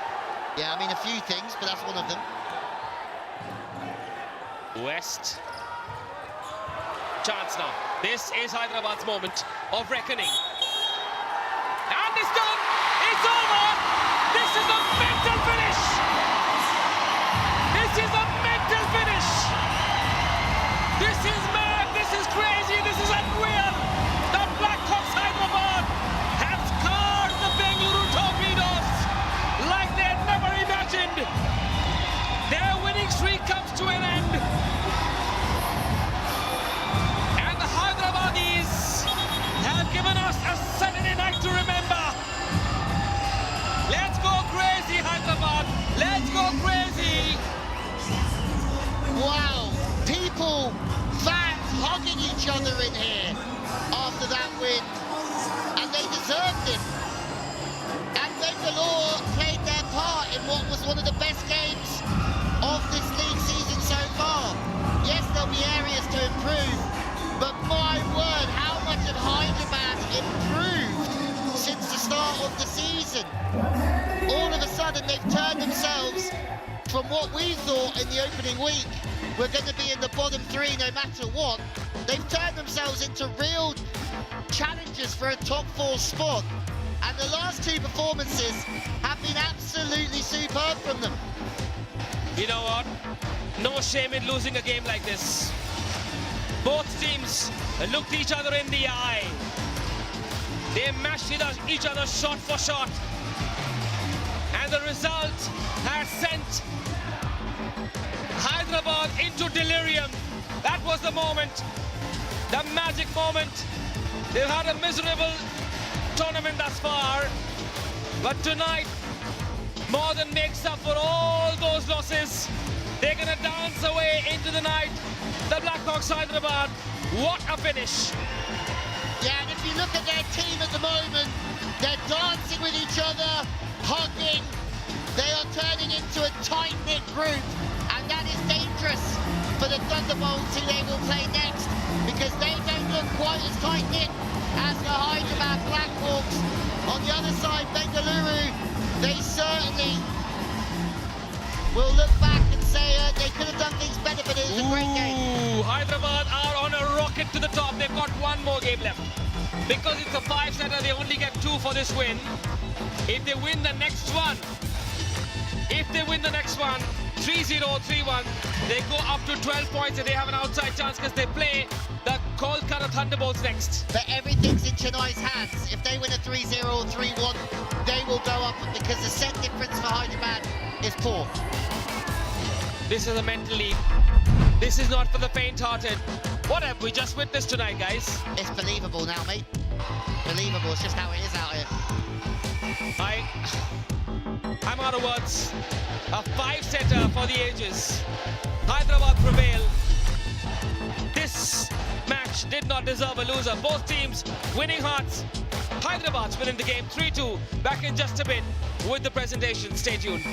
I: Yeah, I mean a few things, but that's one of them.
K: West. Chance now. This is Hyderabad's moment of reckoning. And it's done! It's over! This is a mental finish! This is a mental finish! This is mad! This is crazy! This is unreal! The Blackhawks Hyderabad have scarred the Bengaluru Torpedoes like they had never imagined! Their winning streak comes to an end. And the Hyderabadis have given us a Saturday night to remember. Let's go crazy, Hyderabad. Let's go crazy.
I: Wow, people, fans hugging each other in here after that win. And they deserved it. And Bengaluru played their part in what was one of the best games of this league season so far. Yes, there'll be areas to improve, but my word, how much have Hyderabad improved since the start of the season? All of a sudden, they've turned themselves from what we thought in the opening week were going to be in the bottom 3 no matter what. They've turned themselves into real challengers for a top 4 spot. And the last 2 performances have been absolutely superb from them.
K: You know what? No shame in losing a game like this. Both teams looked each other in the eye. They matched each other shot for shot. And the result has sent Hyderabad into delirium. That was the moment, the magic moment. They've had a miserable tournament thus far, but tonight more than makes up for all those losses. They're gonna dance away into the night. The Blackhawks Hyderabad, what a finish.
I: Yeah, and if you look at their team at the moment, they're dancing with each other, hugging. They are turning into a tight-knit group, and that is dangerous for the Thunderbolts who they will play next, because they don't look quite as tight-knit as the Hyderabad Blackhawks. On the other side, Bengaluru, they certainly will look back and say they could have done things better, but it was a great game.
K: Hyderabad are on a rocket to the top. They've got one more game left. Because it's a 5-setter, they only get 2 for this win. If they win the next one, 3-0, 3-1, they go up to 12 points and they have an outside chance because they play the Kolkata Thunderbolts next.
I: But everything's in Chennai's hands. If they win a 3-0 or 3-1, they will go up because the set difference for Hyderabad is poor.
K: This is a mental leap. This is not for the faint-hearted. What have we just witnessed tonight, guys?
I: It's believable now, mate. Believable. It's just how it is out here.
K: I'm out of words. A 5-setter for the ages. Hyderabad prevail. This match did not deserve a loser. Both teams winning hearts. Hyderabad's winning the game 3-2. Back in just a bit with the presentation. Stay tuned.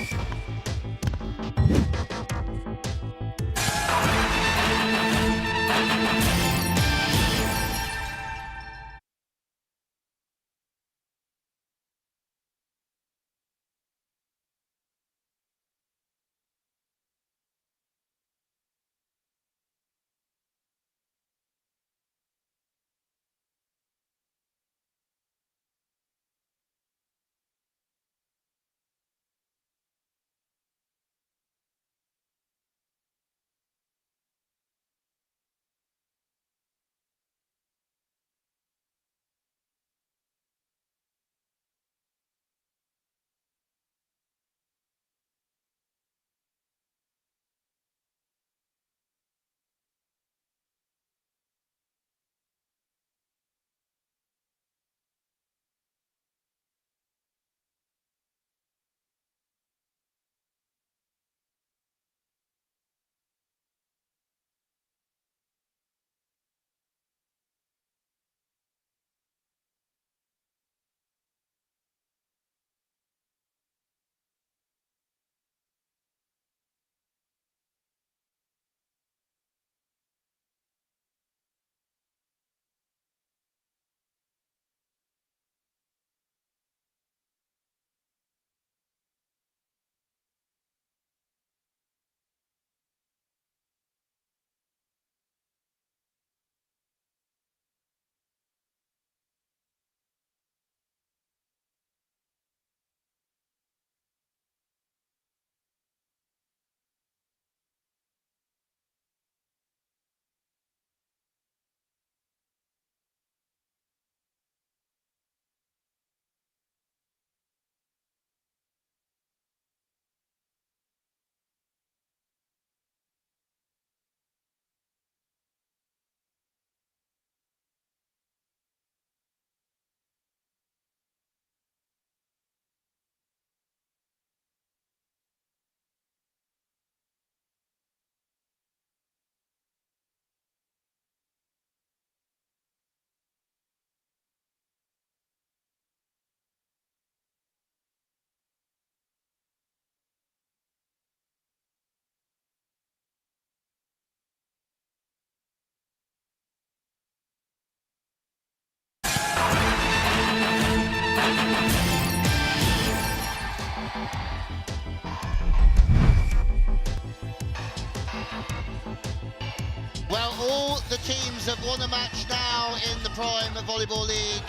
I: the teams have won a match now in the Prime Volleyball League,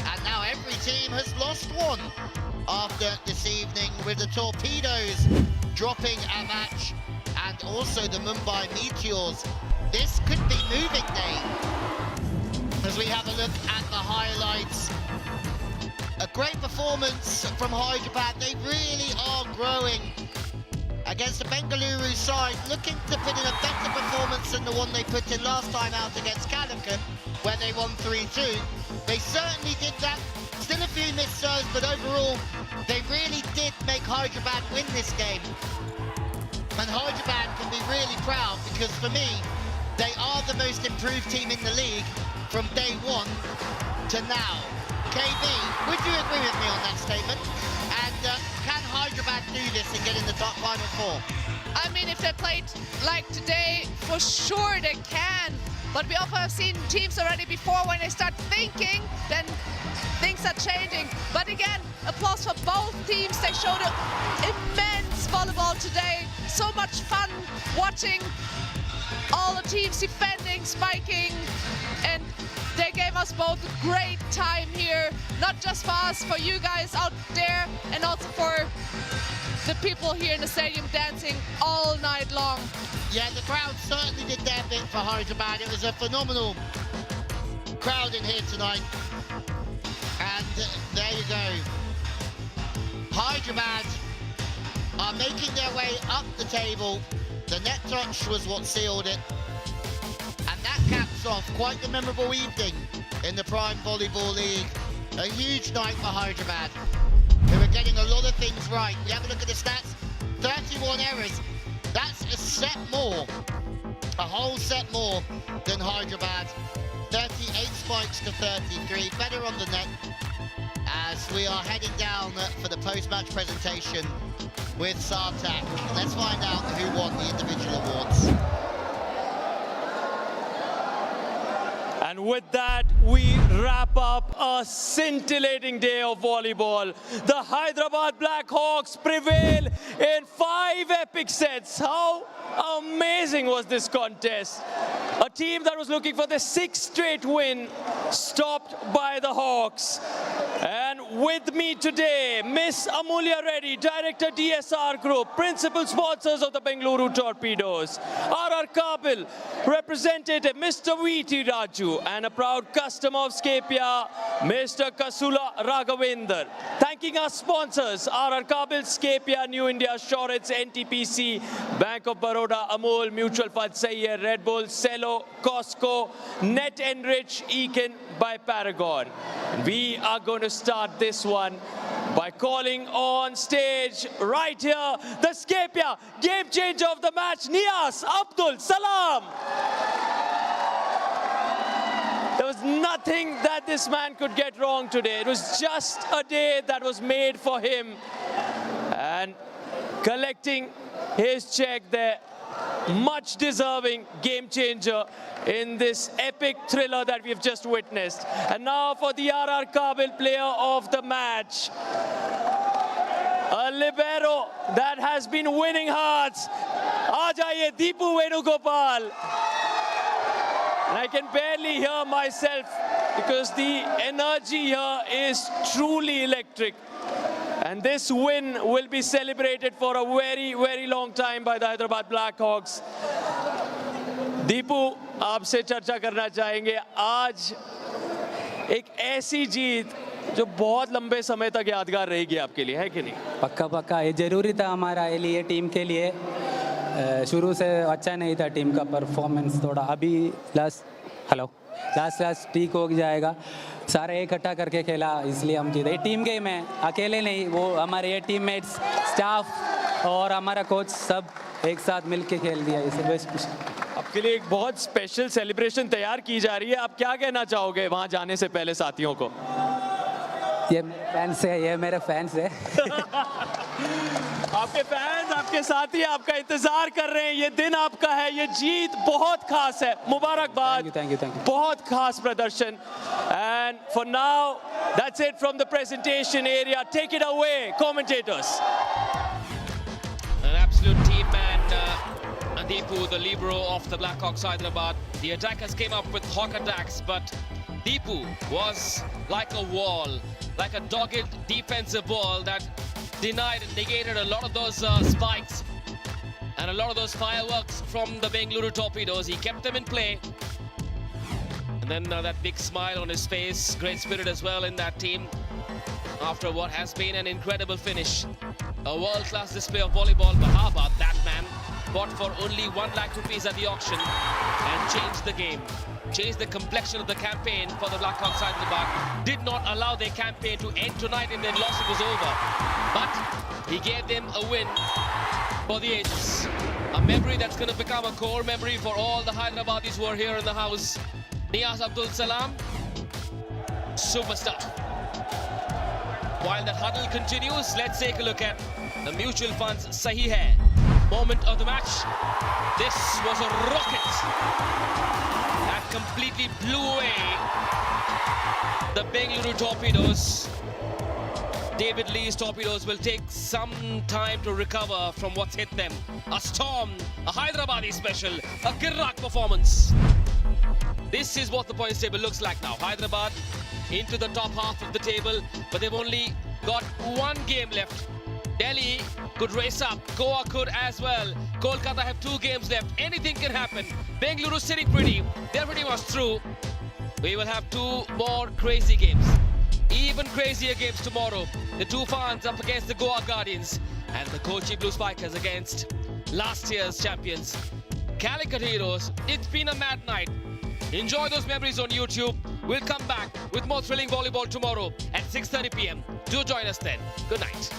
I: and now every team has lost one after this evening, with the Torpedoes dropping a match and also the Mumbai Meteors. This could be moving day as we have a look at the highlights. A great performance from Hyderabad. They really are growing against the Bengaluru side, looking to put in a better performance than the one they put in last time out against Calicut, where they won 3-2. They certainly did that. Still a few missed serves, but overall, they really did make Hyderabad win this game. And Hyderabad can be really proud, because for me, they are the most improved team in the league from day one to now. KB, would you agree with me on that statement? And can Hyderabad do this and get in the top Final Four?
F: I mean, if they played like today, for sure they can. But we often have seen teams already before, when they start thinking, then things are changing. But again, applause for both teams. They showed immense volleyball today. So much fun watching all the teams defending, spiking, and they gave us both a great time here. Not just for us, for you guys out there, and also for the people here in the stadium dancing all night long.
I: Yeah, the crowd certainly did their bit for Hyderabad. It was a phenomenal crowd in here tonight. And there you go. Hyderabad are making their way up the table. The net touch was what sealed it. And that caps off quite the memorable evening in the Prime Volleyball League. A huge night for Hyderabad, who are getting a lot of things right. You have a look at the stats, 31 errors. That's a set more, a whole set more than Hyderabad. 38 spikes to 33, better on the net, as we are heading down for the post-match presentation with Sartak. Let's find out who won the individual awards.
H: And with that, we wrap up a scintillating day of volleyball. The Hyderabad Blackhawks prevail in 5 epic sets. How amazing was this contest? A team that was looking for the 6th straight win, stopped by the Hawks. And with me today, Miss Amulya Reddy, Director DSR Group, Principal Sponsors of the Bengaluru Torpedoes, R.R. Kabil, Representative Mr. V.T. Raju, and a proud customer of Scapia, Mr. Kasula Raghavendra. Thanking our sponsors, R.R. Kabil, Scapia, New India, Shorets, NTPC, Bank of Baroda, Amul, Mutual Fund, Sayer, Red Bull, Cello, Costco, Net Enrich, Eakin by Paragon. We are going to start this one by calling on stage right here, the Scapia game changer of the match, Nias Abdul Salam. There was nothing that this man could get wrong today. It was just a day that was made for him. And collecting his check there, much deserving game changer in this epic thriller that we've just witnessed. And now for the R.R. Kabil player of the match, a libero that has been winning hearts. Aa jaiye, Deepu Venugopal. And I can barely hear myself because the energy here is truly electric. And this win will be celebrated for a very, very long time by the Hyderabad Blackhawks. Deepu, आपसे चर्चा करना चाहेंगे आज एक ऐसी जीत जो बहुत लंबे समय तक यादगार रहेगी आपके लिए, है कि नहीं?
M: पक्का पक्का, ये ज़रूरी था हमारे लिए, टीम के लिए। शुरू से अच्छा नहीं था टीम का परफॉर्मेंस, थोड़ा अभी लास्ट ठीक हो जाएगा। सारे इकट्ठा करके खेला, इसलिए हम जीते। टीम गेम है, अकेले नहीं, वो हमारे ये टीममेट्स, स्टाफ और हमारा कोच सब एक साथ मिलके खेल दिया। इसे बेस्ट
H: आपके लिए एक बहुत स्पेशल सेलिब्रेशन तैयार की जा रही है। आप क्या कहना चाहोगे वहाँ जाने से पहले साथियों को?
M: ये मेरे फैंस है, ये मेरे फैंस है।
H: आपके फैंस, आपके साथी आपका इंतजार कर रहे हैं। ये दिन आपका है, ये जीत बहुत खास है। मुबारकबाद,
M: थैंक यू।
H: बहुत खास प्रदर्शन। And for now, that's it from the presentation area. Take it away, commentators.
K: An absolute team, and Deepu, the libero of the Blackhawks Hyderabad, The attackers came up with hawk attacks, but Deepu was like a wall, like a dogged defensive wall that denied and negated a lot of those spikes and a lot of those fireworks from the Bengaluru Torpedoes. He kept them in play. And then that big smile on his face, great spirit as well in that team after what has been an incredible finish. A world-class display of volleyball. But how about that man? Bought for only 1 lakh rupees at the auction and changed the game. Changed the complexion of the campaign for the Blackhawks Hyderabad. Did not allow their campaign to end tonight. If they lost, it was over. But he gave them a win for the ages. A memory that's going to become a core memory for all the Hyderabadis who are here in the house. Niyaz Abdul Salam, superstar. While that huddle continues, let's take a look at the mutual funds Sahi Hai moment of the match. This was a rocket that completely blew away the Bengaluru Torpedoes. David Lee's Torpedoes will take some time to recover from what's hit them. A storm, a Hyderabadi special, a Kirrak performance. This is what the points table looks like now. Hyderabad into the top half of the table, but they've only got 1 game left. Delhi could race up, Goa could as well. Kolkata have 2 games left. Anything can happen. Bengaluru sitting pretty. They're pretty much through. We will have 2 more crazy games. Even crazier games tomorrow. The Toofans up against the Goa Guardians and the Kochi Blue Spikers against last year's champions, Calicut Heroes. It's been a mad night. Enjoy those memories on YouTube. We'll come back with more thrilling volleyball tomorrow at 6:30 p.m. Do join us then. Good night.